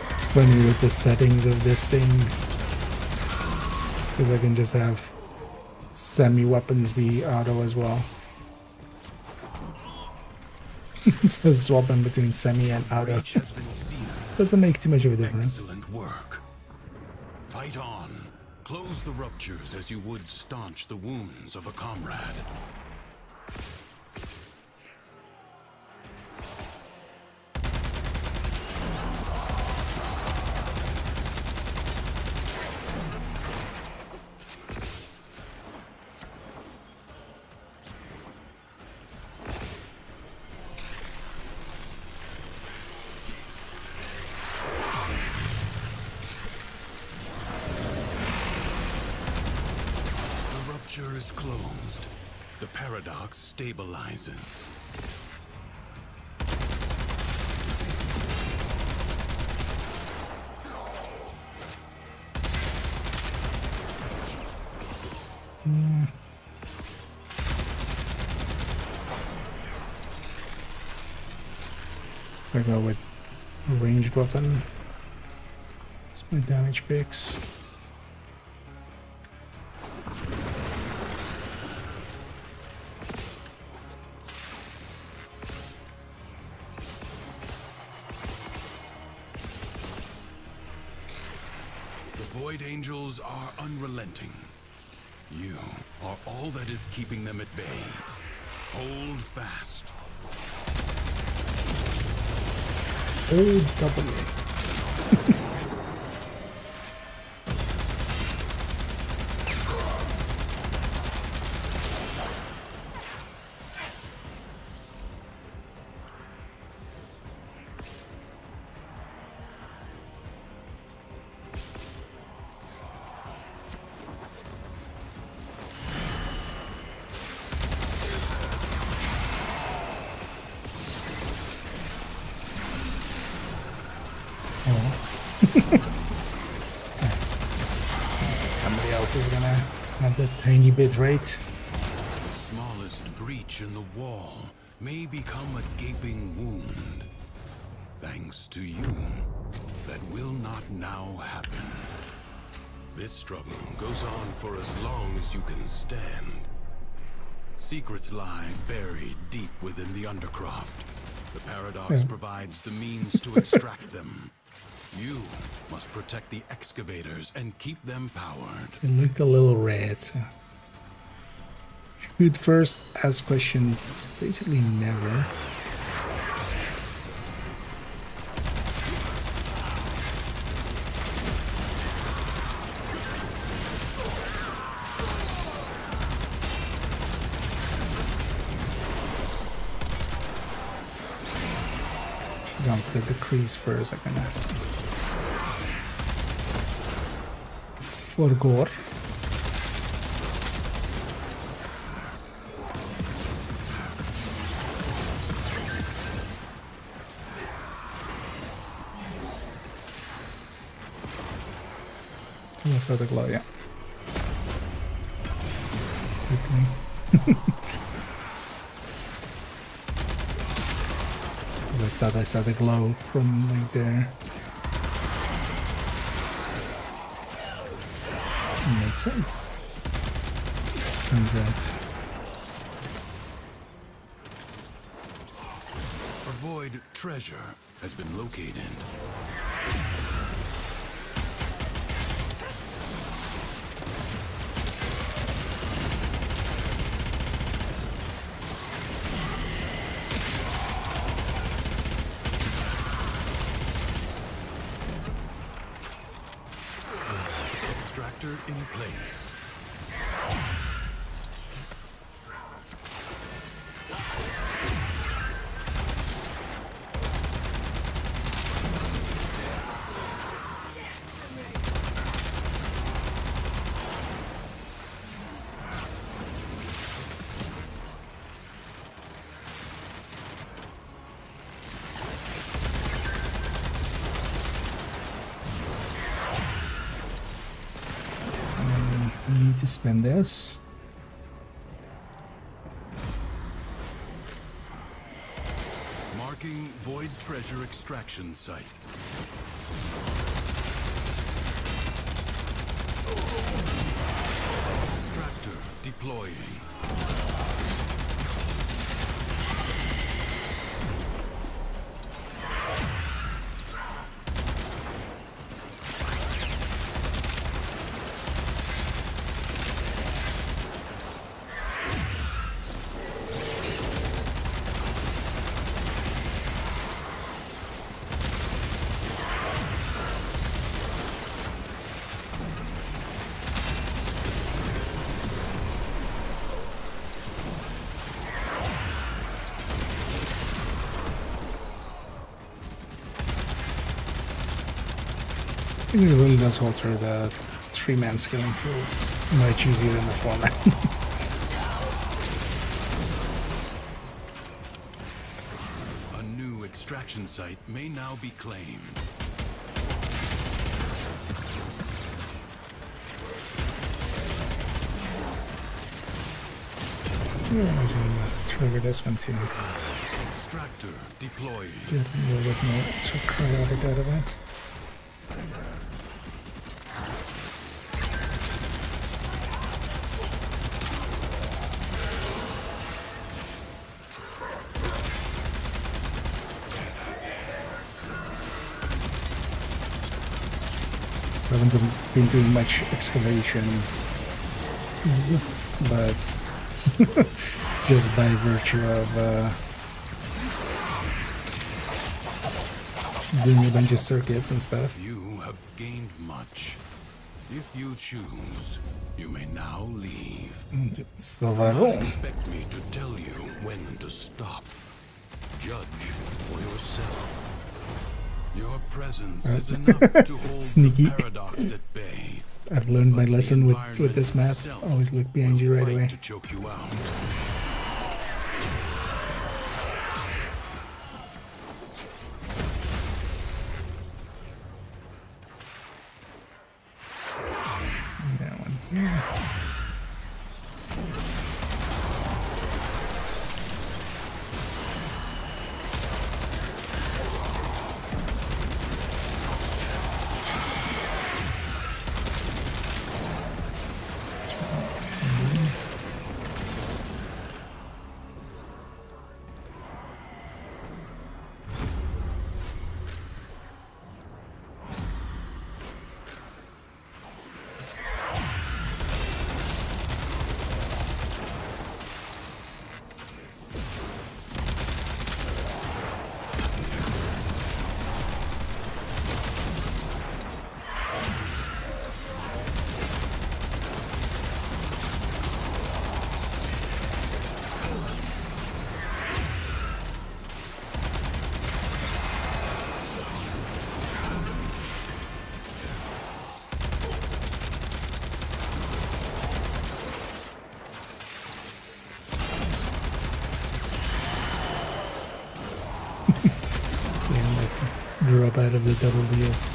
It's funny with the settings of this thing, because I can just have semi-weapons be auto as well. So swapping between semi and auto Breach has been sealed. doesn't make too much of a difference. Excellent work. Fight on. Close the ruptures as you would staunch the wounds of a comrade. Is closed. The paradox stabilizes. So I go with a ranged weapon. It's my damage picks. Void Angels are unrelenting. You are all that is keeping them at bay. Hold fast. Hold double. Somebody else is gonna have that tiny bit rate. The smallest breach in the wall may become a gaping wound. Thanks to you, that will not now happen. This struggle goes on for as long as you can stand. Secrets lie buried deep within the Undercroft. The paradox provides the means to extract them. You must protect the excavators and keep them powered. It looked a little red. So. Shoot first, ask questions. Basically never. Don't get the crease first, I can for gore. Let's have the glow, yeah. Okay. I thought I saw the glow from like there. Makes sense. Turns out. A void treasure has been located. Extractor in place. need to spend this. Marking void treasure extraction site. Extractor deploying. I think it really does alter the 3-man skilling feels much easier in the format. A new extraction site may now be claimed. I can trigger this one too. Extractor deploying. Get a little bit more sort of chaotic out of it. I haven't been doing much excavation, but just by virtue of doing a bunch of circuits and stuff. You have gained much. If you choose, you may now leave. Survival. Expect me to tell you when to stop. Judge for yourself. Your presence is enough to hold Sneaky. the paradox at bay. I've learned my But the lesson with this environment map. itself Always look behind you will right fight away. to choke you out. That one here. Drop out of the double deals.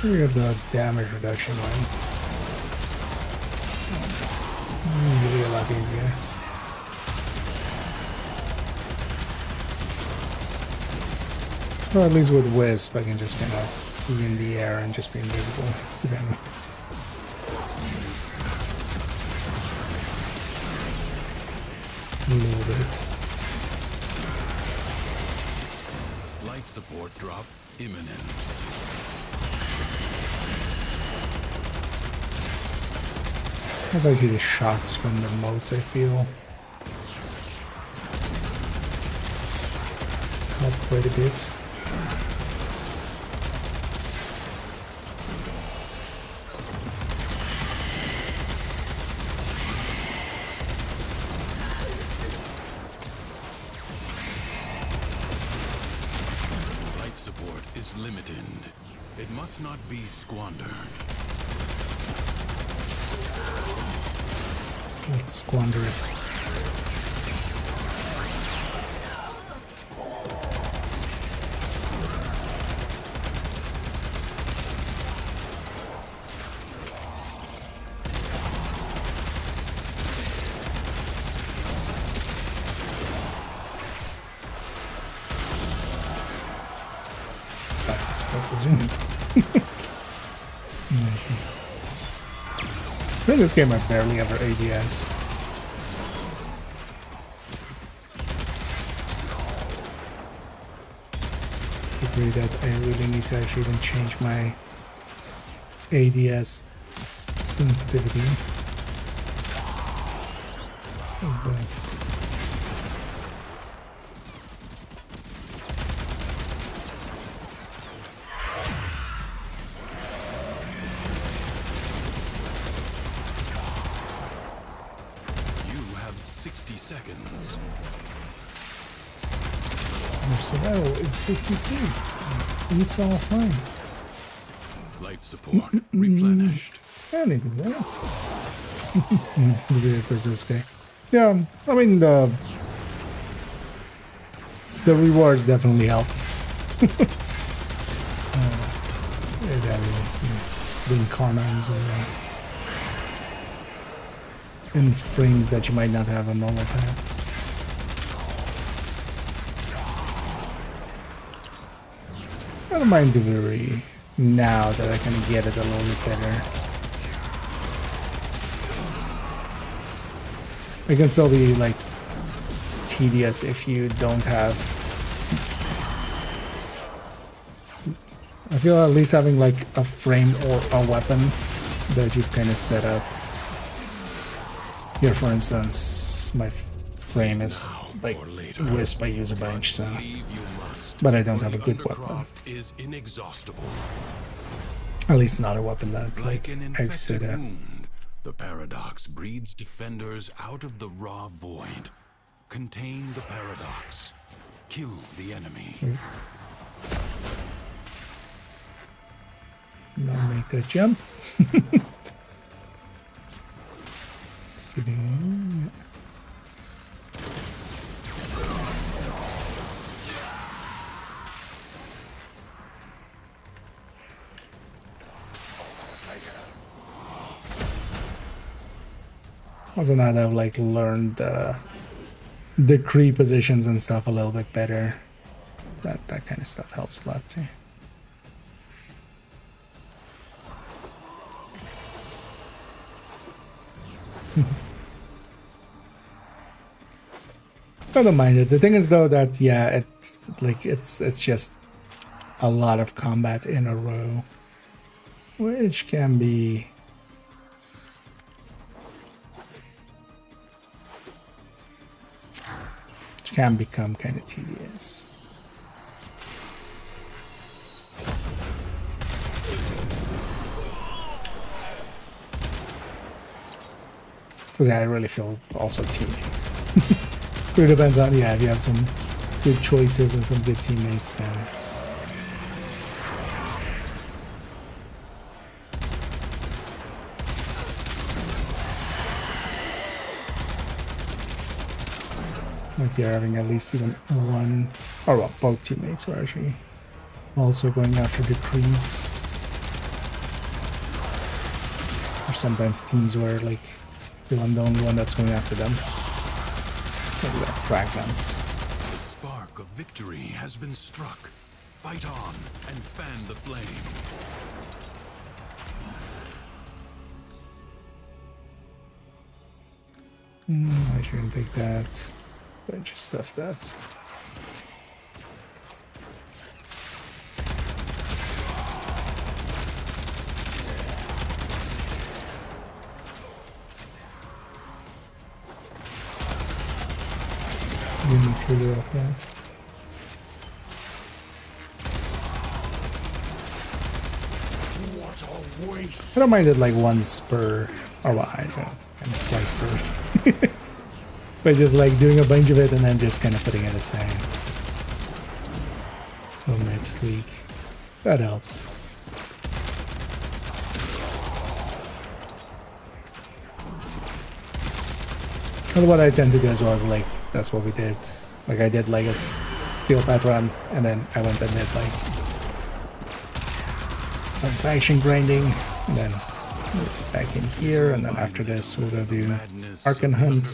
We have the damage reduction one. It's really a lot easier. Well, at least with Wisp, I can just kind of be in the air and just be invisible to them. A little bit. Life support drop imminent. As I do the shocks from the modes, I feel help quite a bit. Life support is limited. It must not be squandered. Let's squander it. Let's put the zoom. In this game, I barely ever ADS. I agree that I really need to actually even change my ADS sensitivity. That's You have 60 seconds. Your survival is 52, so it's all fine. Life support replenished. I need to do that. The Christmas guy. Yeah, I mean the rewards definitely help. Being carnines and frames that you might not have on normal path. I don't mind delivery now that I can get it a little bit better. It can still be like tedious if you don't have. I feel at least having like a frame or a weapon that you've kind of set up. Here, for instance, my frame is like Wisp. I use a bunch, so. But I don't have a good weapon. Is inexhaustible. At least not a weapon that like an I've set infected up. wound, the paradox breeds defenders out of the raw void. Contain the paradox. Kill the enemy. Now make that jump. Sitting. Also now that I've like learned the decree positions and stuff a little bit better, that kind of stuff helps a lot too. I don't mind it. The thing is though that yeah, it's just a lot of combat in a row, which can be become kind of tedious. Because yeah, I really feel also teammates. It depends on, yeah, if you have some good choices and some good teammates, then like you're having at least even one, or well, both teammates are actually also going after decrees. Or sometimes teams where like I'm the only one that's going after them. Maybe like fragments. The spark of victory has been struck. Fight on and fan the flame. I shouldn't take that. Bunch of stuff that's. gonna trigger off that. What a waste! I don't mind it like once per, or well, I don't know, kind of twice per. But just like doing a bunch of it and then just kind of putting it aside till next week. That helps. And what I tend to do as well is like, that's what we did. Like I did like a steel pad run and then I went and did like some faction grinding and then back in here, and then after this we're gonna do Arcan Hunt.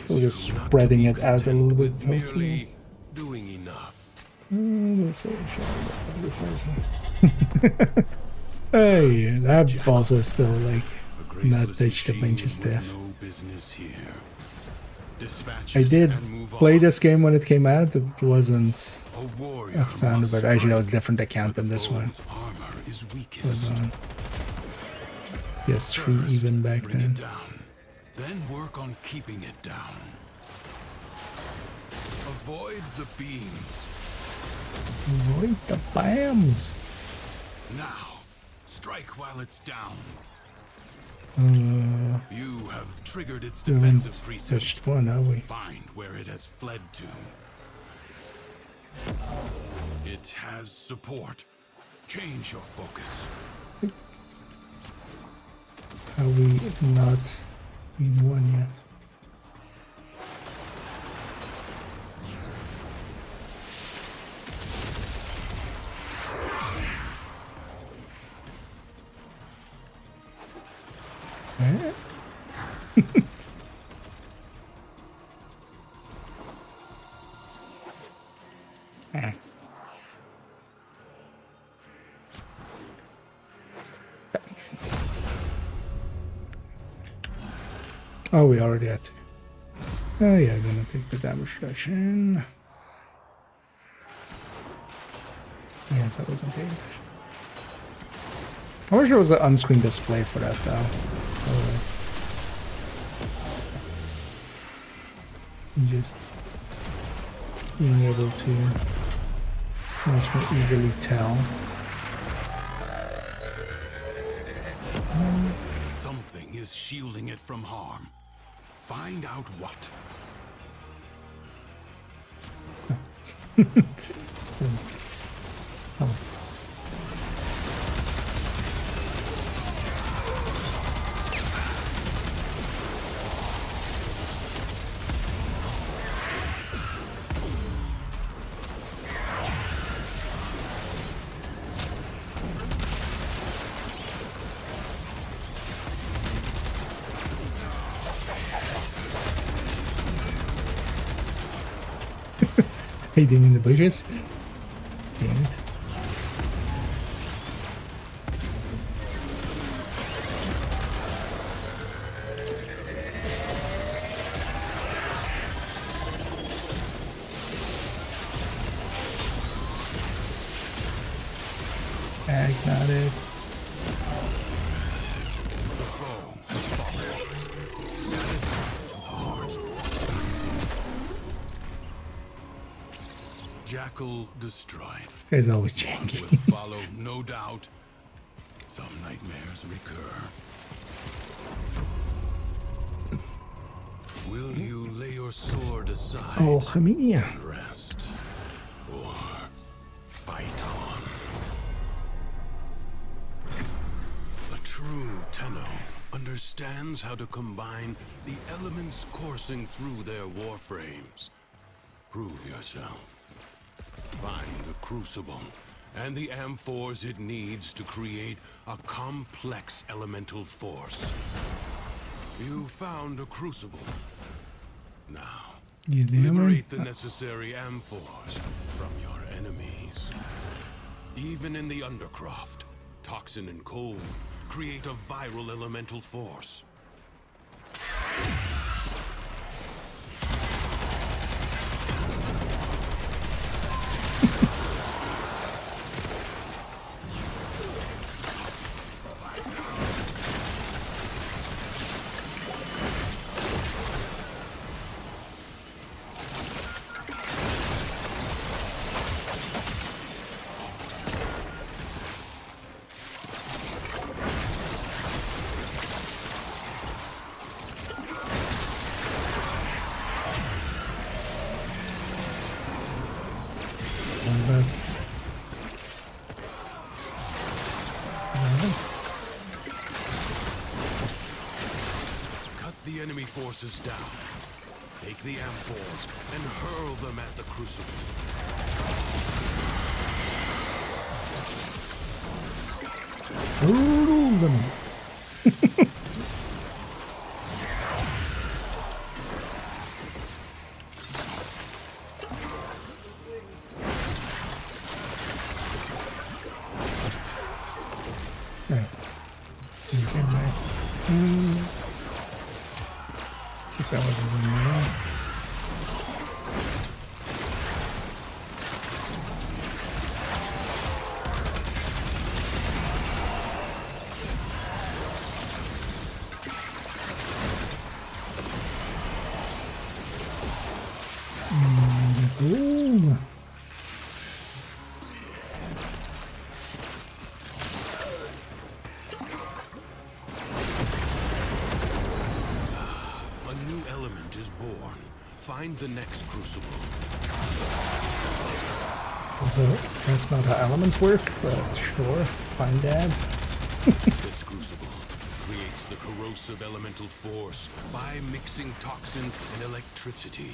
So just spreading it out a little bit helps you. Doing enough. Hey, and I've also still like not touched a bunch of stuff. I did play this game when it came out. It wasn't a fan of it. Actually, that was a different account than this one. It was on PS3 even back then. Then work on keeping it down. Avoid the beams. Avoid the BAMs! Now, strike while it's down. You have triggered its We haven't defensive precinct. touched one, have we? Find where it has fled to. It has support. Change your focus. Have we not been one yet? Eh? Ah. Oh, we already had to. Oh yeah, I'm gonna take the damage reduction. Yes, I wasn't paying attention. I wish there was an on-screen display for that though. Oh, just being able to much more easily tell. Something is shielding it from harm. Find out what. Oh. Hiding in the bushes. Damn it. I got it. The foe has fallen. Stabbed to the heart. Jackal destroyed. This guy's always janky. Will follow, no doubt. Some nightmares recur. Will you lay your sword aside Oh, Hamia. and rest, or fight on? A true Tenno understands how to combine the elements coursing through their warframes. Prove yourself. Find the crucible and the amphors it needs to create a complex elemental force. You found a crucible. Now, You damn right. liberate the necessary amphors from your enemies. Even in the Undercroft, toxin and cold create a viral elemental force. enemies. Cut the enemy forces down. Take the amphors and hurl them at the crucible. Hurl them. Right. Guess that wasn't really Ooh. A new element is born. Find the next crucible. So that's not how elements work, but sure, find that. This crucible creates the corrosive elemental force by mixing toxin and electricity.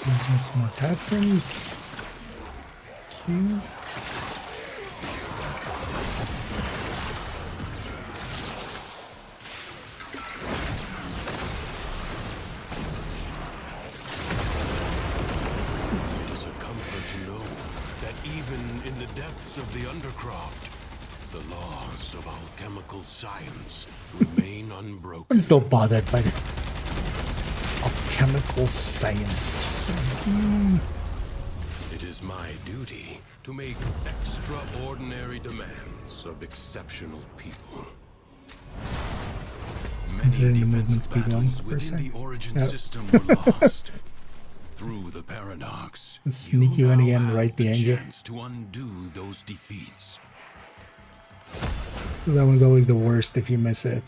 Use some more toxins. Q. It is a comfort to know that even in the depths of the undercroft, the laws of alchemical science remain unbroken. I'm still bothered by the alchemical science. Just like, It is my duty to make extraordinary demands of exceptional people. considering the Many movement defensive speed one battles per within sec. the origin Yep. system were lost. Through the paradox, Sneak you in now again have right the behind you. chance to undo those defeats. That one's always the worst if you miss it.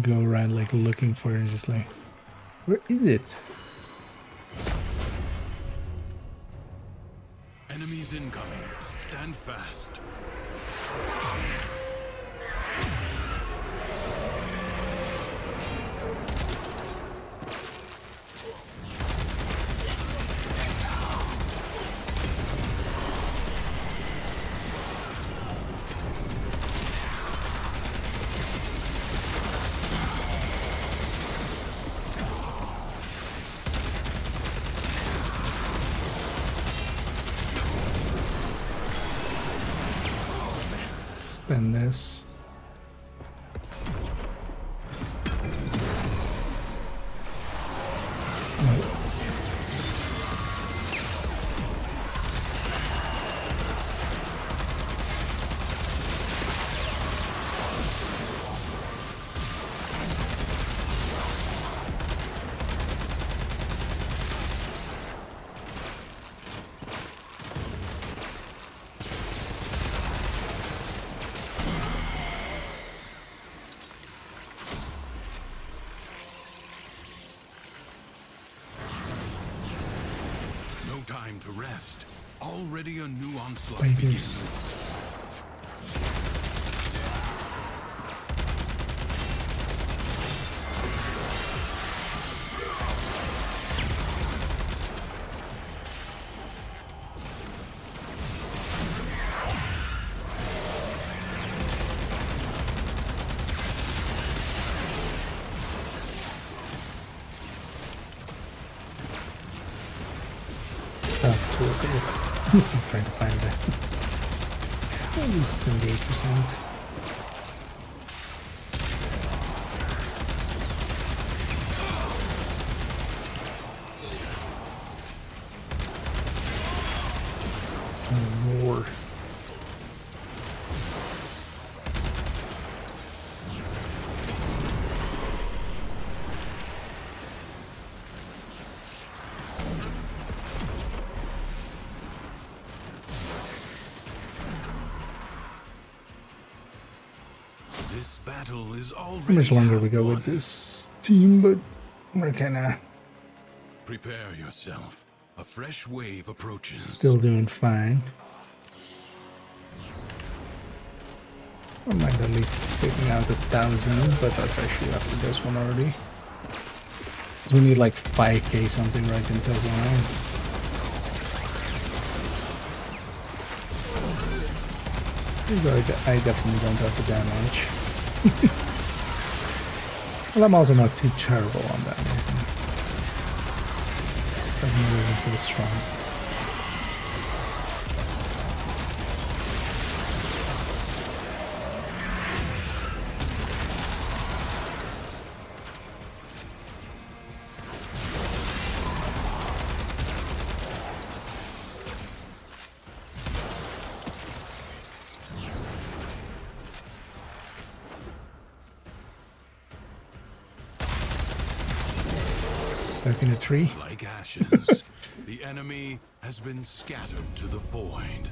Go around like looking for it and just like, where is it? Enemies incoming. Stand fast. Spend this. No time to rest. Already a new onslaught Spiders. begins. tough to open. I'm trying to find it. Maybe 78%. More. This battle is already How much longer half we go won. with this team, but we're kinda Prepare yourself. A fresh wave approaches. still doing fine. I might at least taking out 1,000, but that's actually after this one already. Because we need like 5k something right until line. I definitely don't have the damage. Well, I'm also not too terrible on that. Just definitely isn't for the strong. Stuck in a tree. Like ashes, the enemy has been scattered to the void.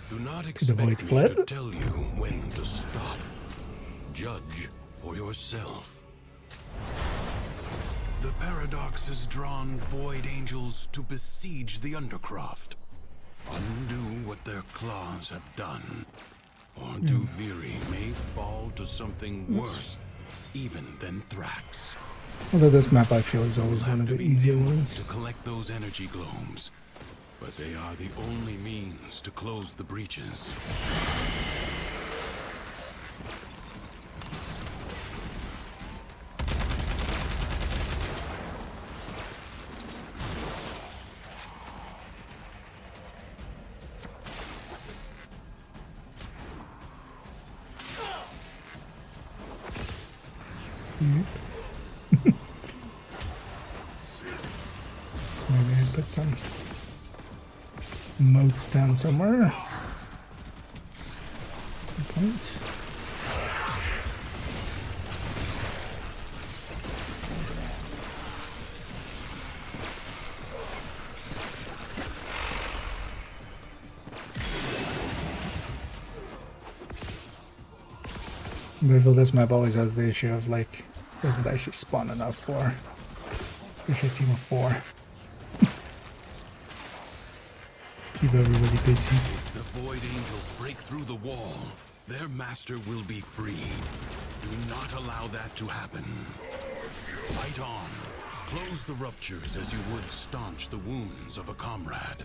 Do not the expect void me fled? to tell you when to stop. Judge for yourself. The Paradox has drawn void angels to besiege the Undercroft. Undo what their claws have done. Or Duviri may fall to something worse, even than Thrax. Although this map I feel is always You'll one have of to the be easier nimble ones. to collect those energy globes, but they are the only means to close the breaches. So maybe I put some moats down somewhere. Some points. But this map always has the issue of like doesn't actually spawn enough for especially a team of 4. Keep everybody busy. If the Void Angels break through the wall, their master will be freed. Do not allow that to happen. Fight on. Close the ruptures as you would staunch the wounds of a comrade.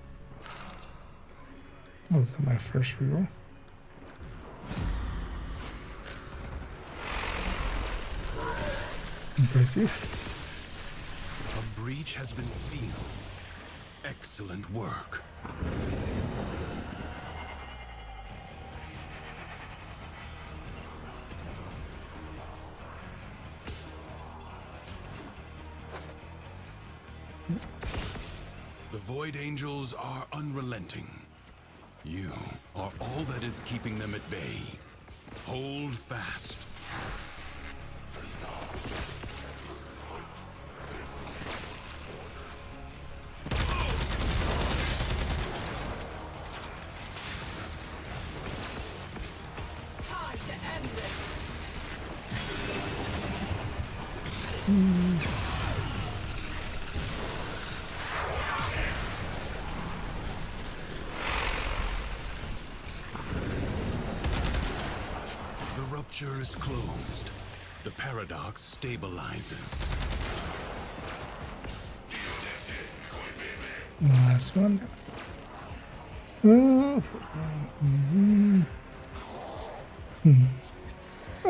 Oh, was that my first reroll? Impressive. A breach has been sealed. Excellent work. The Void Angels are unrelenting. You are all that is keeping them at bay. Hold fast. Time to end this. The rupture is closed. The paradox stabilizes. Last one. Oh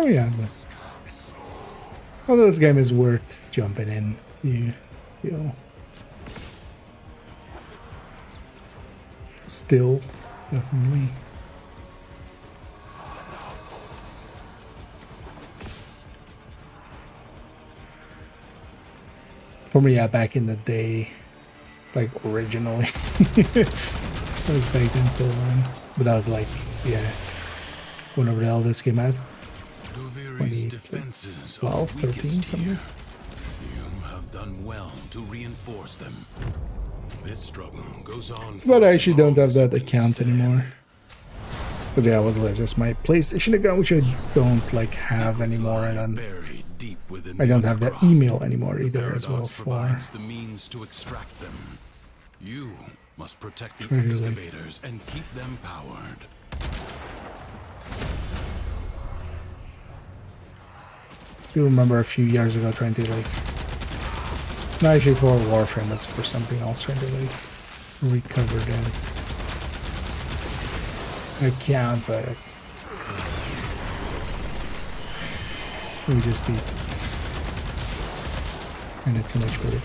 yeah. Although this game is worth jumping in, you feel. Still, definitely. For me, yeah, back in the day, like originally, I was back then so long. But I was like, yeah, whenever the hell this came out, Duviri's defenses 12, are 13, weakest something. here. You have done well to reinforce them. This struggle goes on. It's but I actually don't have that for as long as we account stand. anymore. Because yeah, it was like just my PlayStation account, which I don't like have anymore, and then Buried deep within I the don't have the undercroft. email anymore either as well Paradox for provides the means to extract them. You must protect the Try to, like- excavators and keep them powered. Still remember a few years ago trying to like, not actually for Warframe, that's for something else, trying to like recover that account, but it would just be kind of too much for it.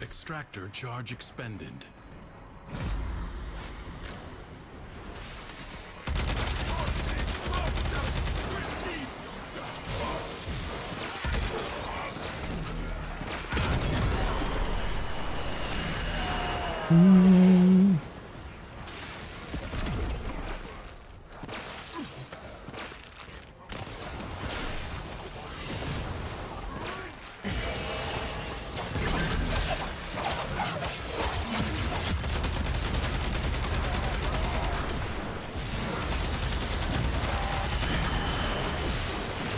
Extractor charge expended.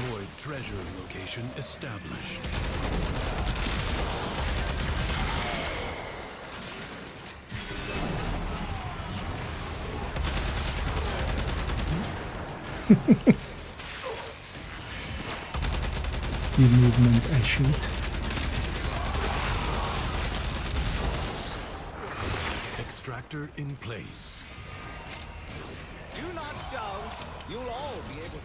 Void treasure location established. See movement I shoot. Extractor in place. Do not shout. You'll all be able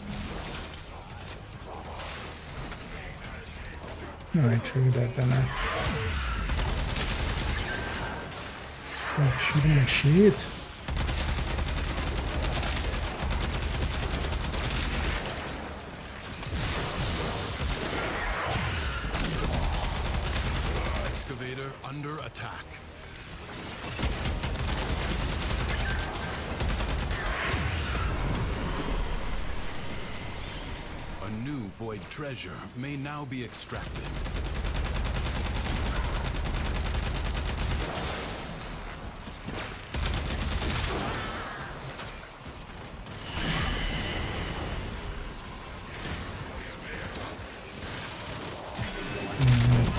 to. Alright, trigger that then. Stop shooting my shit. Excavator under attack. A new void treasure may now be extracted.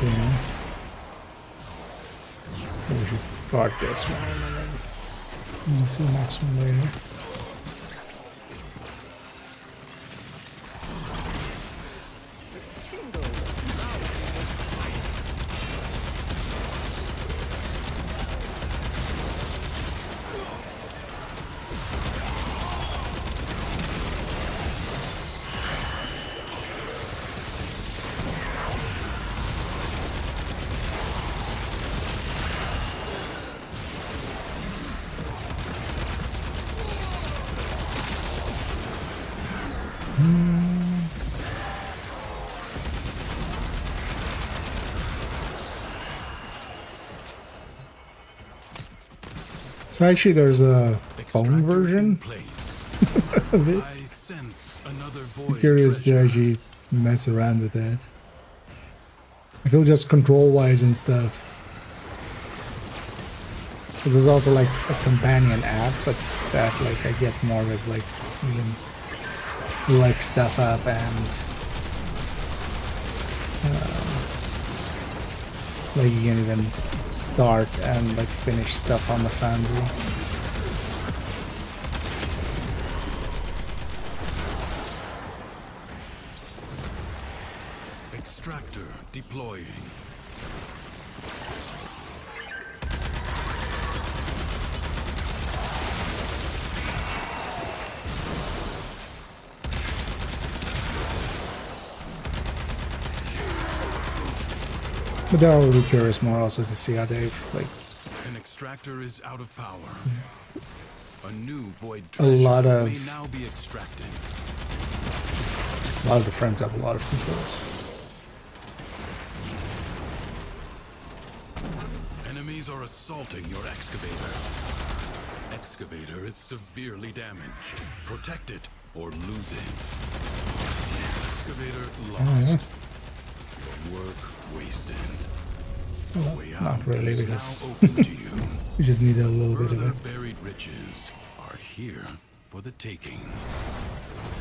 Okay. We should guard this one and then we'll see the next one later. So actually there's a phone Extractor in version place. of it. I sense another I'm void curious to treasure. actually mess around with that. I feel just control-wise and stuff. This is also like a companion app, but that like I get more as like you can look stuff up and like you can even start and like finish stuff on the Foundry. Extractor deploying. But they're already curious more also to see how they like An extractor is out of power. A new void a treasure lot may of now be extracted. the frames have a lot of controls. Enemies are assaulting your excavator. Excavator is severely damaged. Protect it or lose it. Excavator lost. Your work wasted. The way out Not really, is because now open to you. we just need a little bit of Further it. buried riches are here for the taking.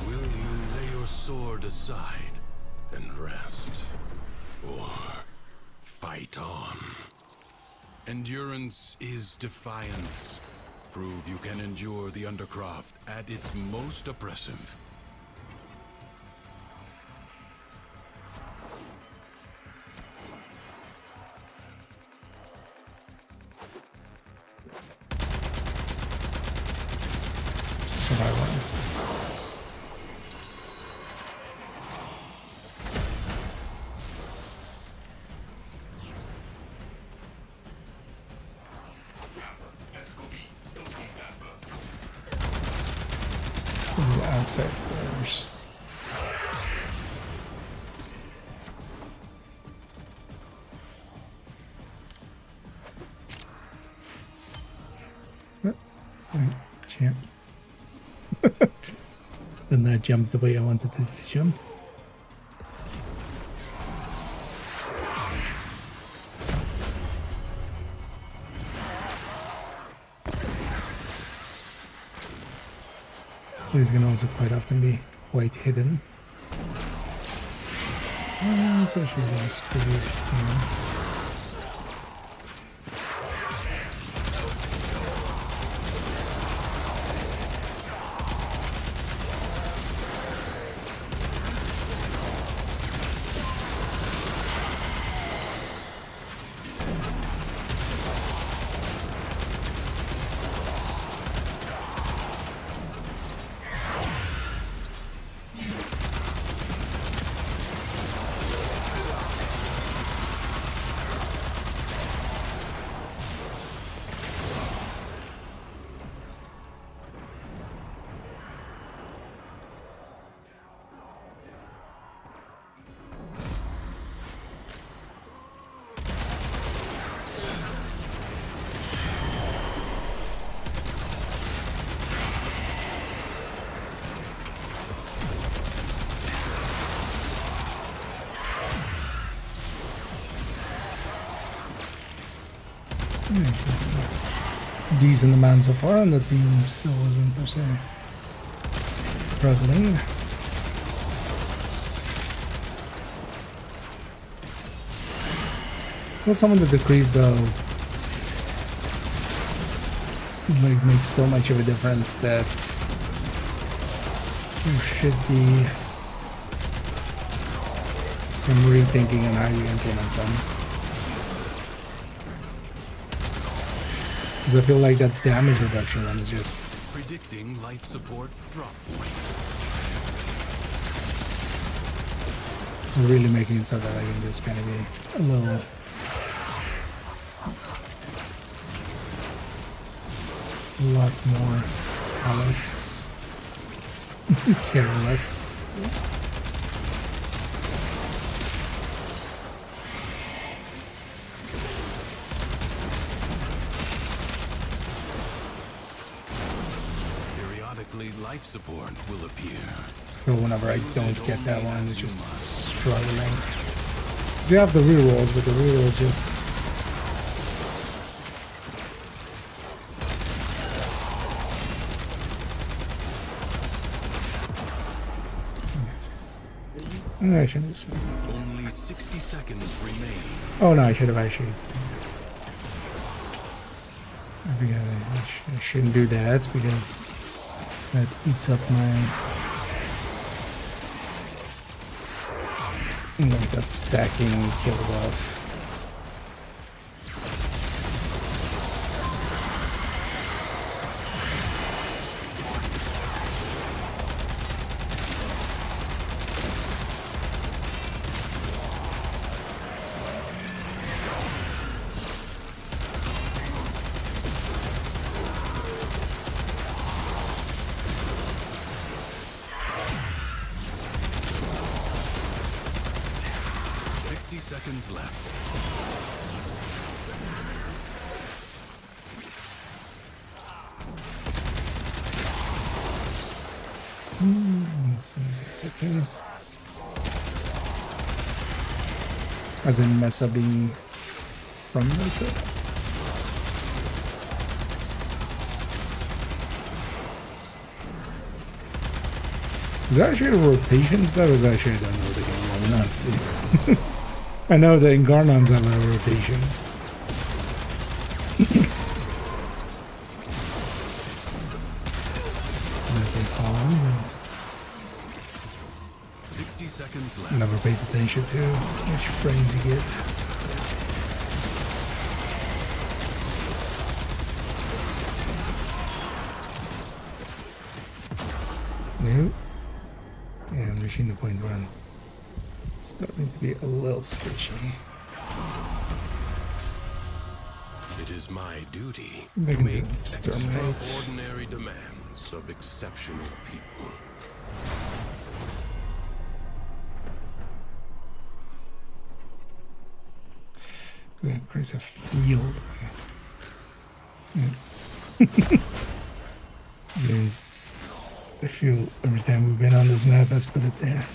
Will you lay your sword aside and rest? Or fight on? Endurance is defiance. Prove you can endure the Undercroft at its most oppressive. Survival. Outside first. Champ. Did not jump the way I wanted it to jump. This place can also quite often be quite hidden. So she was pretty, decent amount so far, and the team still wasn't per se struggling. Well, some of the decrees though like makes so much of a difference that there should be some rethinking on how you implement them. Because I feel like that damage reduction one is just Predicting life support drop point. really making it so that I can just kind of be a little lot more careless. Careless. Periodically, life support will appear. So whenever I don't get that one, it's just struggling. So you have the rerolls, but the rerolls just I shouldn't have said this. Only 60 seconds remain. Oh no, I should have actually. I forgot I shouldn't do that because that eats up my. Like that stacking kill buff. seconds left. Let's see, 16. As in Mesa being from Mesa. Is there actually a rotation? That was actually, I don't know the game well enough to. I know the Ingarnons have a rotation. Nothing following, 60 seconds left. never paid attention to which frames you get. Nope. Yeah, I'm reaching the point where I'm starting to be a little sketchy. It is my duty They to can do make exterminate. extraordinary demands of exceptional people. Gonna increase a field. There's, I feel every time we've been on this map, let's put it there.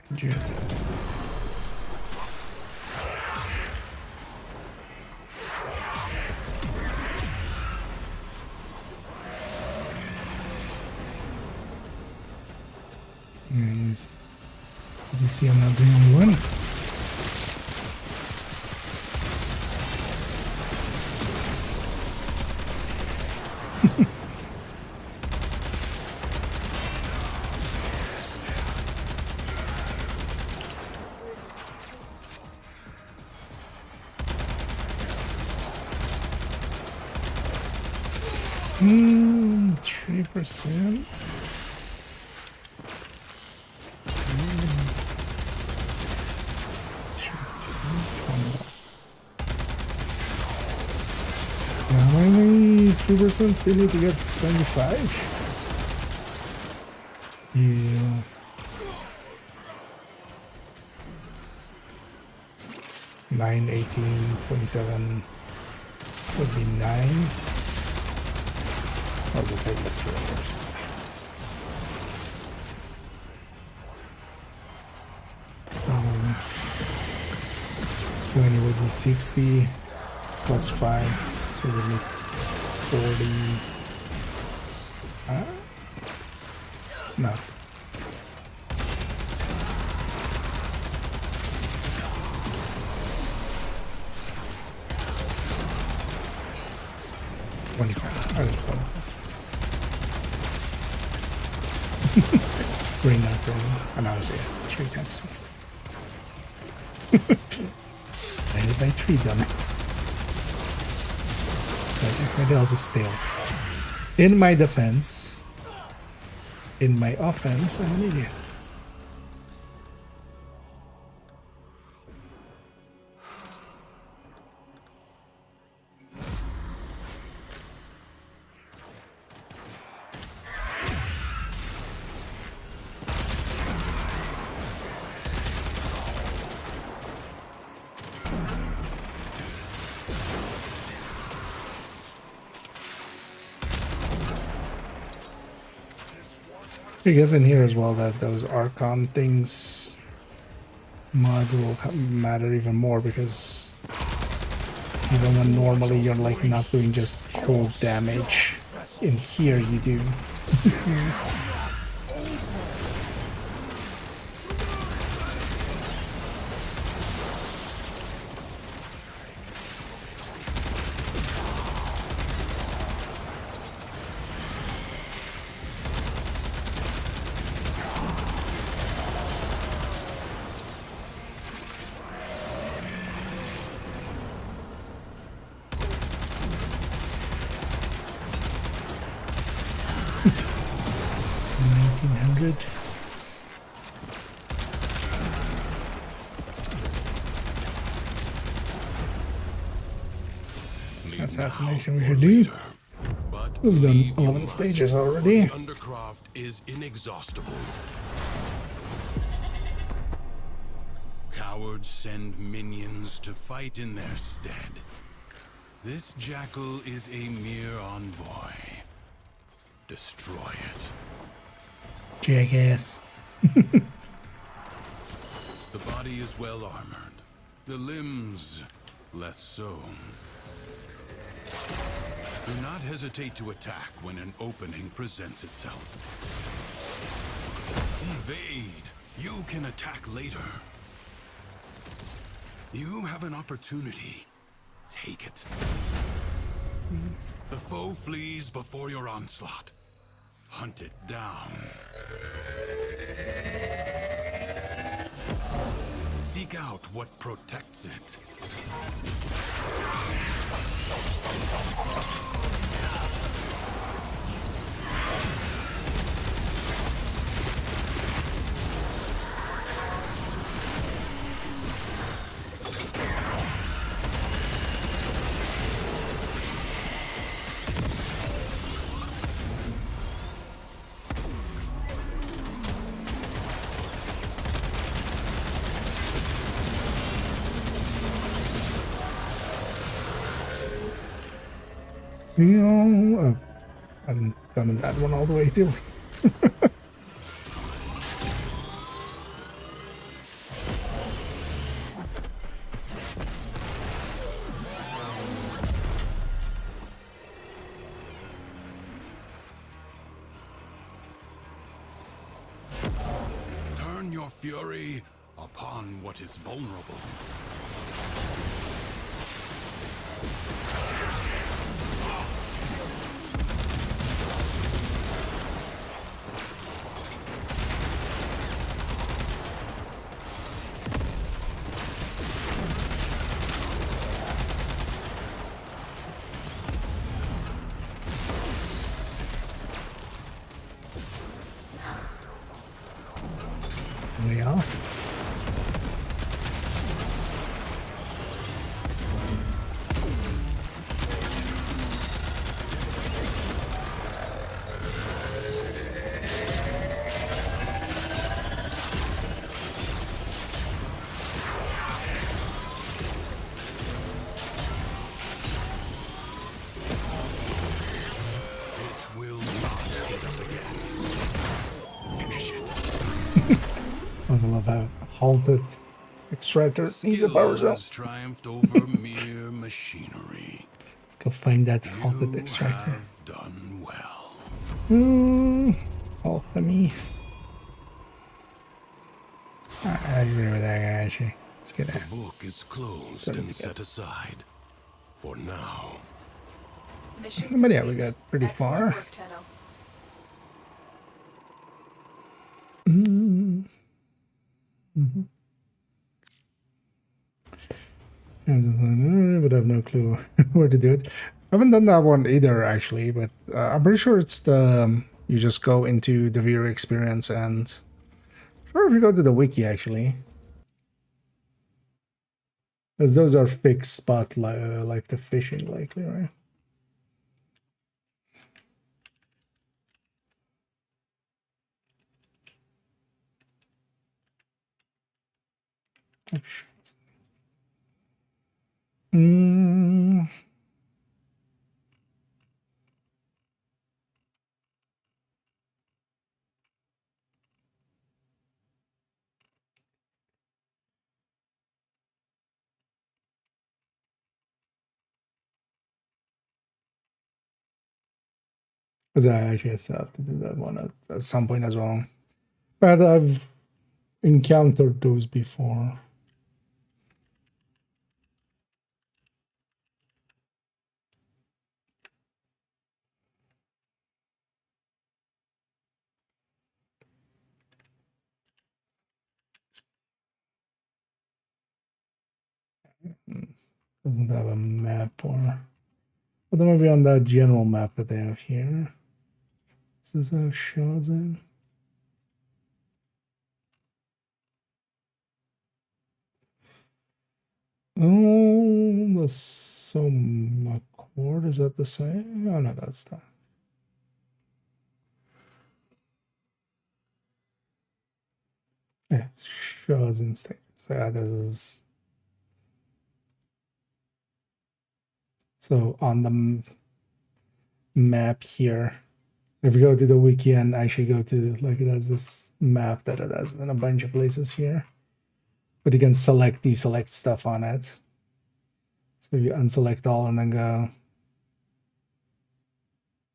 Thank you. You see, I'm not doing only one. Hmm, 3%. So how many 3% still need to get 75? Yeah. It's 9, 18, 27, 29. How's it take the 300? Um, 20 would be 60 plus 5. So we need 40. No. $25. I think 25. Green light green. And I was here 3 times 2. Divided by 3, dumbass. Maybe I'll just steal. In my defense, in my offense, I'm an idiot. I guess in here as well that those Archon things mods will matter even more, because even when normally you're like not doing just cold damage, in here you do. assassination we now or should do. later. But We've done believe you 11 must, stages for already. The Undercroft is inexhaustible. Cowards send minions to fight in their stead. This jackal is a mere envoy. Destroy it. Jackass. The body is well armored. The limbs, less so. Do not hesitate to attack when an opening presents itself. Evade. You can attack later. You have an opportunity. Take it. The foe flees before your onslaught. Hunt it down. Seek out what protects it. Oh, I haven't gotten that one all the way too. Turn your fury upon what is vulnerable. We are. It will not get up again. Finish it. I also love how halted extractor needs a power Skill cell. has triumphed over mere machinery. Let's go find that halted You extractor. have done well. Alchemy. I agree with that guy actually. Let's get The it. book is closed Set it and together. set aside. For now. Mission But yeah, we complete. got pretty Excellent far. work, Tenno. But I have no clue where to do it. I haven't done that one either actually, but I'm pretty sure it's the you just go into the viewer experience and sure if you go to the wiki actually, because those are fixed spot like the fishing likely, right? Oh, shit. Mm. Because I actually still have to do that one at some point as well. But I've encountered those before. Doesn't have a map or... But then maybe on that general map that they have here. Does this have shards in? Oh, the Somaquan. Ward, is that the same? Oh no, that's not. Yeah, shows and stages. Yeah, this is. So on the map here, if you go to the wiki and actually go to, like, it has this map that it has in a bunch of places here, but you can select, deselect stuff on it. So you unselect all and then go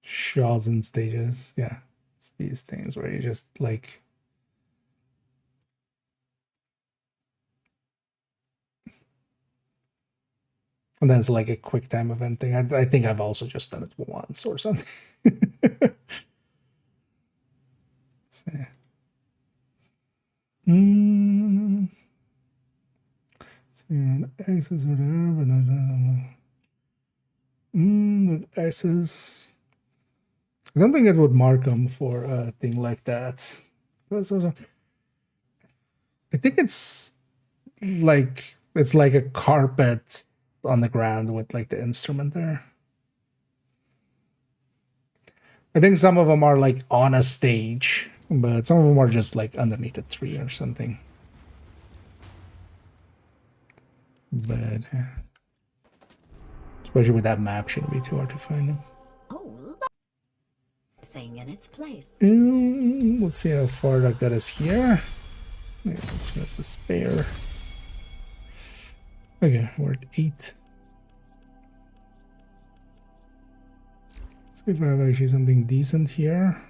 shows and stages. Yeah, it's these things where you just like. And then it's like a quick time event thing. I think I've also just done it once or something. So, X's or whatever, but X's. I don't think it would mark them for a thing like that. I think it's like a carpet on the ground with like the instrument there. I think some of them are like on a stage, but some of them are just like underneath a tree or something. But especially with that map, shouldn't be too hard to find them. Oh, thing in its place. Let's see how far that got us here. Yeah, let's get the spare. Okay, we're at 8. Let's see if I have actually something decent here.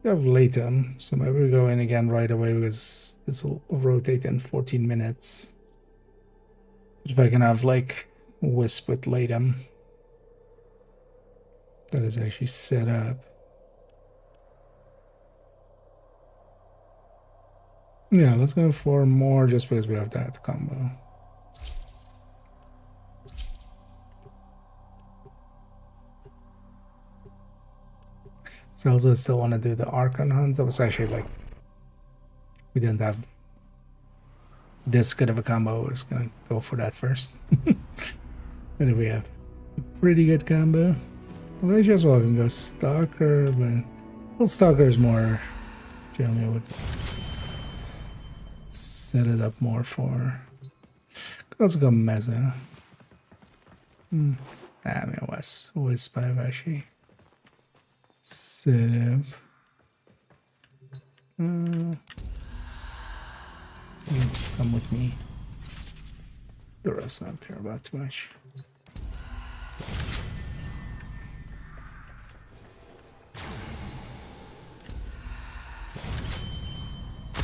We have Latum, so maybe we go in again right away because this will rotate in 14 minutes. If I can have like Wisp with Latum, that is actually set up. Yeah, let's go for more just because we have that combo. So I also still want to do the Archon hunt. That was actually like, we didn't have this good of a combo. We're just gonna go for that first. And if we have a pretty good combo, well, I just well can go Stalker, but well, Stalker is more generally I would set it up more for. Could also go Meza. I mean, Wisp I've actually set up. Come with me. The rest I don't care about too much.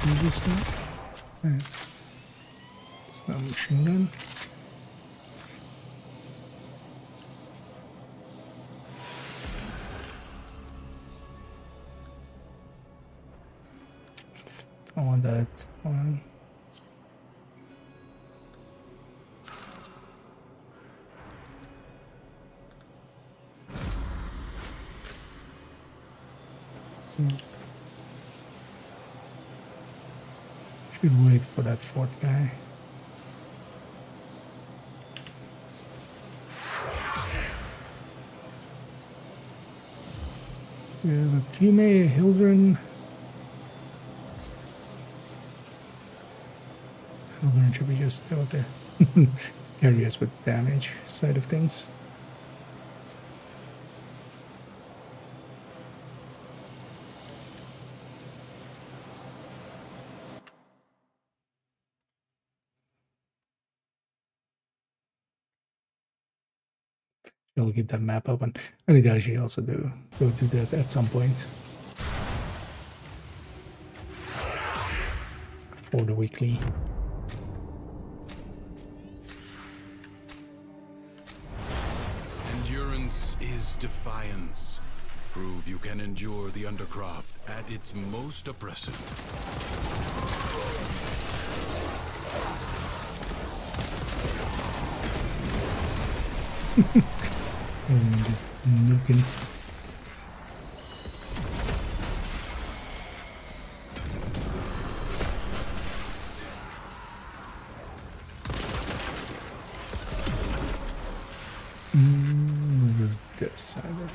Use this one. Right. Some machine gun. I want that one. Should wait for that fourth guy. We have a Kime, Hildren. Hildren should be just out there. Areas with damage side of things. I'll keep that map open. I need to actually also go do that at some point. For the weekly. Endurance is defiance. Prove you can endure the Undercroft at its most oppressive. Just nuking. This is this side over here.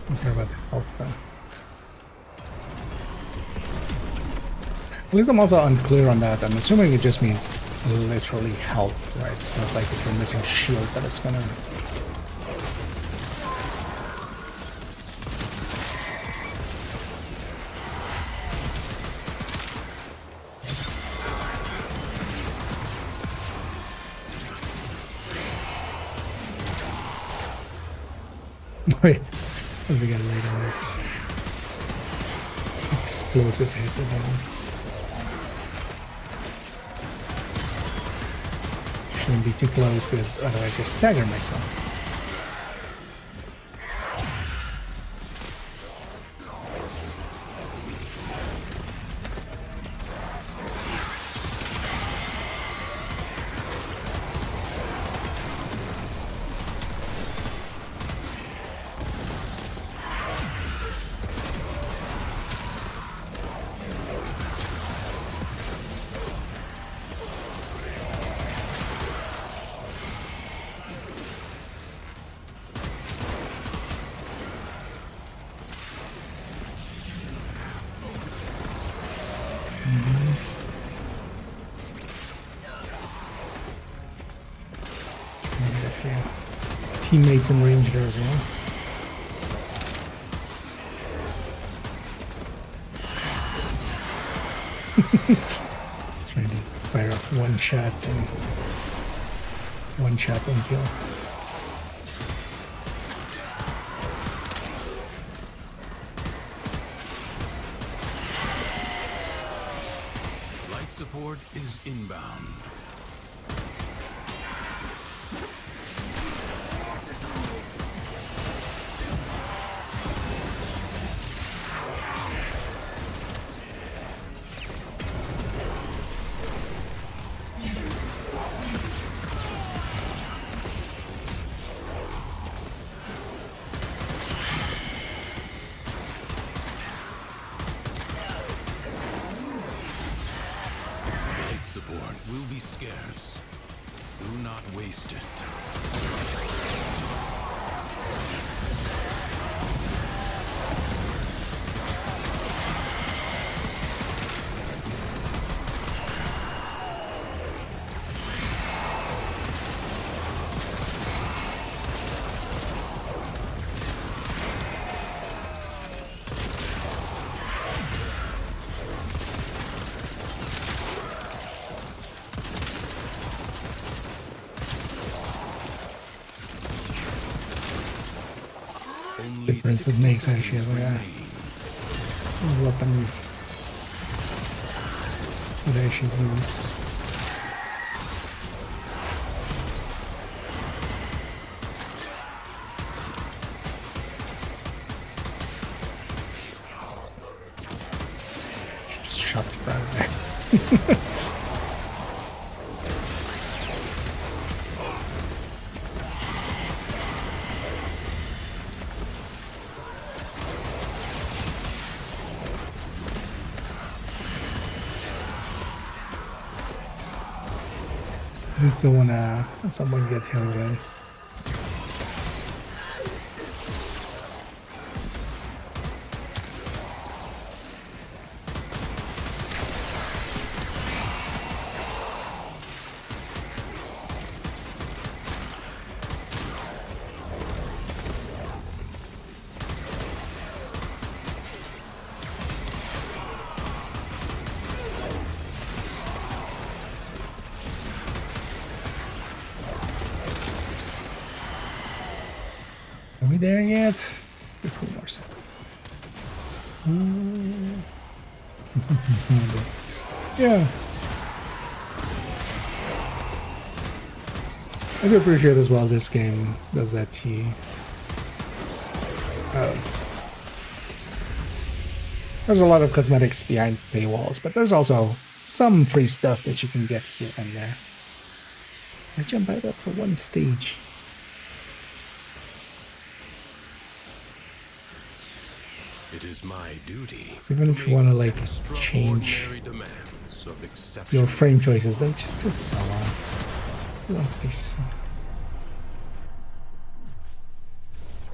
Don't care about the health though. At least I'm also unclear on that. I'm assuming it just means literally health, right? It's not like if you're missing shield that it's gonna... Wait, what do we get later on this? Explosive hit, isn't it? Shouldn't be too close because otherwise I stagger myself. Nice. Maybe a few teammates in range there as well. Just trying to fire off one shot and one shot, one kill. Life support is inbound. Support will be scarce. Do not waste it. Difference it makes actually, but yeah. Weapon that I should use. Should just shot the ground there. I still wanna at some point get healed, right? Are we there yet? 15 more seconds. Yeah. I do appreciate as well this game does that T there's a lot of cosmetics behind paywalls, but there's also some free stuff that you can get here and there. I jump out up to one stage. It is my duty. So even if you want to like change your frame choices, then just do so on. One stage so.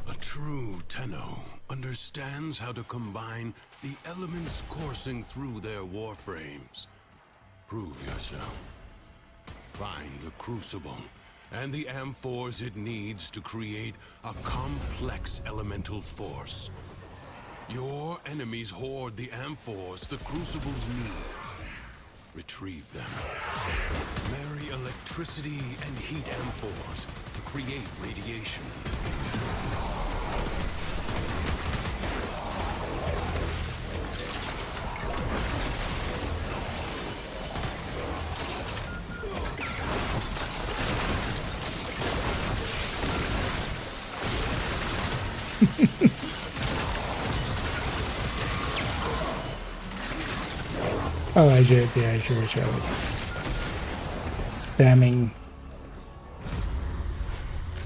A true Tenno understands how to combine the elements coursing through their warframes. Prove yourself. Find the crucible and the amphors it needs to create a complex elemental force. Your enemies hoard the amphors the crucibles need. Retrieve them. Marry electricity and heat amphors to create radiation. Oh, I should wish I would. Spamming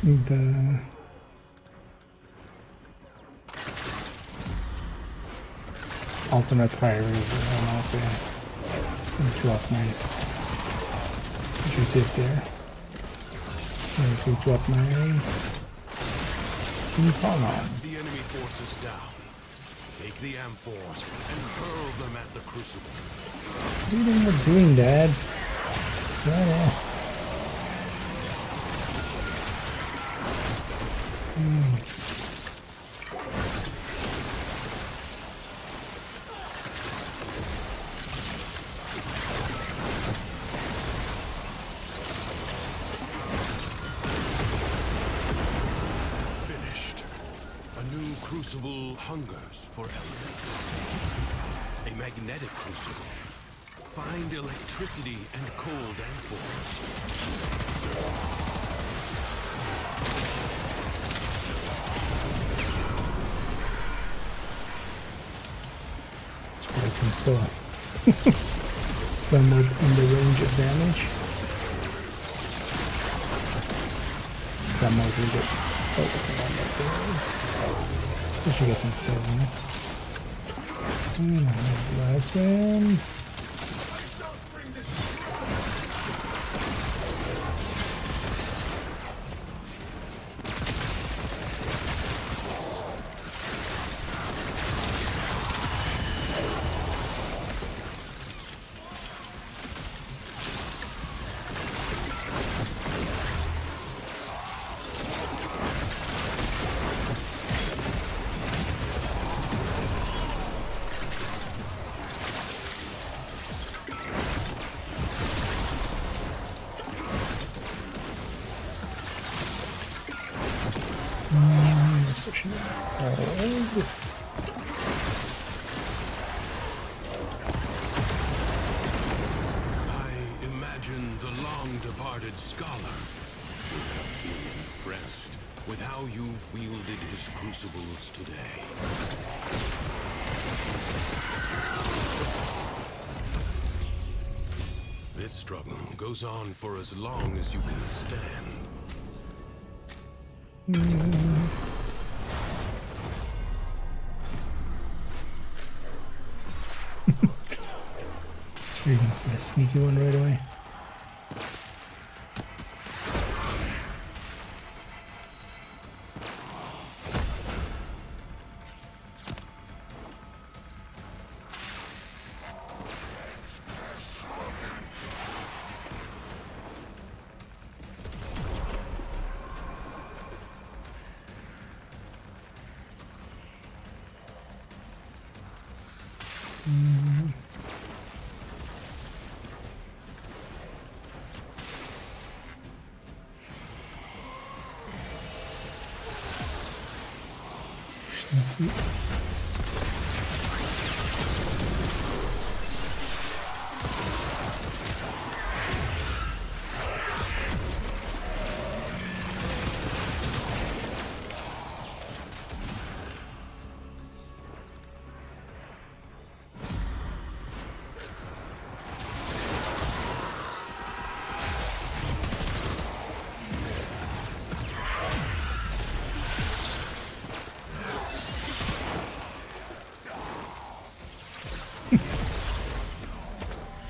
the alternate fire razor and also drop my which we did there. So if we drop my Impala. The enemy forces down. Take the amphors and hurl them at the crucible. What do you think we're doing, Dad? Yeah. Finished. A new crucible hungers for elements. A magnetic crucible. Find electricity and cold amphors. Let's put him still somewhat in the range of damage. So I'm mostly just focusing on the kills. We should get some kills in it. Last one. Let's push it forward. I imagine the long-departed scholar would have been impressed with how you've wielded his crucibles today. This struggle goes on for as long as you can stand. So you're gonna put a sneaky one right away.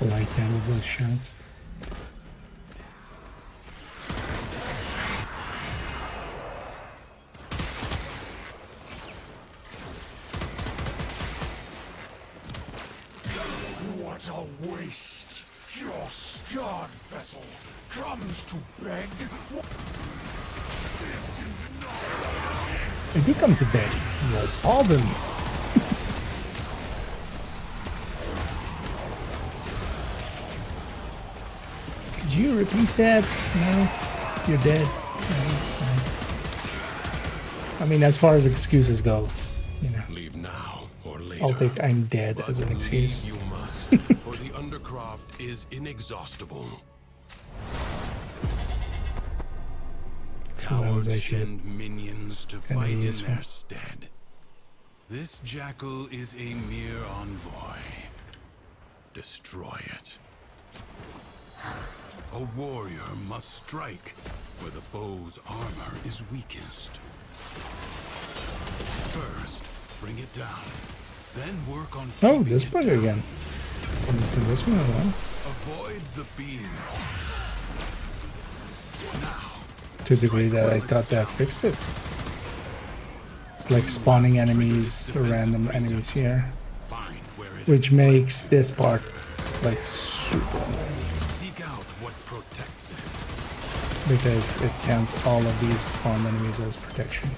Light down with those shots. What a waste! Your scarred vessel comes to beg. I do come to bed. Well, pardon. Could you repeat that? No? You're dead. No. I mean, as far as excuses go, you know, Leave now or later. I'll take I'm dead But as an leave excuse. you must, for the Undercroft is inexhaustible. Cowards send minions to Kinda fight in useful. their stead. This jackal is a mere envoy. Destroy it. A warrior must strike where the foe's armor is weakest. First, bring it down. Then work on Oh, keeping this it bugger down. again. Didn't see this one at all. Avoid the beams. Now, To the degree that I thought that fixed it. It's like spawning enemies, random enemies here, find where it which is. makes this part like super annoying Seek out what protects it. because it counts all of these spawned enemies as protection.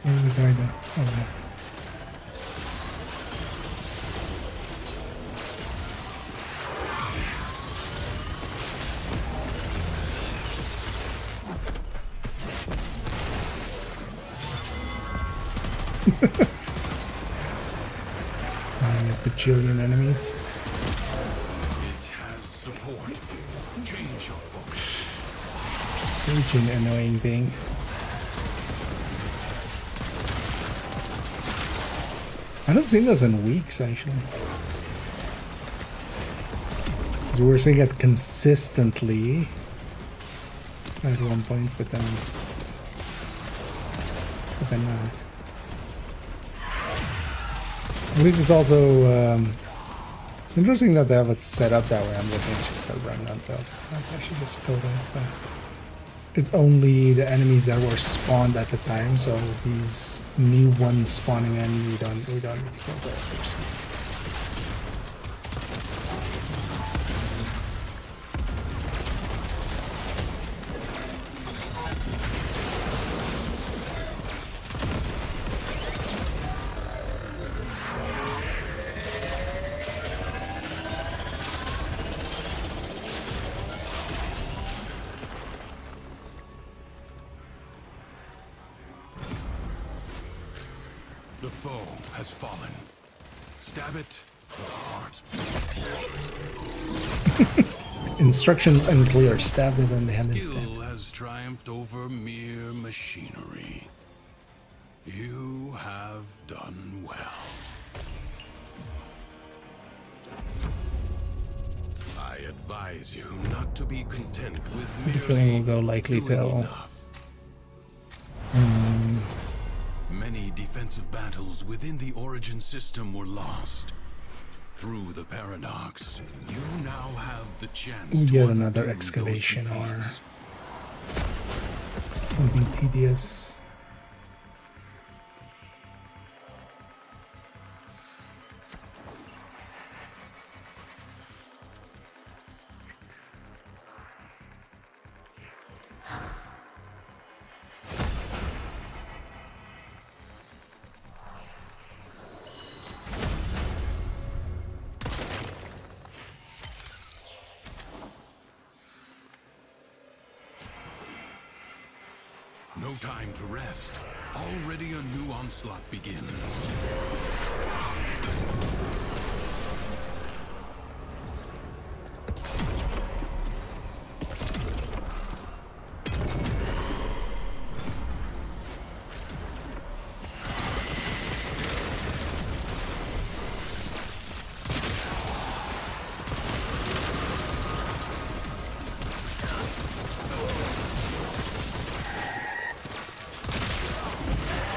Where's the guy there? Oh, there. A bajillion enemies. It has support. Change your focus. Such an annoying thing. I haven't seen this in weeks, actually. 'Cause we were seeing it consistently at one point, but then not. At least it's also it's interesting that they have it set up that way. I'm guessing it's just a run until that's actually just coded, but it's only the enemies that were spawned at the time, so these new ones spawning in, we don't need to kill the others. The foe has fallen. Stab it to the heart. Instructions unclear. Stabbed it on the head instead. Skill has triumphed over mere machinery. You have done well. I advise you not to be content with The feeling merely will go likely doing till enough. Many defensive battles within the Origin system were lost. Through the paradox, you now have the chance we to get undo another those excavation or defeats. something tedious. No time to rest. Already a new onslaught begins.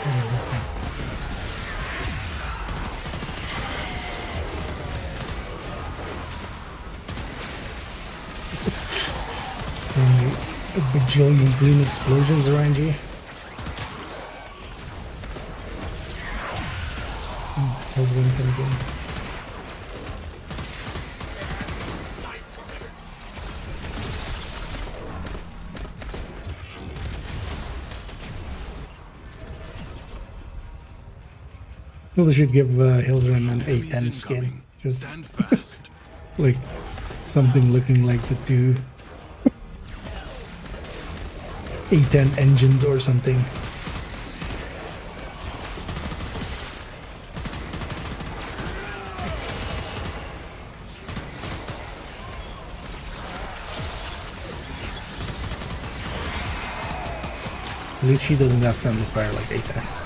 What is this thing? So a bajillion green explosions around you. Everyone comes in. Well, they should give Hildren an Enemies A10 skin. incoming. Just Stand fast. like something looking like the two A10 engines or something. At least he doesn't have friendly fire like Apex.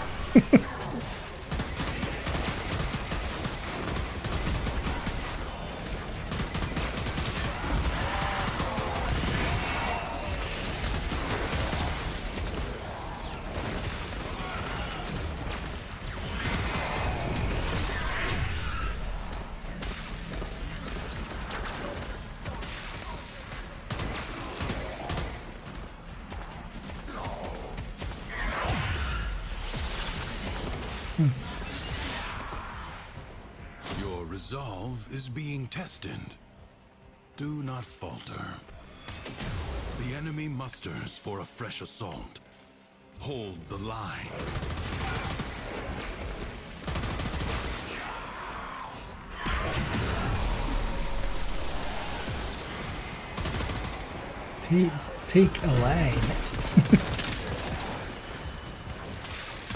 Your resolve is being tested. Do not falter. The enemy musters for a fresh assault. Hold the line. Take a line.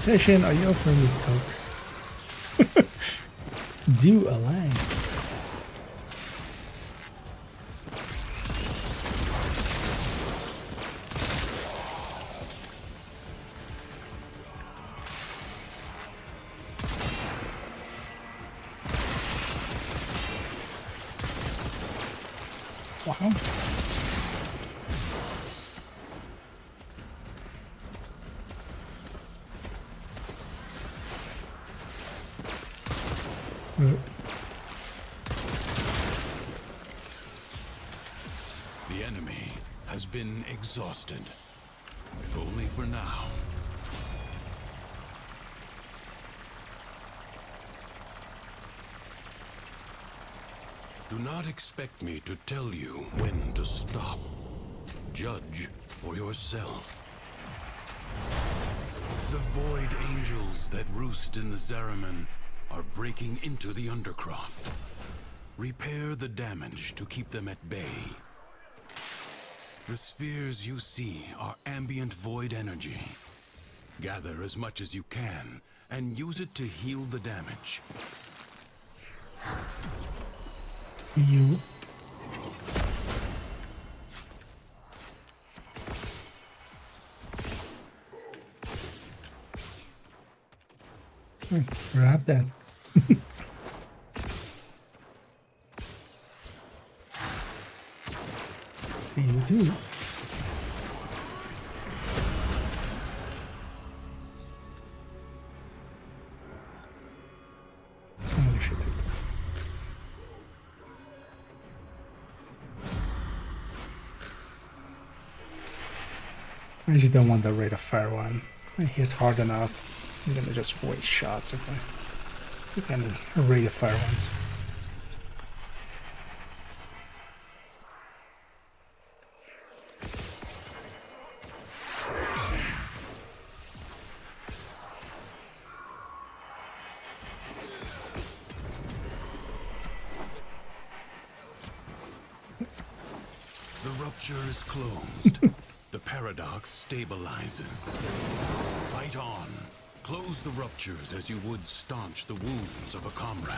Session, are you offering me coke? Do a line. Wow. The enemy has been exhausted, if only for now. Do not expect me to tell you when to stop. Judge for yourself. The void angels that roost in the Zariman are breaking into the Undercroft. Repair the damage to keep them at bay. The spheres you see are ambient void energy. Gather as much as you can and use it to heal the damage. You. Grab that. See you too. Oh, we should do that. I actually don't want the rate of fire one. I hit hard enough. I'm gonna just waste shots if I can rate of fire ones. The rupture is closed. The paradox stabilizes. Fight on. Close the ruptures as you would staunch the wounds of a comrade.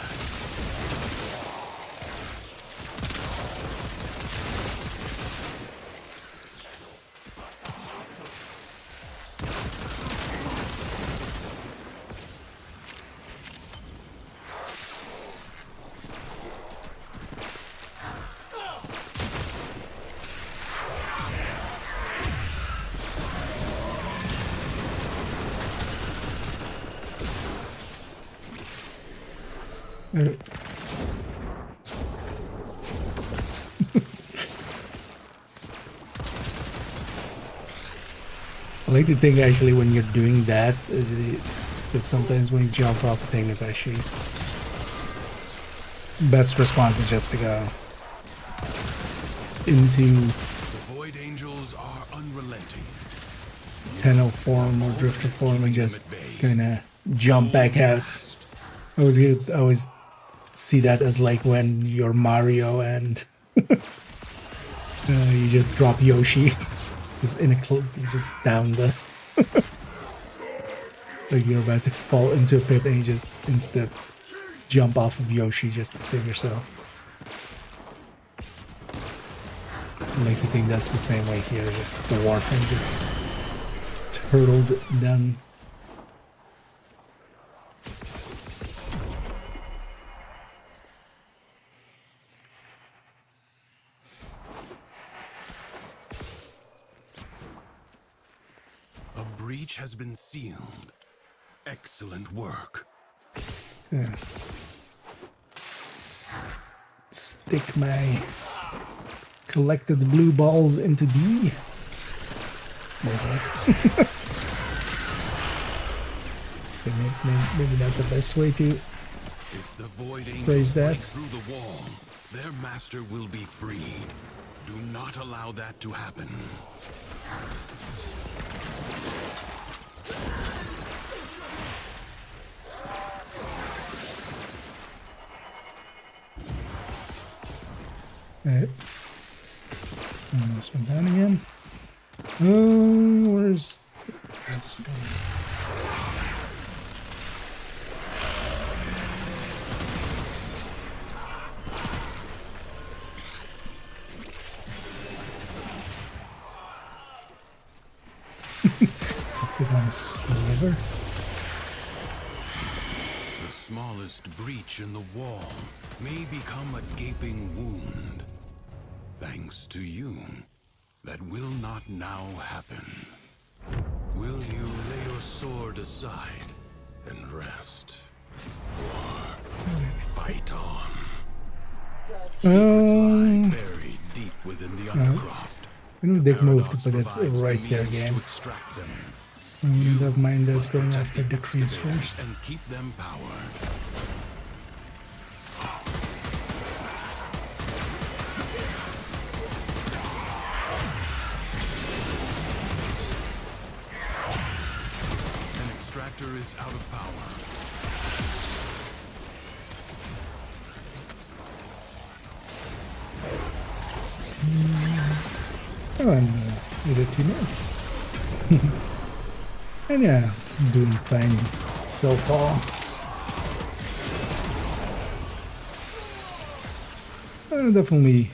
I like to think actually when you're doing that, because sometimes when you jump off a thing, it's actually best response is just to go into The Void Angels are unrelenting. Tenno form or Drifter form and just kind of jump back out. I always see that as like when you're Mario and you just drop Yoshi just in a just down the like you're about to fall into a pit and you just instead jump off of Yoshi just to save yourself. I like to think that's the same way here, just the Warframe just turtled down. A breach has been sealed. Excellent work. Yeah. Stick my collected blue balls into D. Maybe not the best way to If the Void Angels phrase break that. through the wall, their master will be freed. Do not allow that to happen. Alright. This one down again. Oh, where's this thing? Put on a sliver. The smallest breach in the wall may become a gaping wound. Thanks to you, that will not now happen. Will you lay your sword aside and rest? Or fight on? Secrets lie buried deep within the Undercroft. I know Dick moved to Paradox put it provides the right there means again. to extract them. I wouldn't have minded must going protect after the Decrease excavators first. and keep them powered. An extractor is out of power. Oh, and either 2 minutes. And yeah, I'm doing fine so far. Definitely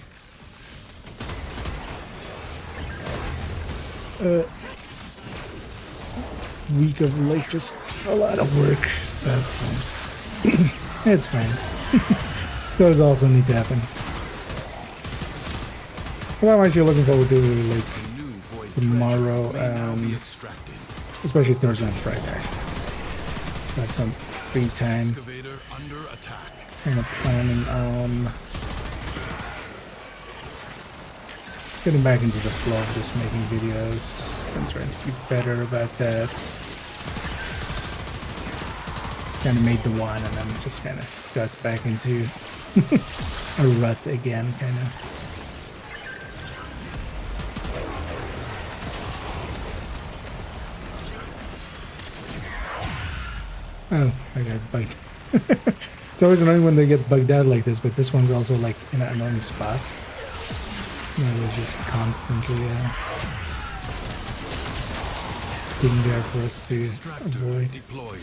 week of like just a lot of work stuff. It's fine. Those also need to happen. Well, I'm actually looking forward to like A new void tomorrow treasure may now be and extracted. especially Thursday and Friday. Got some free time, Excavator under attack. kind of planning on getting back into the flow of just making videos and trying to be better about that. Just kind of made the one and then just kind of got back into a rut again, kind of. Oh, I got bugged. It's always annoying when they get bugged out like this, but this one's also like in an annoying spot. No, they're just constantly being there for us to Extractor avoid. deploying.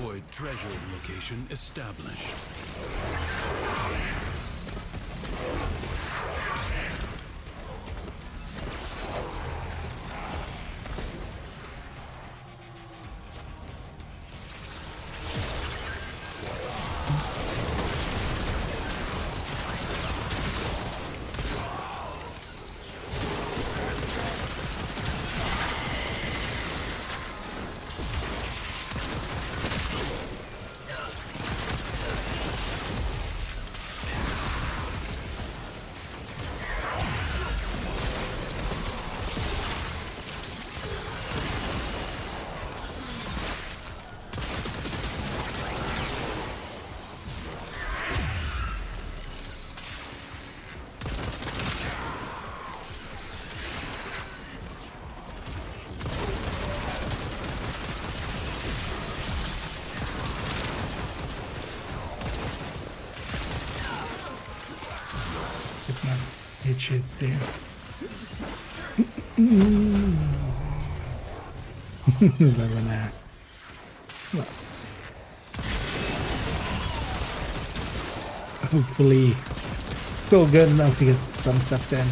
Void treasure location established. Get my hit shits there. Is that one there? Well, hopefully go good enough to get some stuff done.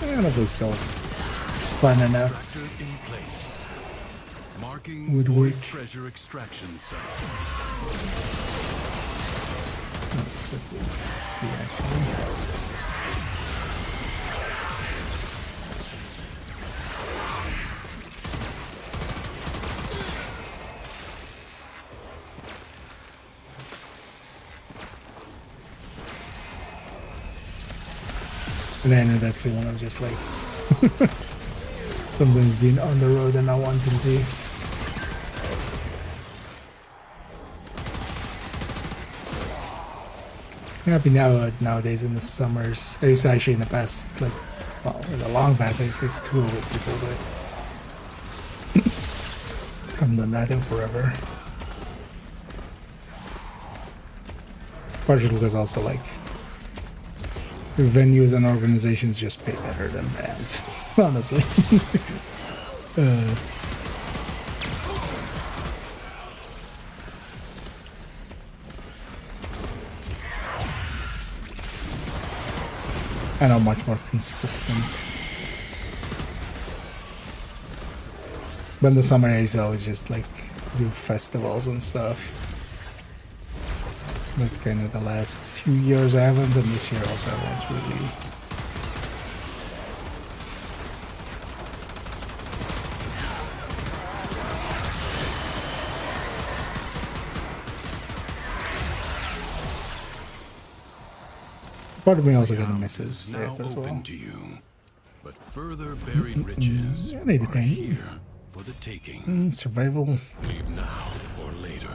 And it was still fun enough. Extractor in place. Marking Would void work. treasure extraction site. Let's go to see actually. And I know that feeling of just like sometimes being on the road and not wanting to. I'm happy nowadays in the summers. I used to actually in the past, like, well, in the long past, I used to tour with people, but I haven't done that in forever. Partially because also like venues and organizations just pay better than bands, honestly. And are much more consistent. But in the summer I used to always just like do festivals and stuff. That's kind of the last 2 years I haven't, and this year also I won't really. Part of me also gonna misses Now it as open well. to you, but further buried riches Yeah, they are detained. here for the taking. Survival. Leave now or later,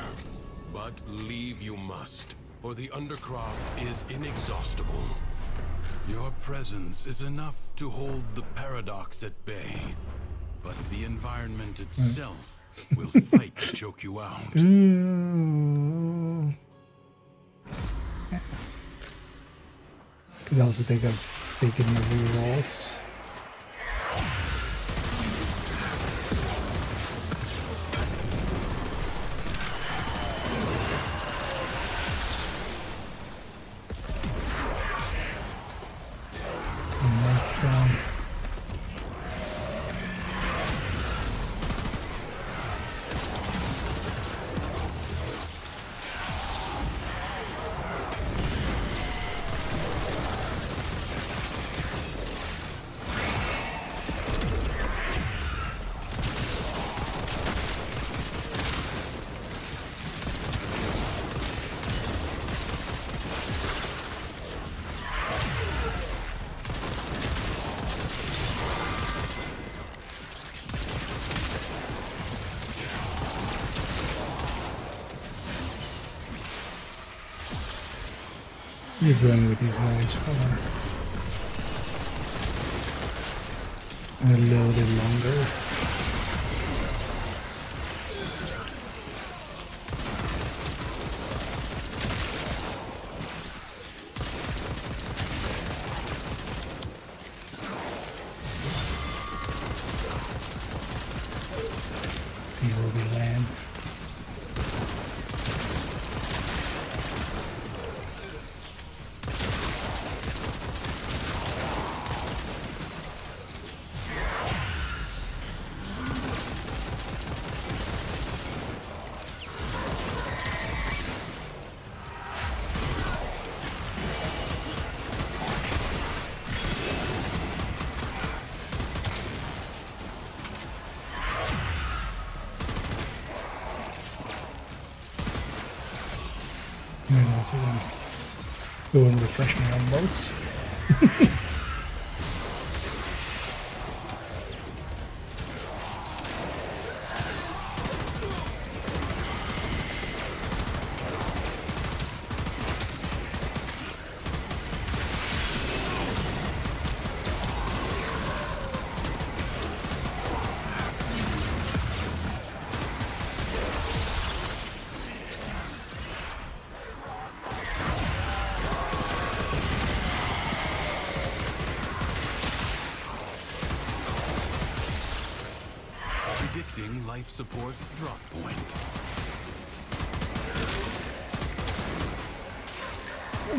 but leave you must, for the Undercroft is inexhaustible. Your presence is enough to hold the paradox at bay, but the environment itself will fight to choke you out. Yes. Could also think of taking the rerolls. Some lights down. You're going with these guys for a little bit longer. And also then go and refresh my own boats. Predicting life support drop point.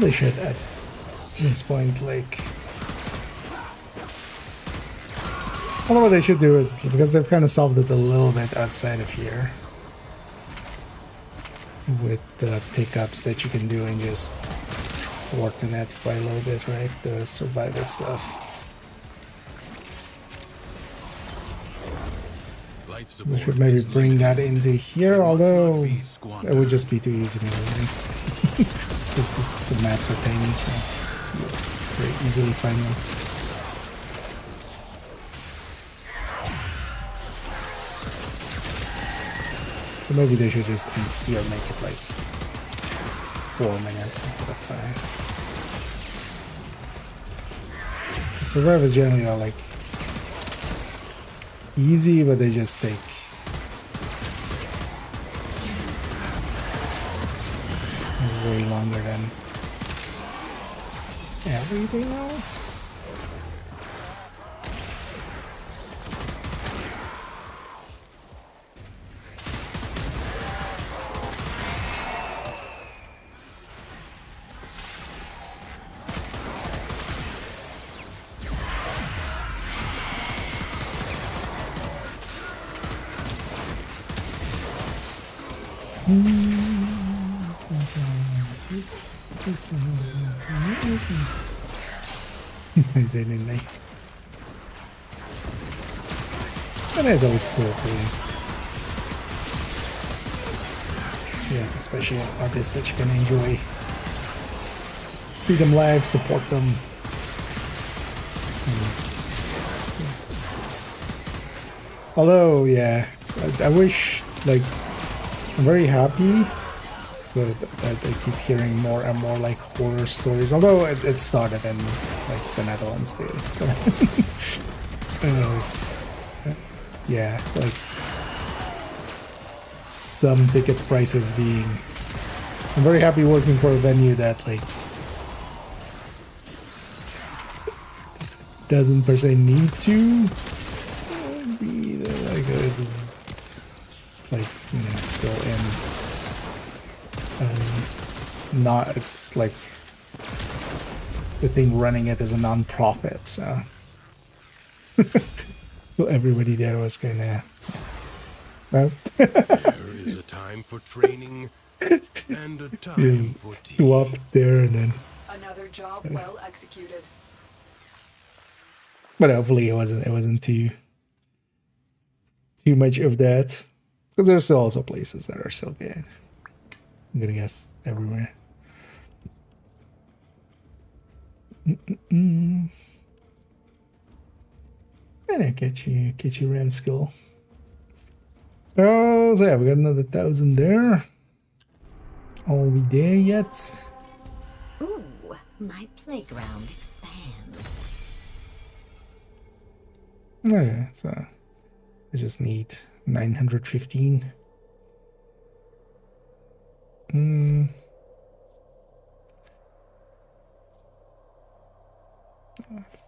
They should at this point, like, I don't know what they should do is, because they've kind of solved it a little bit outside of here with the pickups that you can do and just work the net by a little bit, right? The survival stuff. Life They support should maybe is bring that into here, although be it squandered. would just be too easy maybe. Because the maps are tiny, so you'll very easily find them. So maybe they should just in here make it like 4 minutes instead of 5. The survivors generally are like easy, but they just take way longer than everything else. Isn't it nice? And it's always cool too. Yeah, especially artists that you can enjoy. See them live, support them. Although, yeah, I wish, like, I'm very happy that I keep hearing more and more like horror stories. Although it started in like the Netherlands too. Yeah, like some ticket prices being. I'm very happy working for a venue that like doesn't per se need to be like it's like, you know, still in. Not, it's like the thing running it is a non-profit, so so everybody there was kind of well, There is a time for training and a time just for tea. swap there and then, Another job well executed. but hopefully it wasn't too much of that, because there's still also places that are still good. I'm gonna guess everywhere. And I get you rent skill. Oh, so yeah, we got another 1,000 there. Are we there yet? Ooh, my playground expands. Okay, so I just need 915.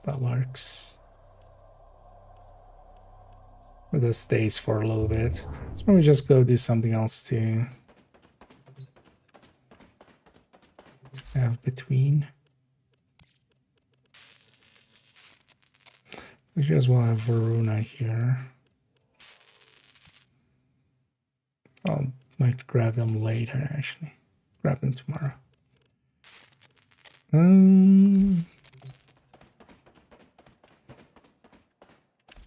Fallarks. But this stays for a little bit. So maybe just go do something else to have between. We just will have Varuna here. I might grab them later, actually. Grab them tomorrow.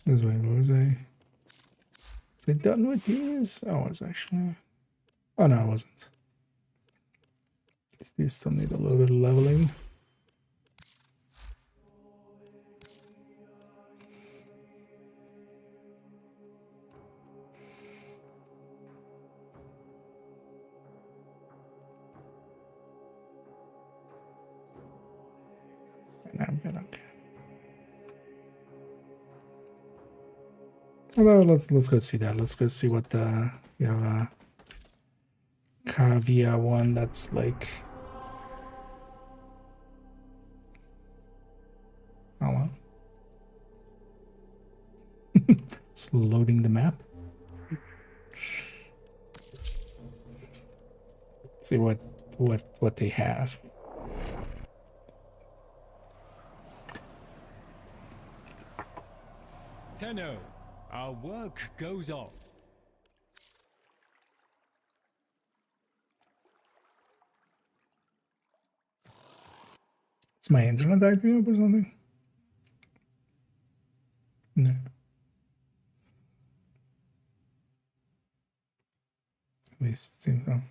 This way, what was I? Was I done with these? I was actually. Oh no, I wasn't. These still need a little bit of leveling. And I'm good. Okay. Although let's go see that. Let's go see what the Kavia one that's like. Hold on. It's loading the map. See what they have. Tenno, our work goes on. Is my internet acting up or something? No. At least it seems so.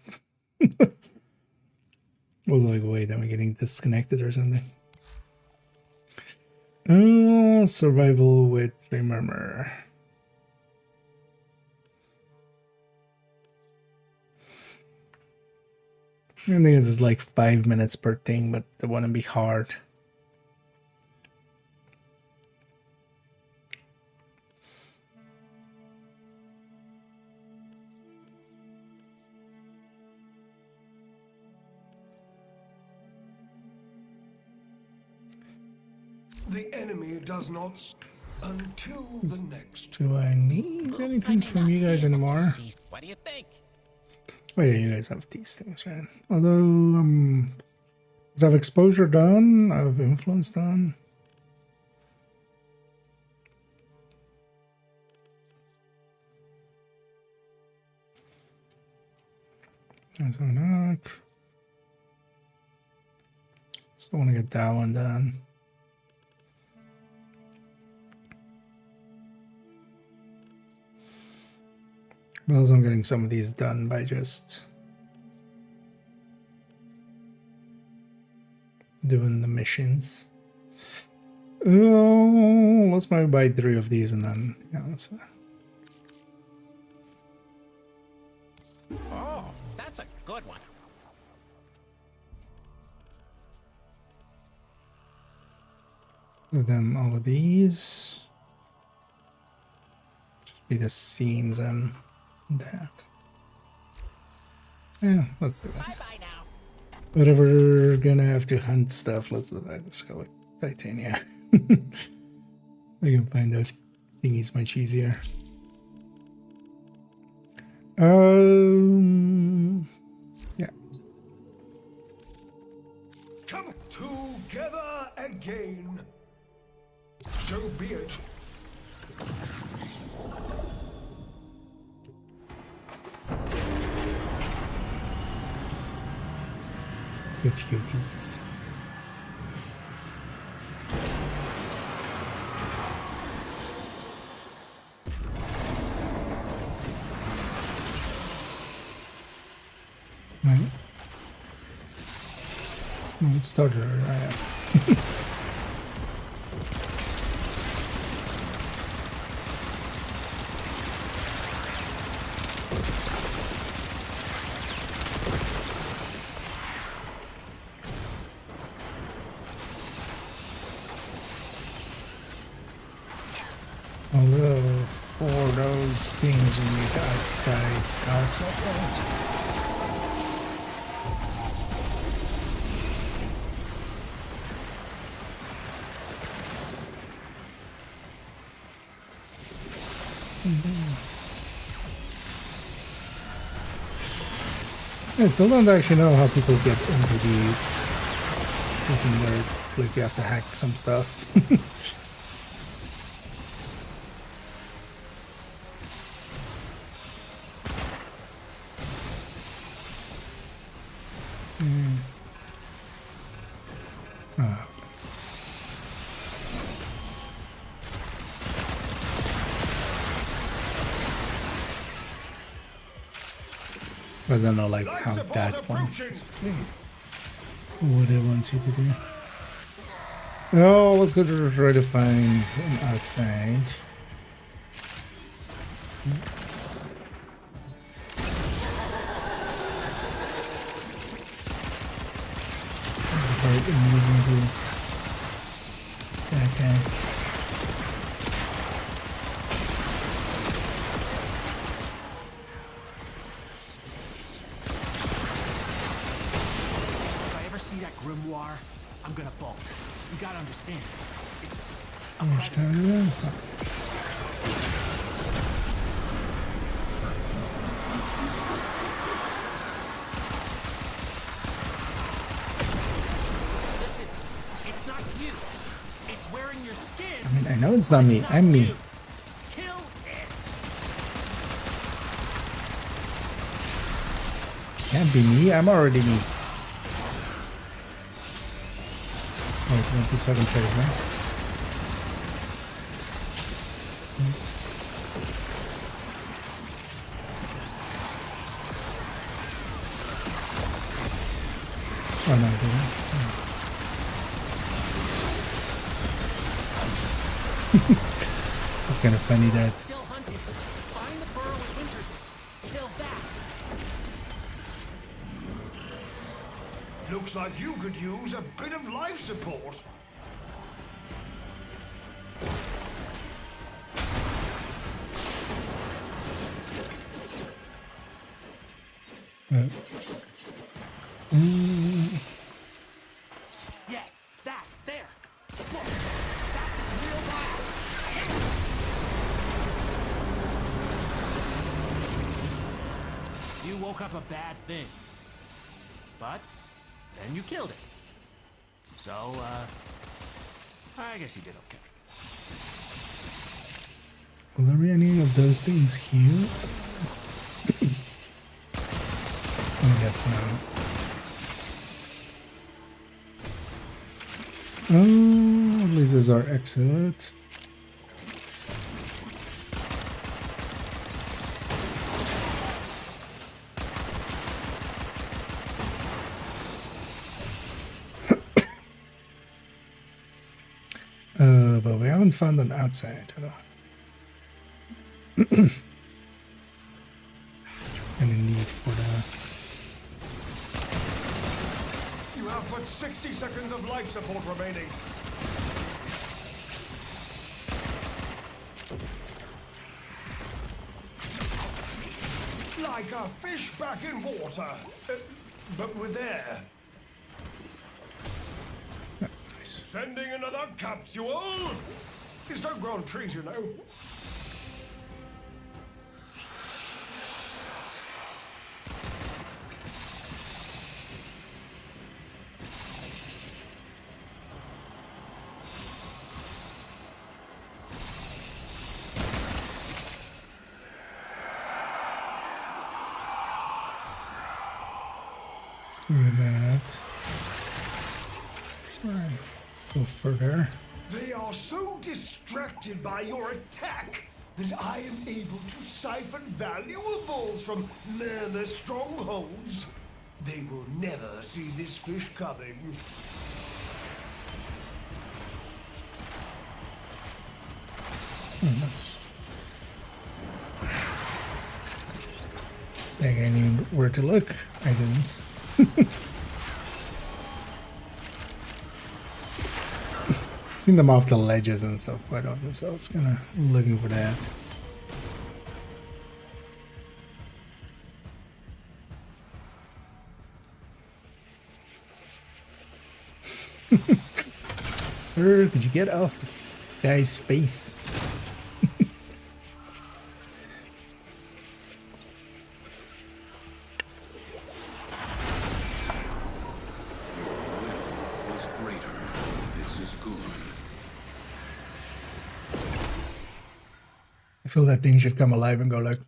I was like, wait, am I getting disconnected or something? Oh, survival with Remember. I think this is like 5 minutes per thing, but it wouldn't be hard. The enemy does not until the next. Do I need anything from you guys anymore? What do you think? Oh yeah, you guys have these things, right? Although, does I have exposure done? I have influence done? There's an arc. Still want to get that one done. But also I'm getting some of these done by just doing the missions. Oh, let's maybe buy 3 of these and then, yeah, let's... Oh, that's a good one. So then all of these just be the scenes and that. Yeah, let's do it. Bye-bye now. Whatever we're gonna have to hunt stuff, let's do that. Let's go with Titania. I can find those thingies much easier. Yeah. Come together again. So be it. A few of these. Right. Let's start her. Although for those things we need outside also that. I still don't actually know how people get into these. Using their, like, you have to hack some stuff. But I don't know, like, how that one specifically. what it wants you to do. Oh, let's go to try to find an outside. It's very amusing to that guy. If I ever see that grimoire, I'm gonna bolt. You gotta understand. It's a How much private. time is that? Listen, it's not you. It's wearing your skin. I mean, I know it's not me. I'm me. Kill it. Can't be me. I'm already me. Wait, went to second phase, right? Oh no, I didn't. It's kind of funny that Still hunting. Find the burrow with Winters. Kill that. Looks like you could use a bit of life support. Yes, that. There. Look. That's its real body. You woke up a bad thing. But then you killed it. So, I guess you did okay. will there be any of those things here? I guess not. Oh, at least there's our exit. But we haven't found an outside at all. Any need for the... You have but 60 seconds of life support remaining. Like a fish back in water, but with air. Nice. Sending another capsule. These don't grow on trees, you know. Screw that. Alright, go further. They are so distracted by your attack that I am able to siphon valuables from Murmur strongholds. They will never see this fish coming. Oh, nice. I think I knew where to look. I didn't. Seen them off the ledges and stuff quite often, so I was kind of looking for that. Sir, could you get off the guy's face? Was greater. This is good. I feel that thing should come alive and go like,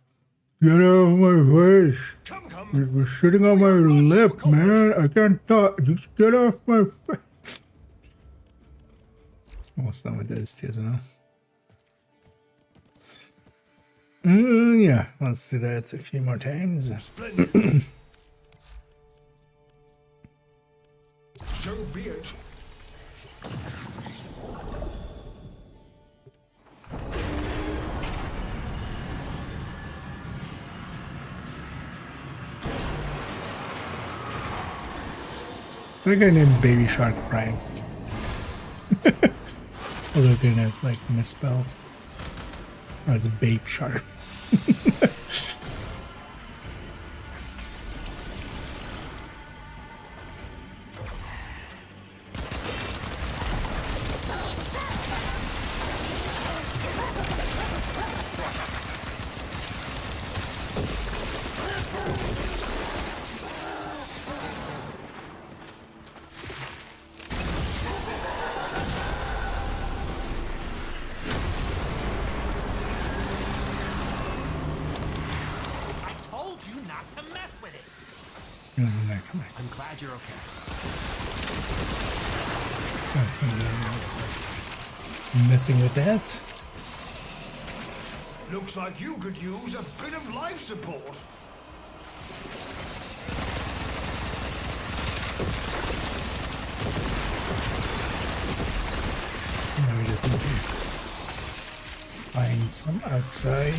get out of my face. Come, come. You're sitting on my lip, man. I can't talk. Just get off my face. Almost done with this too as well. Yeah, let's do that a few more times. Splendid. So be it. It's like a guy named Baby Shark Prime. Although kind of like misspelled. Oh, it's Babe Shark. I told you not to mess with it. I'm glad you're okay. Somebody else messing with that. Looks like you could use a bit of life support. Now we just need to find some outside.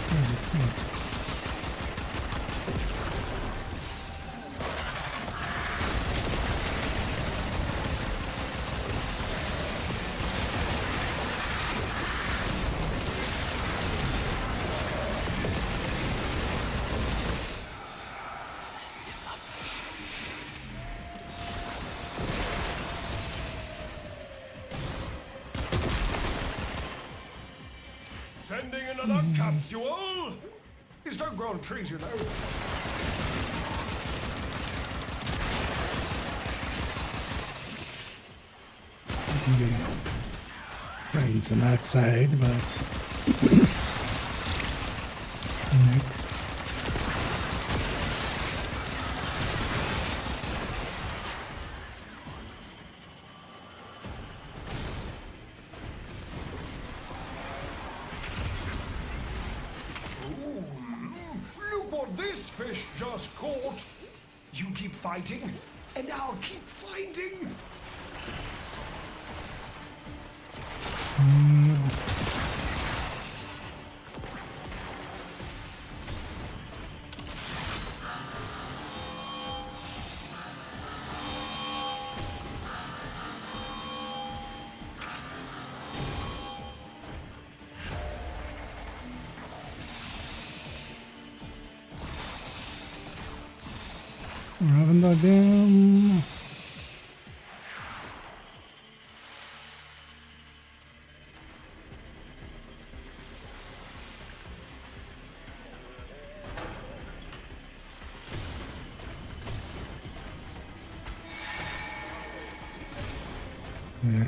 Resistant. Sending another capsule? These don't grow on trees, you know. So we can find some outside, but nope. Look what this fish just caught. You keep fighting, and I'll keep finding. We're having that down. Yeah.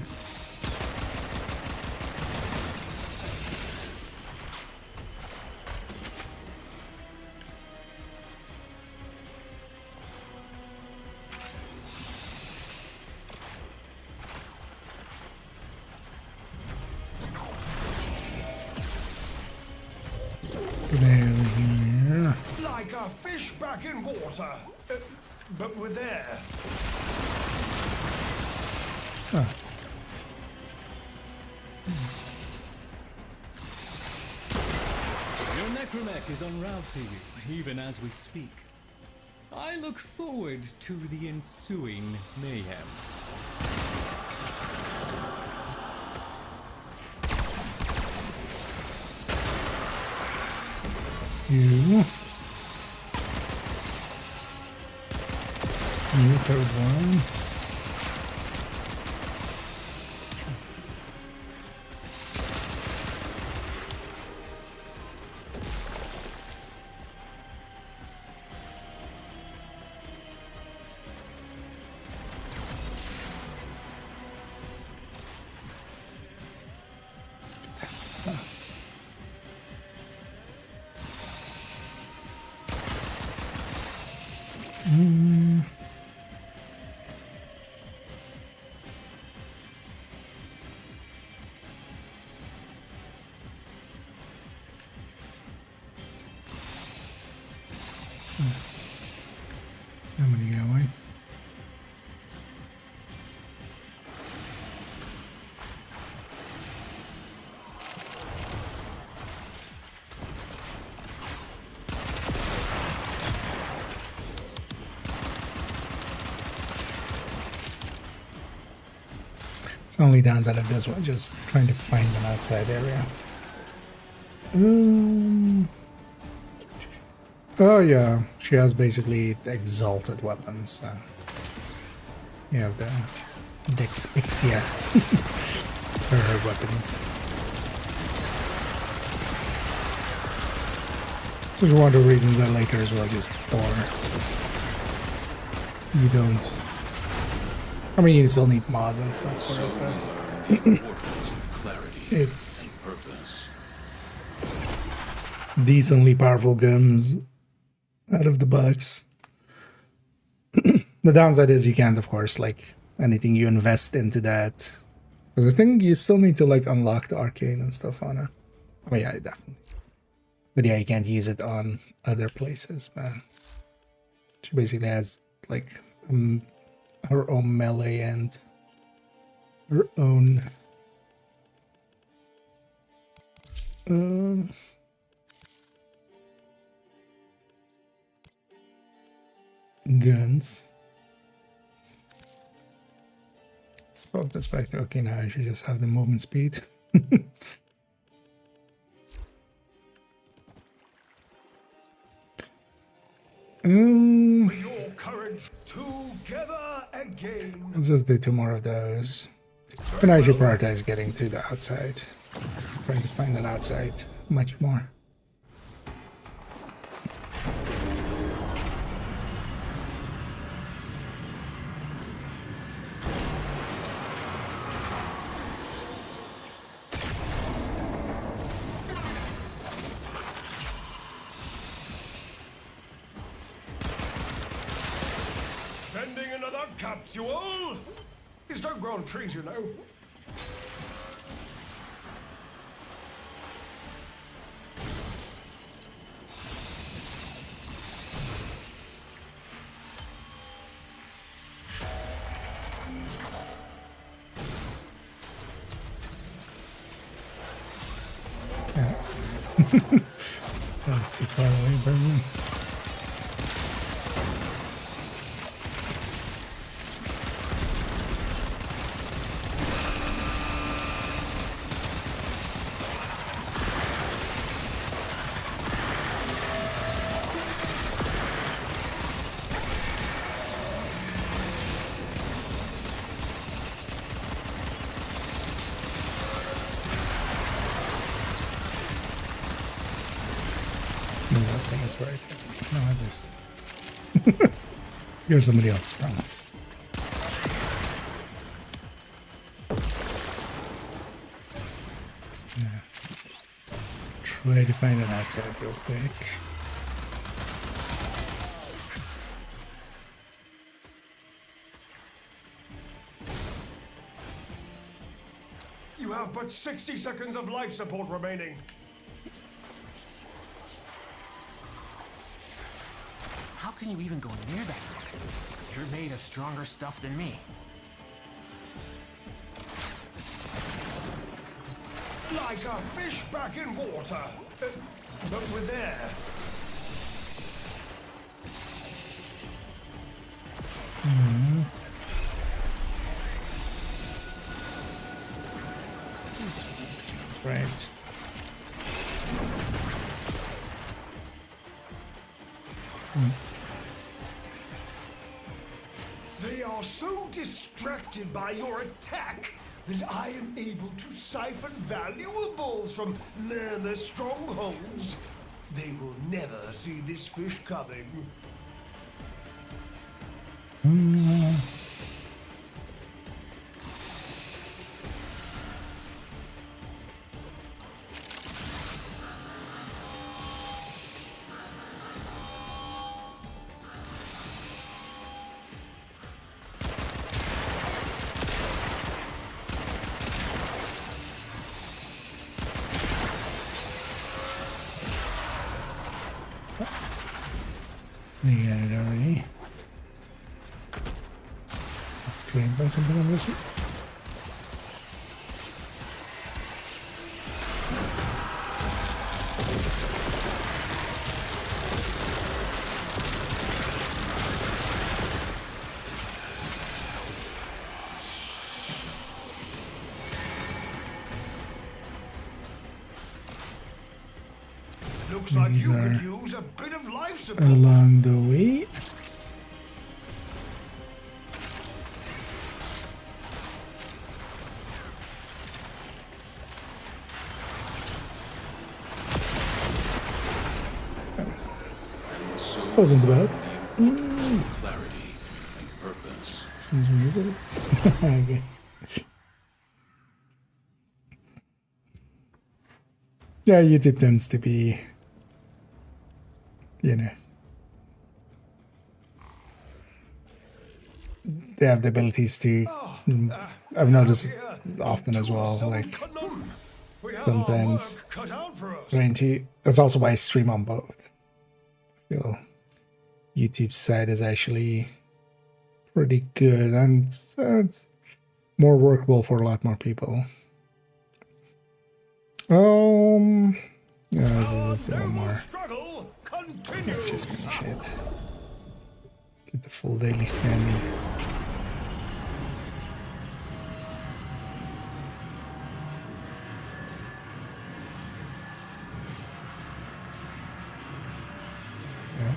There, here. Like a fish back in water. But we're there. Huh. Your necromech is en route to you, even as we speak. I look forward to the ensuing mayhem. You. You, third one. Somebody going. It's the only downside of this one, just trying to find an outside area. Oh yeah, she has basically exalted weapons. So you have the Dexpixia for her weapons. Which is one of the reasons I like her as well, just for you don't. I mean, you still need mods and stuff for it, but it's decently powerful guns out of the box. The downside is you can't, of course, like anything you invest into that, because I think you still need to like unlock the arcane and stuff on it. Oh yeah, definitely. But yeah, you can't use it on other places, man. She basically has like her own melee and her own guns. Let's swap this back to okay. Now I should just have the movement speed. Your courage together again. Let's just do 2 more of those. And I should prioritize getting to the outside. Trying to find an outside much more. Sending another capsule. These don't grow on trees, you know. That's too far away, Berman. That thing is right. No, I just. You're somebody else's problem. Just gonna try to find an outside real quick. You have but 60 seconds of life support remaining. How can you even go near that rock? You're made of stronger stuff than me. Like a fish back in water. But we're there. Right. They are so distracted by your attack that I am able to siphon valuables from murmur strongholds. They will never see this fish coming. They got it already. Trained by something on this one. Looks like These you are could use a bit of life support. along the way. So Wasn't bad. the importance of clarity and purpose. Seems weird, but it's okay. Yeah, YouTube tends to be, you know, they have the abilities to. I've noticed often as well, like sometimes trying to. That's also why I stream on both. I feel YouTube's side is actually pretty good and it's more workable for a lot more people. Yeah, there's one more. Let's just finish it. Get the full daily standing. Yeah.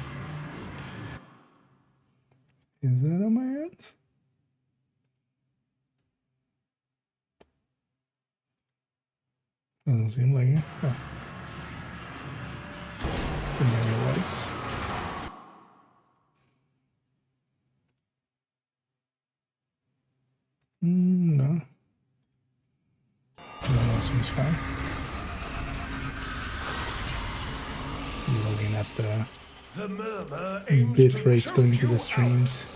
Is that on my end? Doesn't seem like it. Oh. Didn't realize. No. No, seems fine. Looking at The murmur aims bit to rates choke going to you the streams.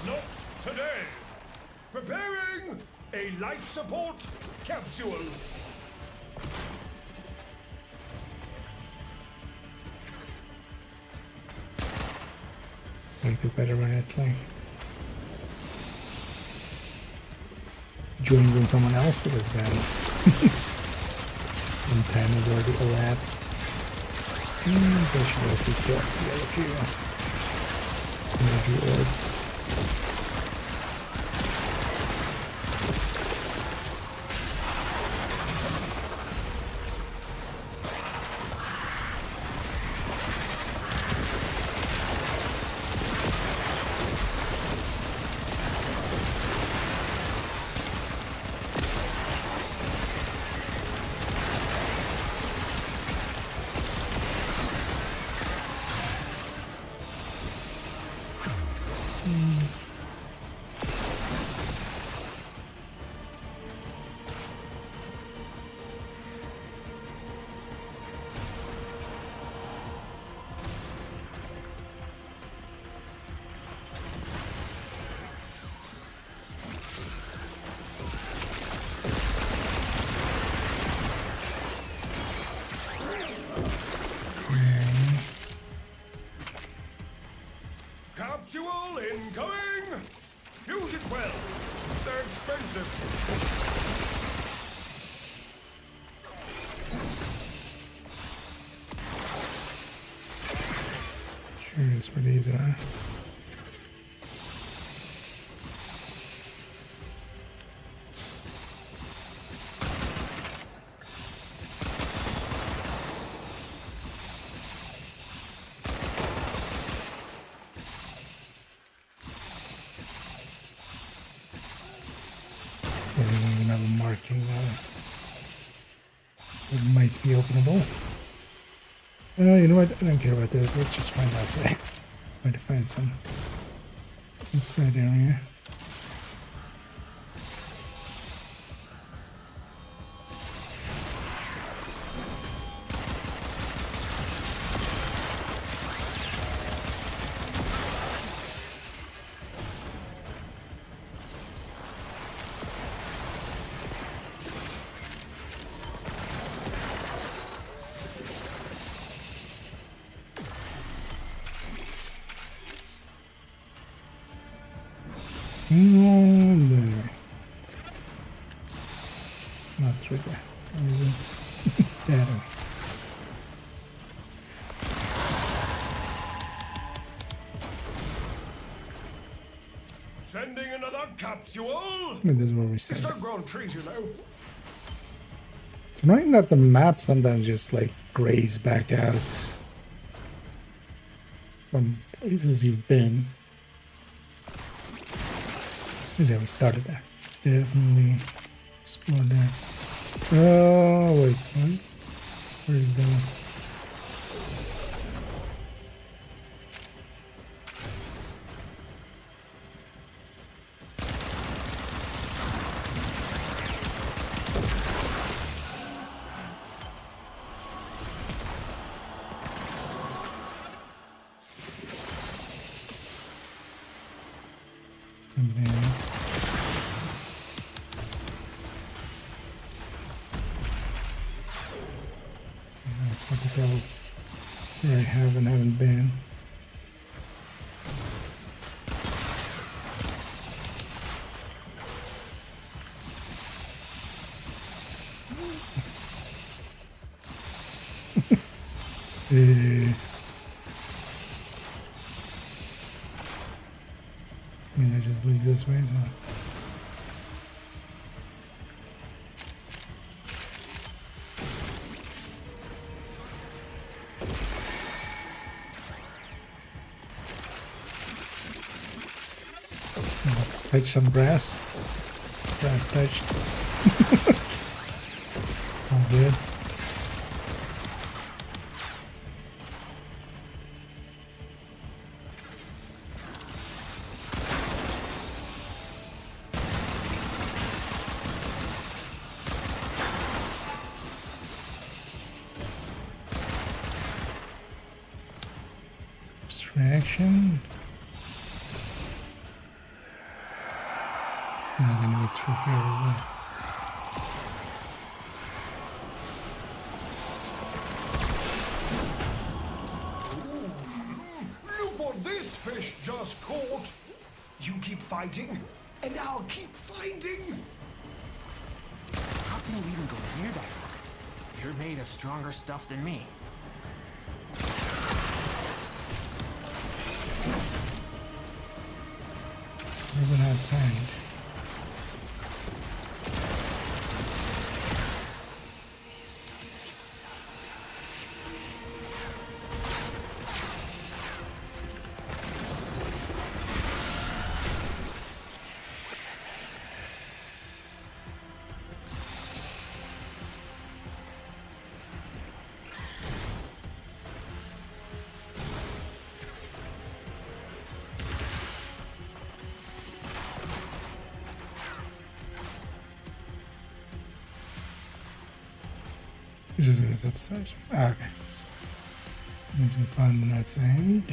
out. Not today. Preparing a life support capsule. Like the better when it like joins in someone else, because then when time has already elapsed. So I should go through kills. Yeah, energy orbs. Capsule incoming! Use it well. They're expensive. Curious where these are. marking it might be openable. You know what? I don't care about this. Let's just find outside. Try to find some inside area. There. It's not through there. Or is it? That way. Sending another capsule. And this is where we send it. Don't grow on trees, you know. It's annoying that the map sometimes just like grays back out from places you've been. Yeah, we started there. Definitely explored there. Oh, wait, what? Where's the... That's what to go where I haven't been. I mean, that just leads this way, so... Let's touch some brass. Brass touched. It's all good. Abstraction. It's not going to be through here, is it? Look what this fish just caught. You keep fighting, and I'll keep finding. How can you even go near that rock? You're made of stronger stuff than me. Doesn't have sand. Which is what's upstairs. Ah, okay. Means we find the that side.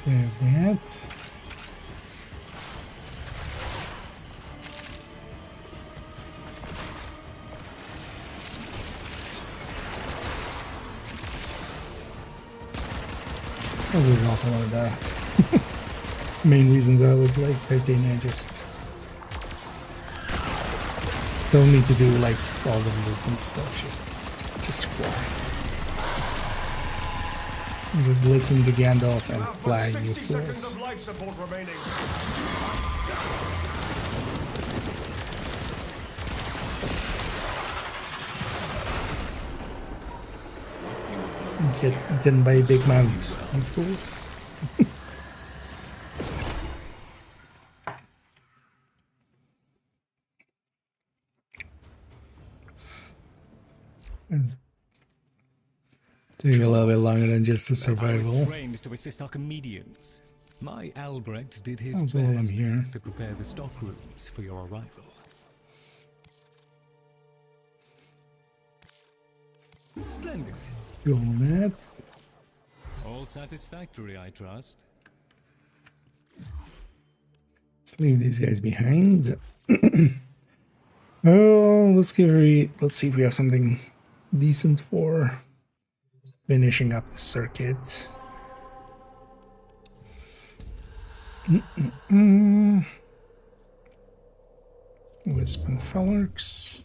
That. This is also one of the main reasons I was like 13. I just don't need to do like all the movement stuff. Just fly. You just listen to Gandalf and fly, you fools. Life support remaining. Get eaten by a big mount, you fools. It's taking a little bit longer than just the survival. Trained to assist our comedians. My Albrecht did his That's all I'm best here. to prepare the stock rooms for your arrival. Splendid. Do all that. All satisfactory, I trust. Let's leave these guys behind. Oh, let's see if we have something decent for finishing up the circuit. Wisp and Fellarks.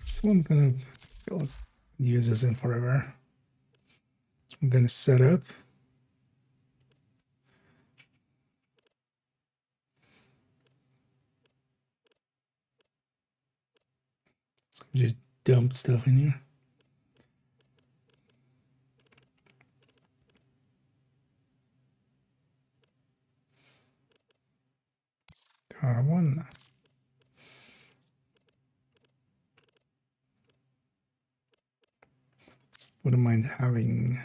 So I'm gonna use this in forever. So I'm gonna set up. So just dump stuff in here. One. Wouldn't mind having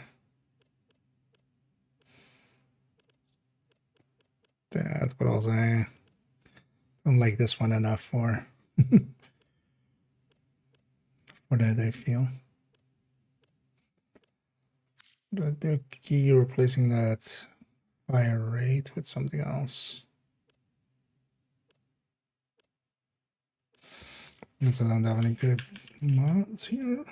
that, but also I don't like this one enough for for that, I feel. That'd be a key replacing that fire rate with something else. And so I don't have any good mods here.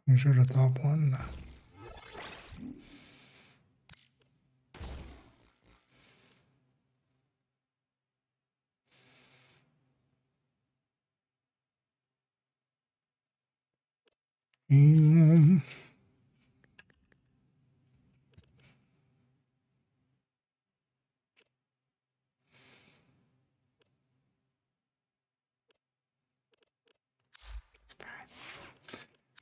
I'm sure the top one. It's bad.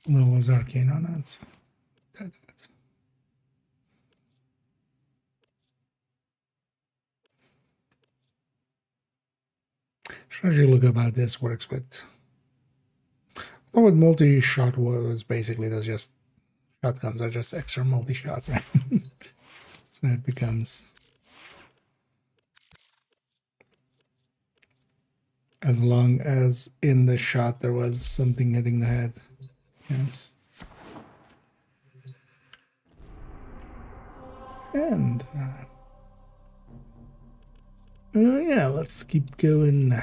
There was arcane on it. That. Strategy look about this works with. Although with multi-shot was basically that's just shotguns are just extra multi-shot, right? So it becomes as long as in the shot there was something hitting the head. Yes. And yeah, let's keep going.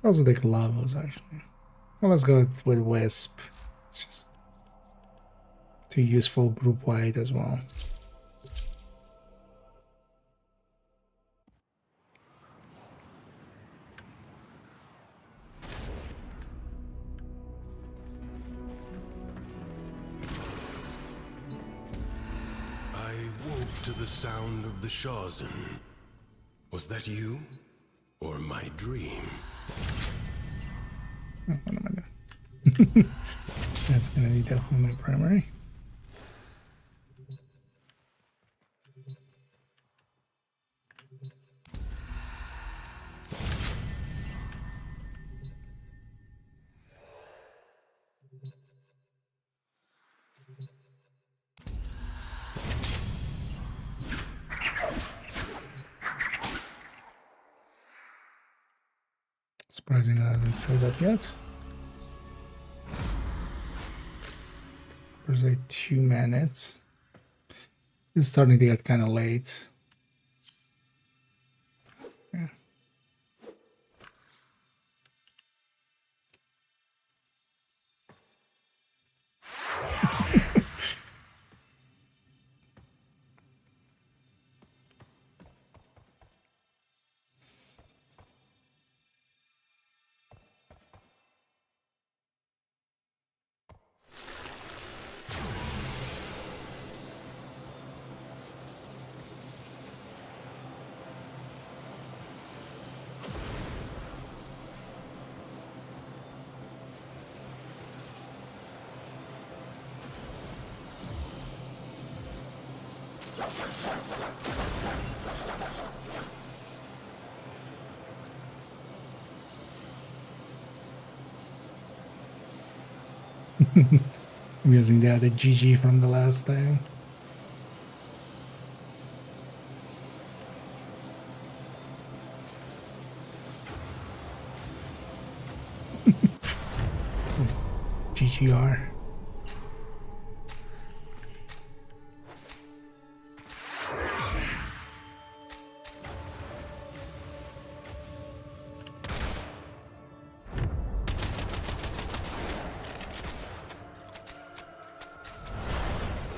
Also take lavas actually. Well, let's go with Wisp. It's just too useful group wide as well. I woke to the sound of the Shawzen. Was that you? Or my dream? Oh, what am I doing? That's gonna be definitely my primary. Surprisingly, it hasn't filled up yet. There's like 2 minutes. It's starting to get kind of late. Yeah. I'm using the other GG from the last time. GGR.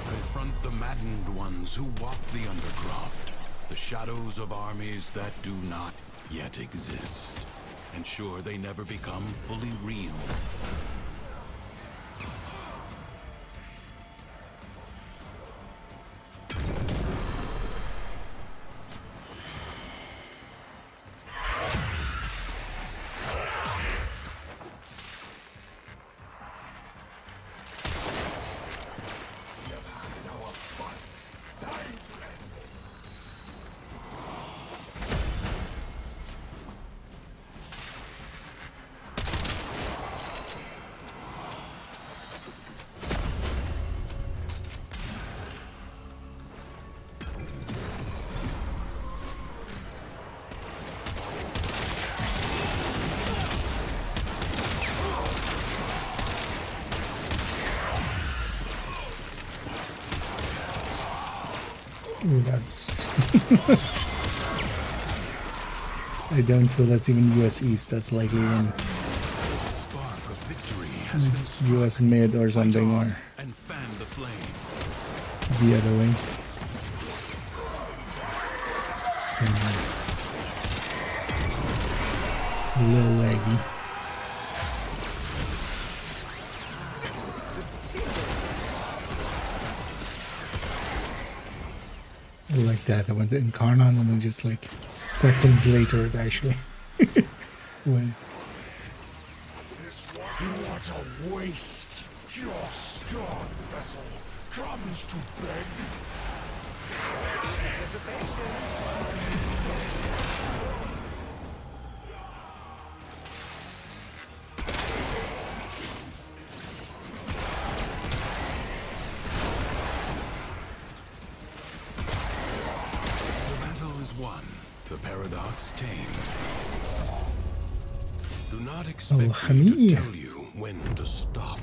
Confront the maddened ones who walk the undercroft, the shadows of armies that do not yet exist. Ensure they never become fully real. Ooh, that's... I don't feel that's even US East. That's likely even US Mid or something, or And fan the flame. the other way. It's kind of a little laggy. Like that, I went to Incarnon and then just like seconds later it actually went. What a waste! Your scarred vessel comes to beg. One, the paradox tamed. Do not expect me to tell you when to stop.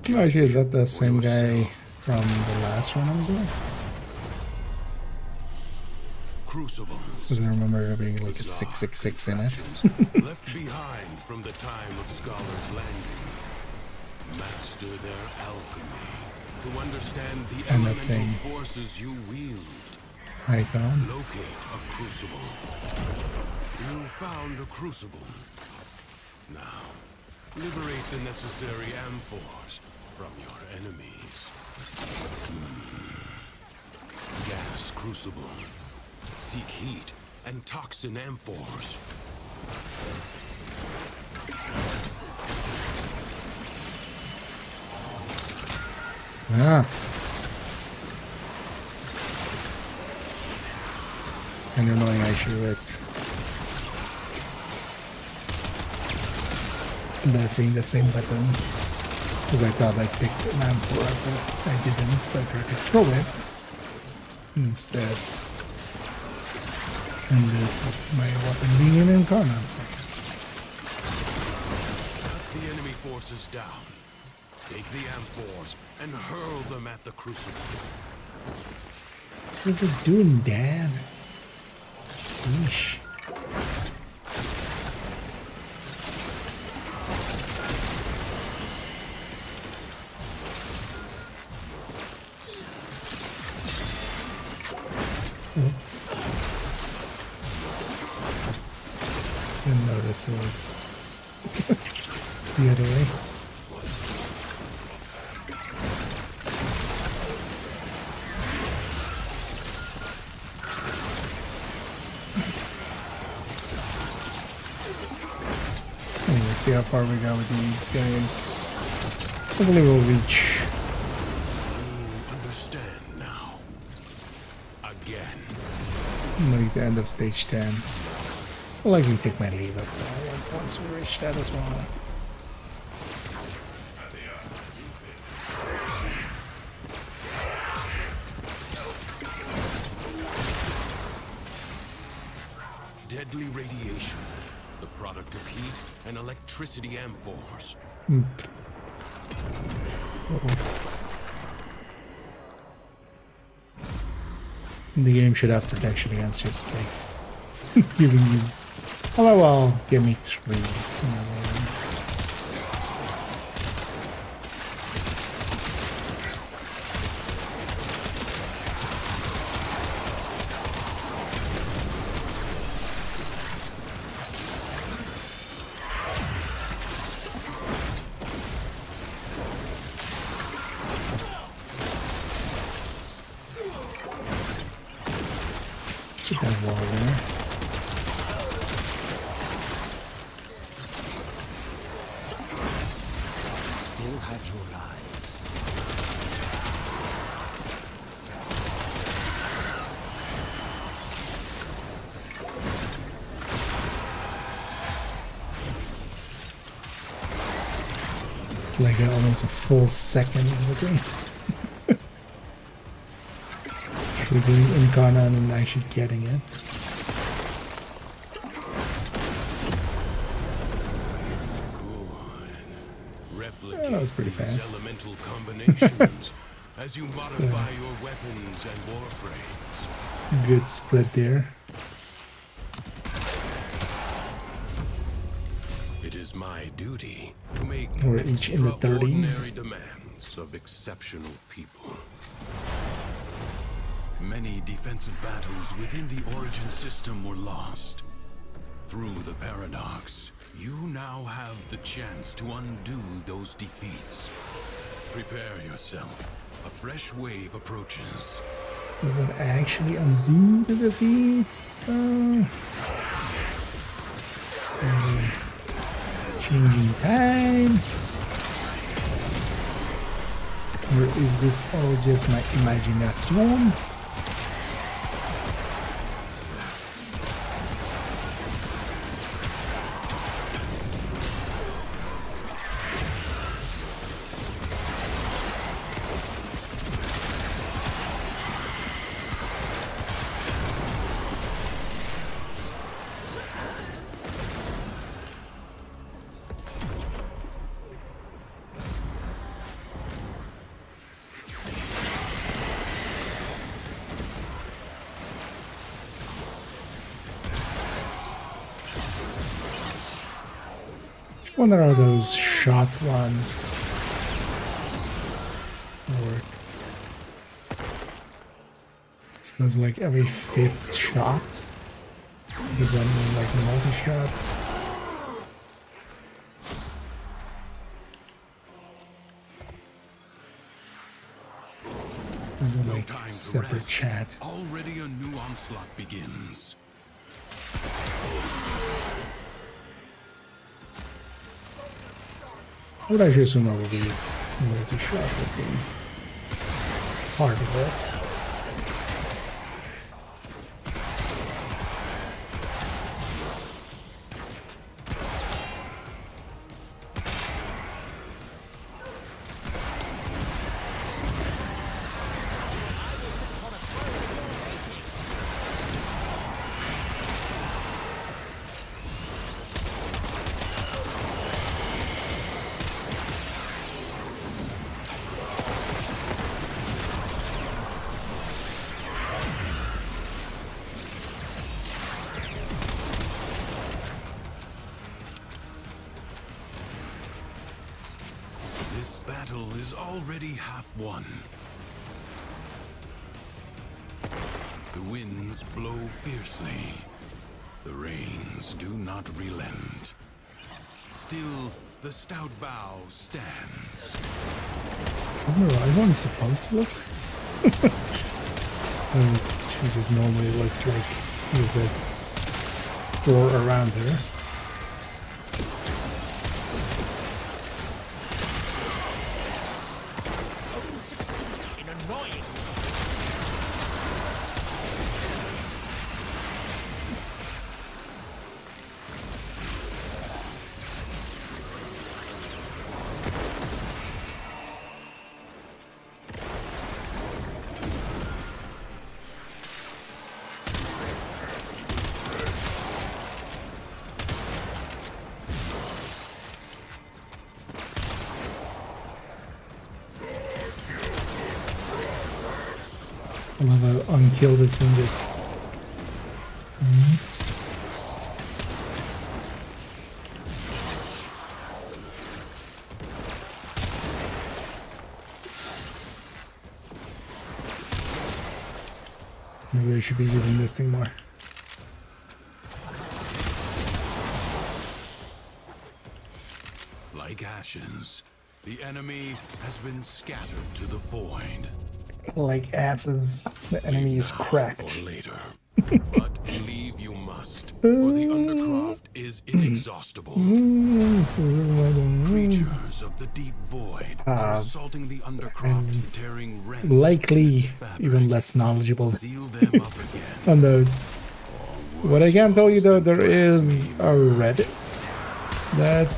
No, actually, is that the same guy from the last one I was in? Crucibles. Because I remember there being like a 666 in it. Left behind from the time of Scholar's Landing. Master their alchemy. To understand the And that same elemental forces you wield. icon. Locate a crucible. You found a crucible. Now, liberate the necessary amphors from your enemies. Gas crucible. Seek heat and toxin amphors. Ah. It's kind of annoying actually with that being the same button. Because I thought I picked an amphora, but I didn't, so I tried to throw it instead. Ended up my weapon being an incarnate. forces down. Take the amphors and hurl them at the crucible. That's what we're doing, Dad. Yeesh. Didn't notice it was the other way. Let's see how far we got with these guys. Hopefully we'll reach. You understand now. Again. Like the end of stage 10. I'll likely take my leave up there once we reach that as well. Deadly radiation, the product of heat and electricity amphors. The game should have protection against just like giving you. Oh well, give me 3. Put that wall there. Still have your lives. It's like almost a full second between triggering Incarna and actually getting it. Replicate that was pretty these fast. elemental combinations as you modify your weapons and warframes. Good spread there. It is my duty to make We're each in the 30s. extraordinary demands of exceptional people. Many defensive battles within the Origin system were lost. Through the paradox, you now have the chance to undo those defeats. Prepare yourself. A fresh wave approaches. Does it actually undo the defeats? Changing time? Or is this all just my imagination? Wonder how those shot ones work. It goes like every 5th shot. Does that mean like multi-shot? Or is it like Time to separate rest. chat? Already a new onslaught begins. I would actually assume that would be multi-shot would be part of it. This battle is already half won. The winds blow fiercely. The rains do not relent. Still, the stout bow stands. I don't know, everyone's supposed to look. She just normally looks like there's a door around her. I love how unkill this thing just eats. Maybe I should be using this thing more. Like ashes, the enemy has been scattered to the void. Like asses, the enemy is cracked. Or later. But believe you must, for the Undercroft is inexhaustible. Creatures of the deep void are assaulting the Undercroft, tearing rents. Likely even less knowledgeable Seal them up again. on those. What I can tell you though, there is a Reddit that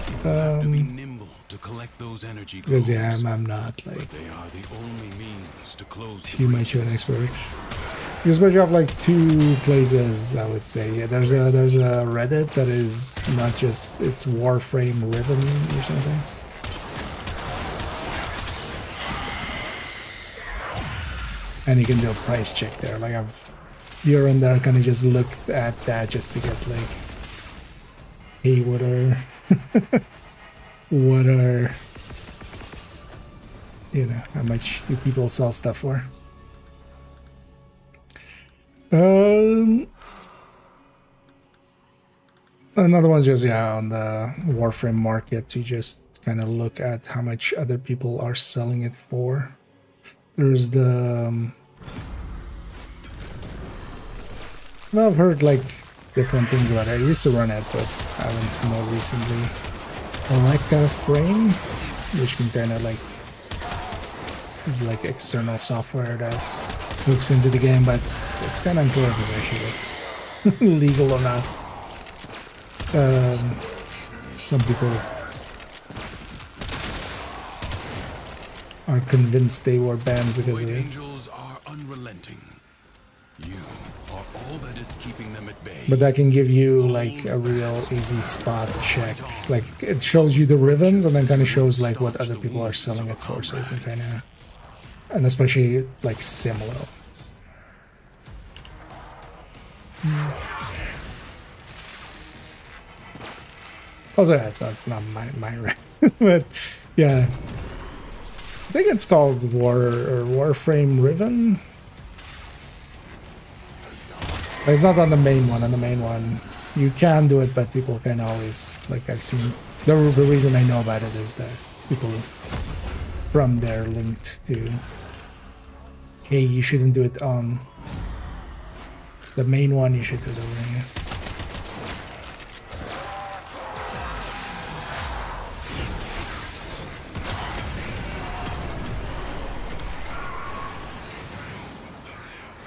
To be nimble to collect those energy because yeah, globes, I'm not like but they are the only means to close the too much of an expert. You especially have like two places, I would say. Yeah, there's a Reddit that is not just it's Warframe Riven or something. And you can do a price check there. Like I've here and there kind of just looked at that just to get like, hey, what are you know, how much do people sell stuff for? Another one's just on the Warframe market to just kind of look at how much other people are selling it for. There's the I've heard like different things about it. I used to run it, but I haven't more recently. Like a frame, which can kind of like is like external software that hooks into the game, but it's kind of unclear if it's actually like, legal or not. Some people are convinced they were banned because of it. Angels are unrelenting. You are all that is keeping them at bay. But that can give you like a real easy spot check. Like it shows you the Rivens and then kind of shows like what other people are selling it for, so you can kind of, and especially like similar. Also, yeah, it's not my rank, but yeah, I think it's called Warframe Riven. It's not on the main one. On the main one, you can do it, but people can always, like I've seen, the reason I know about it is that people from there linked to, hey, you shouldn't do it on the main one, you should do it over here.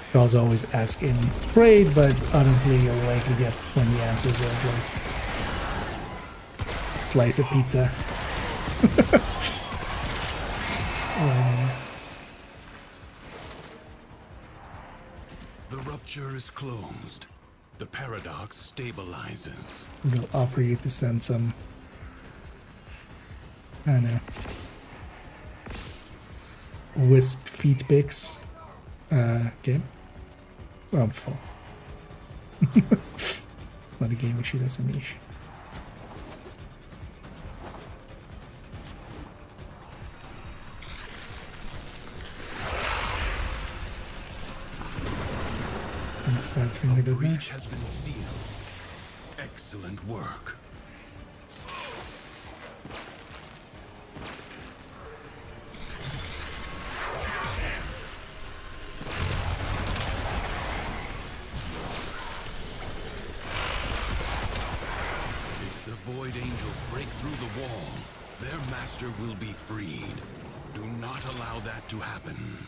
You can also always ask in trade, but honestly, you'll likely get 20 answers of like a slice of pizza. The rupture is closed. The paradox stabilizes. We'll offer you to send some, I don't know, wisp feet pics. Game? Well, I'm full. It's not a game issue, that's a me issue. Fat finger did that. Breach has been sealed. Excellent work. If the Void Angels break through the wall, their master will be freed. Do not allow that to happen.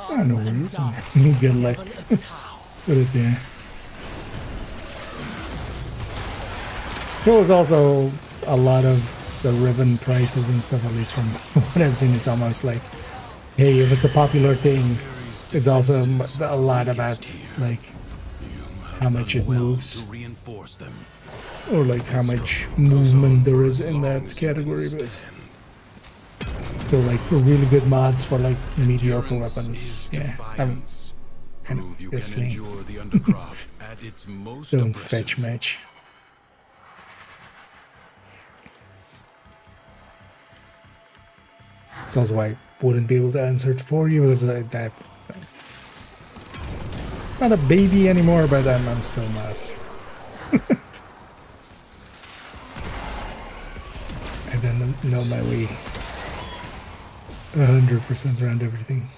I know where it is. Good luck. Put it there. There was also a lot of the ribbon prices and stuff, at least from what I've seen. It's almost like, hey, if it's a popular thing, it's also a lot about like how much it moves, or like how much movement there is in that category. But so like really good mods for like mediocre weapons. Yeah, I'm kind of listening. Don't fetch match. That's also why I wouldn't be able to answer it for you, because that not a baby anymore, but I'm still not. I don't know my way 100% around everything.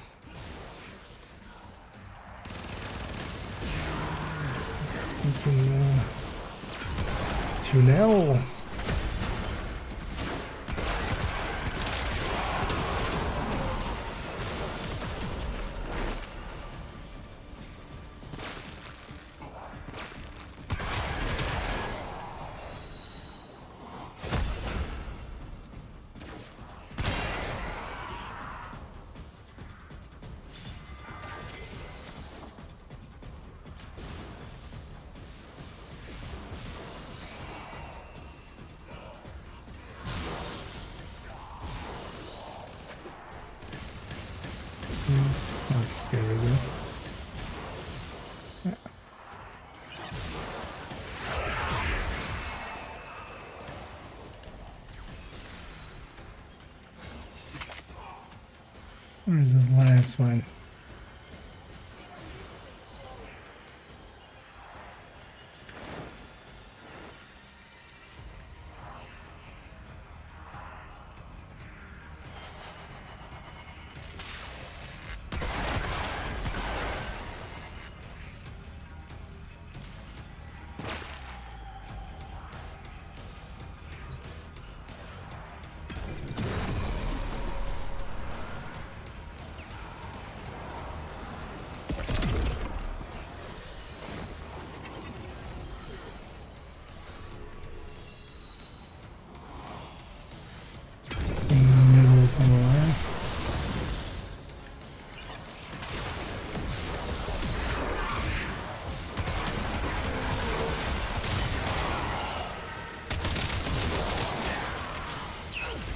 To now. It's not here, is it? Yeah. Where's this last one? Somewhere.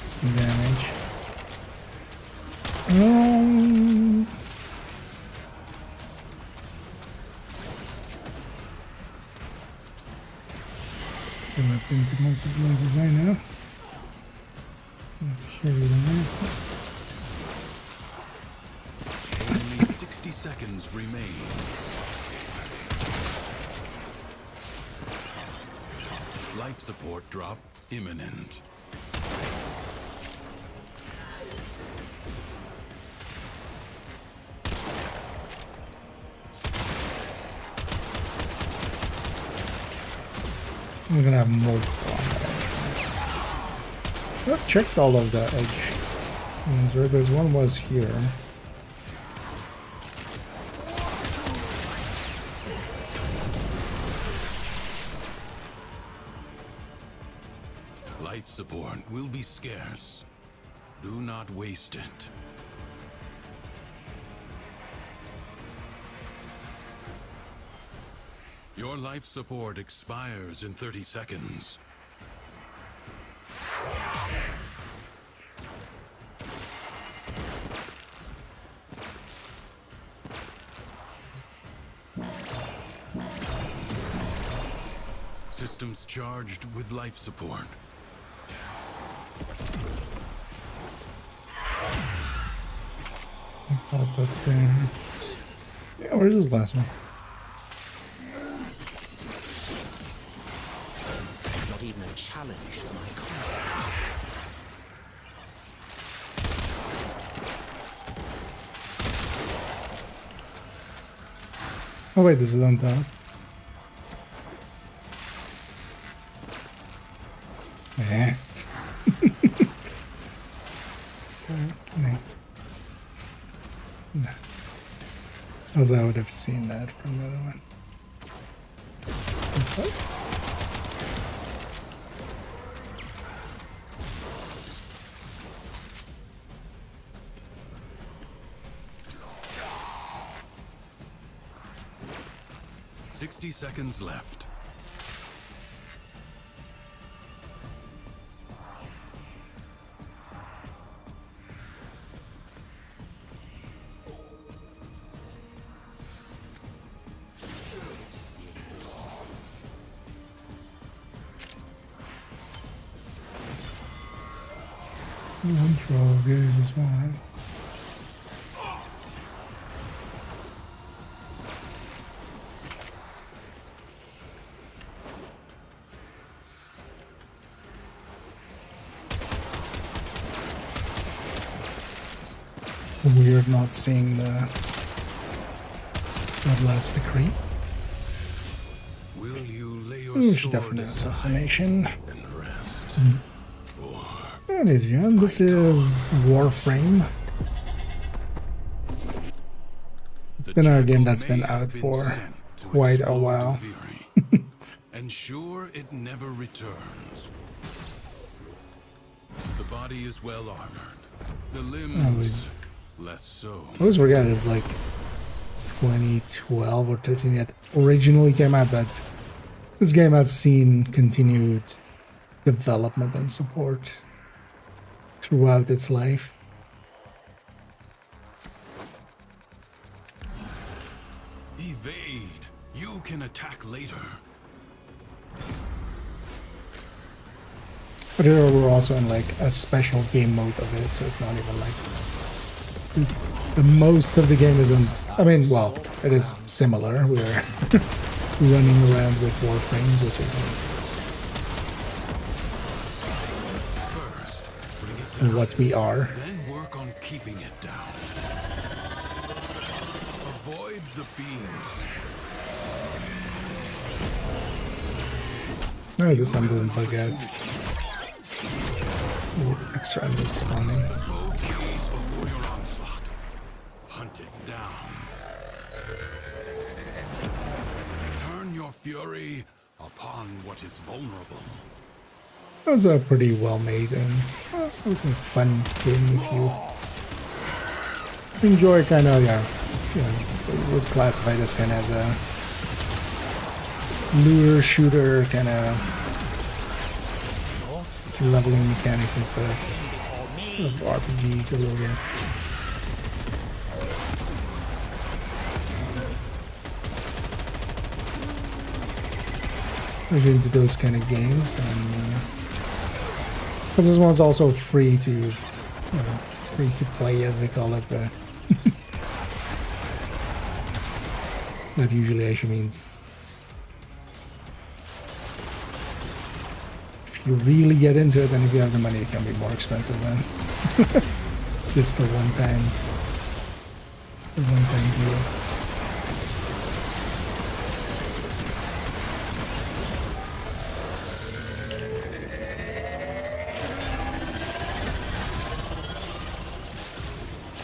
Some damage. Fill up into my supplies as I know. Only 60 seconds remain. Life support drop imminent. So we're gonna have multiple on that. I've checked all of the edge ones, right? There's one was here. Life support will be scarce. Do not waste it. Your life support expires in 30 seconds. systems charged with life support. Pop up there. Yeah, where's this last one? Not even a challenge to my concept. Oh wait, this is on top. Eh. No. Also, I would have seen that from the other one. Okay. "60 seconds left. One throw goes as well. Weird not seeing the that last decree. Will you lay your Ooh, sword definitely aside assassination. and rest? Or That is, yeah. This is Warframe. It's the been a game jackal that's been may have out for sent to quite a explore while. Deviri, and sure it never returns. The body is well armored. The limbs less so. I always forget it's like 2012 or 13 yet originally came out, but this game has seen continued development and support throughout its life. Evade. You can attack later. But here we're also in like a special game mode of it, so it's not even like most of the game isn't. I mean, well, it is similar. We're running around with warframes, which is First, bring it down. what we are. Then work on keeping it down. Avoid the beams. Oh, this one doesn't bug out. Ooh, extra enemies spawning. Foe flees before your onslaught. Hunt it down. Turn your fury upon what is vulnerable. That was a pretty well made and it was a fun game if you enjoy kind of, yeah, would classify this kind of as a lure shooter kind of leveling mechanics and stuff. Of RPGs a little bit. If you're into those kind of games, then because this one's also free to, free to play as they call it, but that usually actually means if you really get into it, and if you have the money, it can be more expensive than just the one-time deals.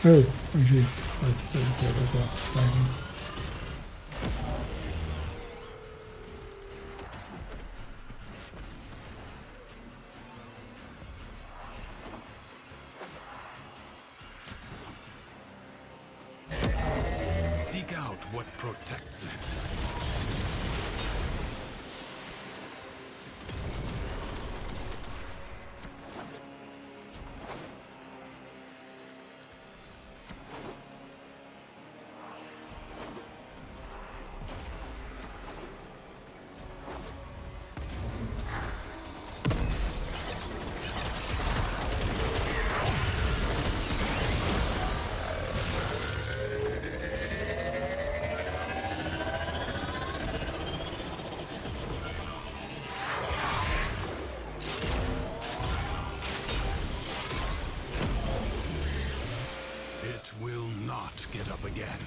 Oh, actually, dragons. Seek out what protects it. again.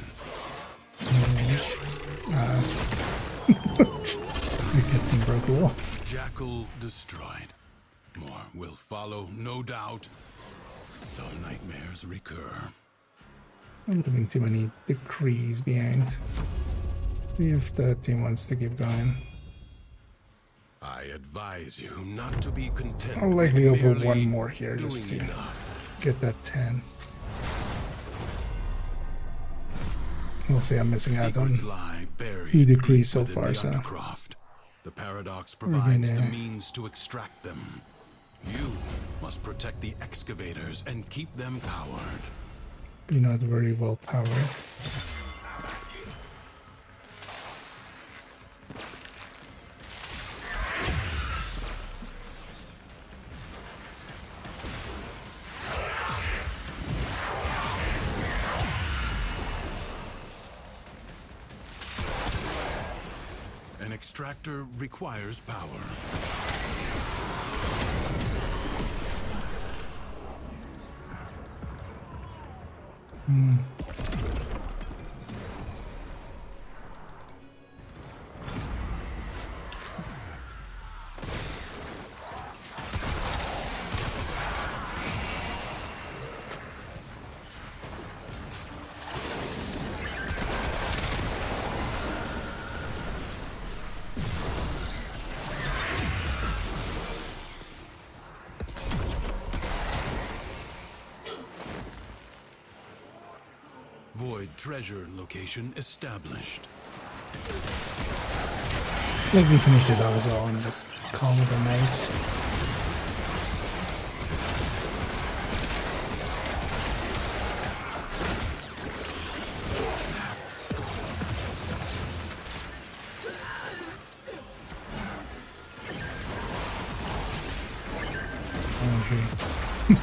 The cutscene broke a little. Jackal destroyed. More will follow, no doubt. So nightmares recur. I'm leaving too many decrees behind. See if the team wants to keep going. I advise you not to be content. I'll likely go for merely one more here doing just to enough. get that 10. We'll see, I'm missing out on Secrets lie buried 2 decrees so within far, the so Undercroft. The paradox we're provides gonna- the means to extract them. You must protect the excavators and keep them powered. be not very well powered. An extractor requires power. Void treasure location established. Let me finish this out as well and just call it a night. Okay.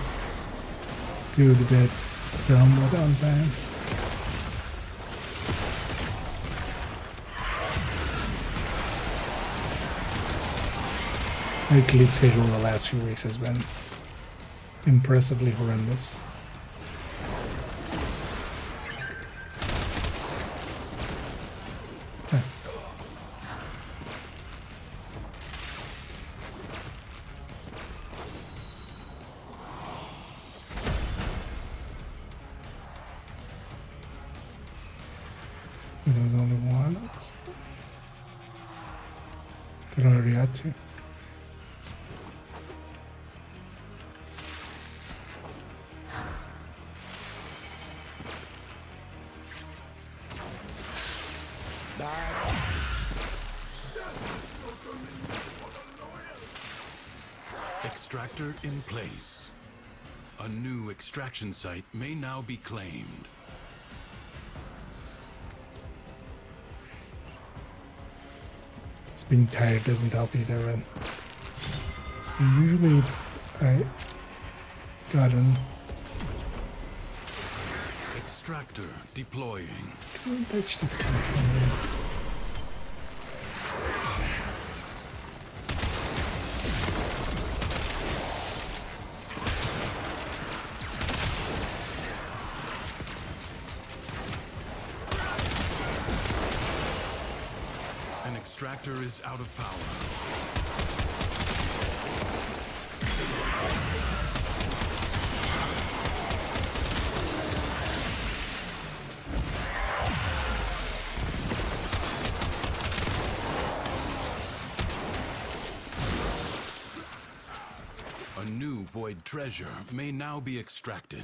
Good bit somewhat on time. My sleep schedule the last few weeks has been impressively horrendous. Huh. There was only one. Did I already had two? Extractor in place. A new extraction site may now be claimed. It's being tired doesn't help either, and usually I got an Extractor deploying. Can't touch this thing. An extractor is out of power. A new void treasure may now be extracted.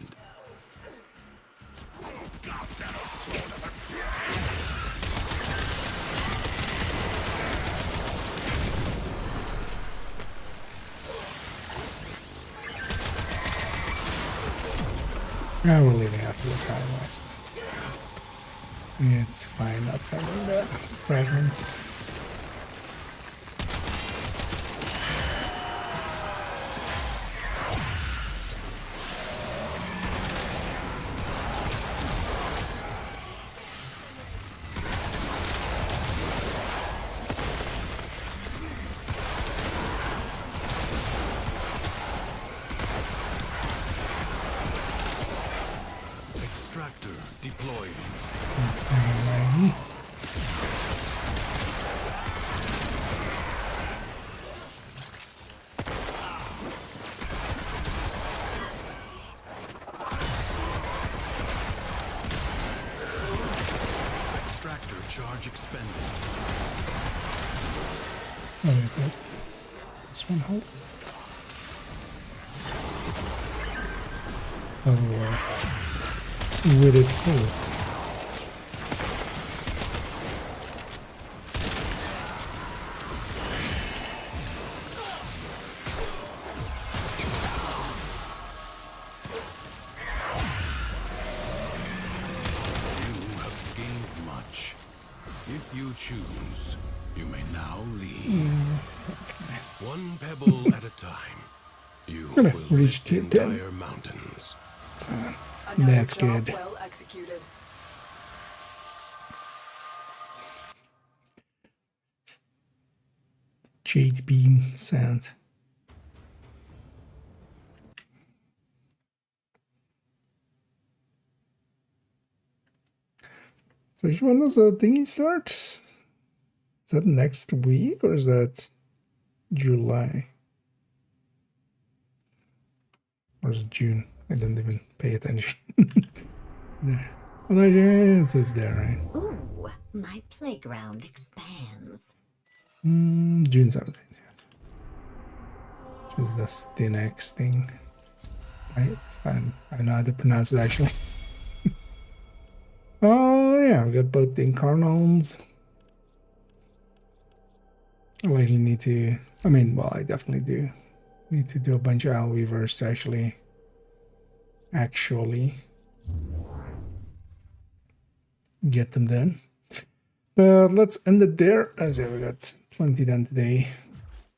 Yeah, we're leaving after this kind of noise. It's fine not finding the fragments. Extractor deploying. Oh, wait, what? This one hold? Oh, with it hold. If you choose, you may now leave. One pebble at a time. You will reach lift tier 10. entire mountains. So, that's good. Well executed. Jade beam sound. So when does the thingy start? Is that next week or is that July? Or is it June? I didn't even pay attention. There. Oh, yes, it's there, right? Ooh, my playground expands. June 17th. Yes. Which is the Stinex thing. I know how to pronounce it actually. Oh yeah, we got both the Incarnals. I likely need to, I definitely do need to do a bunch of Weavers to actually get them done. But let's end it there, as we got plenty done today.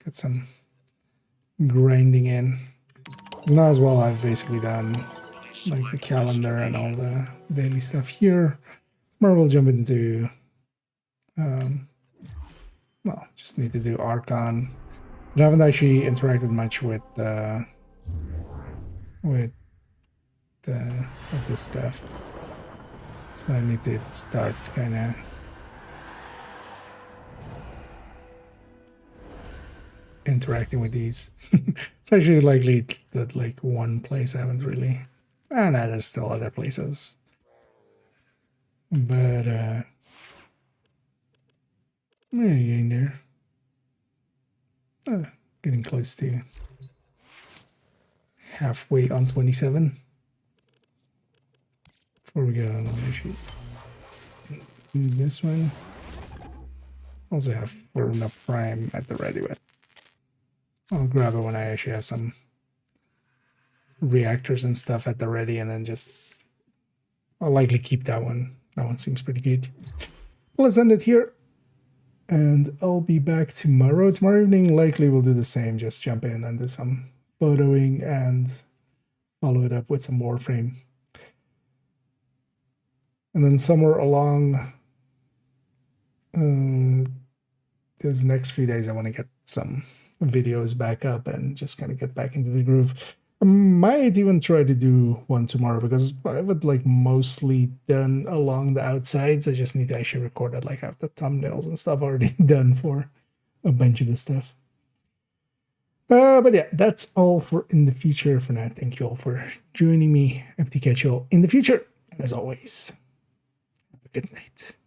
Got some grinding in. Because now as well I've basically done like the calendar and all the daily stuff here. Tomorrow we'll jump into just need to do Archon. But I haven't actually interacted much with this stuff. So I need to start kind of interacting with these. It's actually likely that like one place I haven't really, and there's still other places, but getting there. Getting close to halfway on 27. Before we go on the sheet, this one also have Verona Prime at the ready with. I'll grab it when I actually have some reactors and stuff at the ready, and then I'll likely keep that one. That one seems pretty good. Well, let's end it here, and I'll be back tomorrow. Tomorrow evening, likely we'll do the same. Just jump in and do some photoing and follow it up with some Warframe. And then somewhere along those next few days, I want to get some videos back up and just kind of get back into the groove. I might even try to do one tomorrow because I would like mostly done along the outsides. I just need to actually record it, like have the thumbnails and stuff already done for a bunch of the stuff. But yeah, that's all for in the future for now. Thank you all for joining me. I hope to catch you all in the future. And as always, have a good night.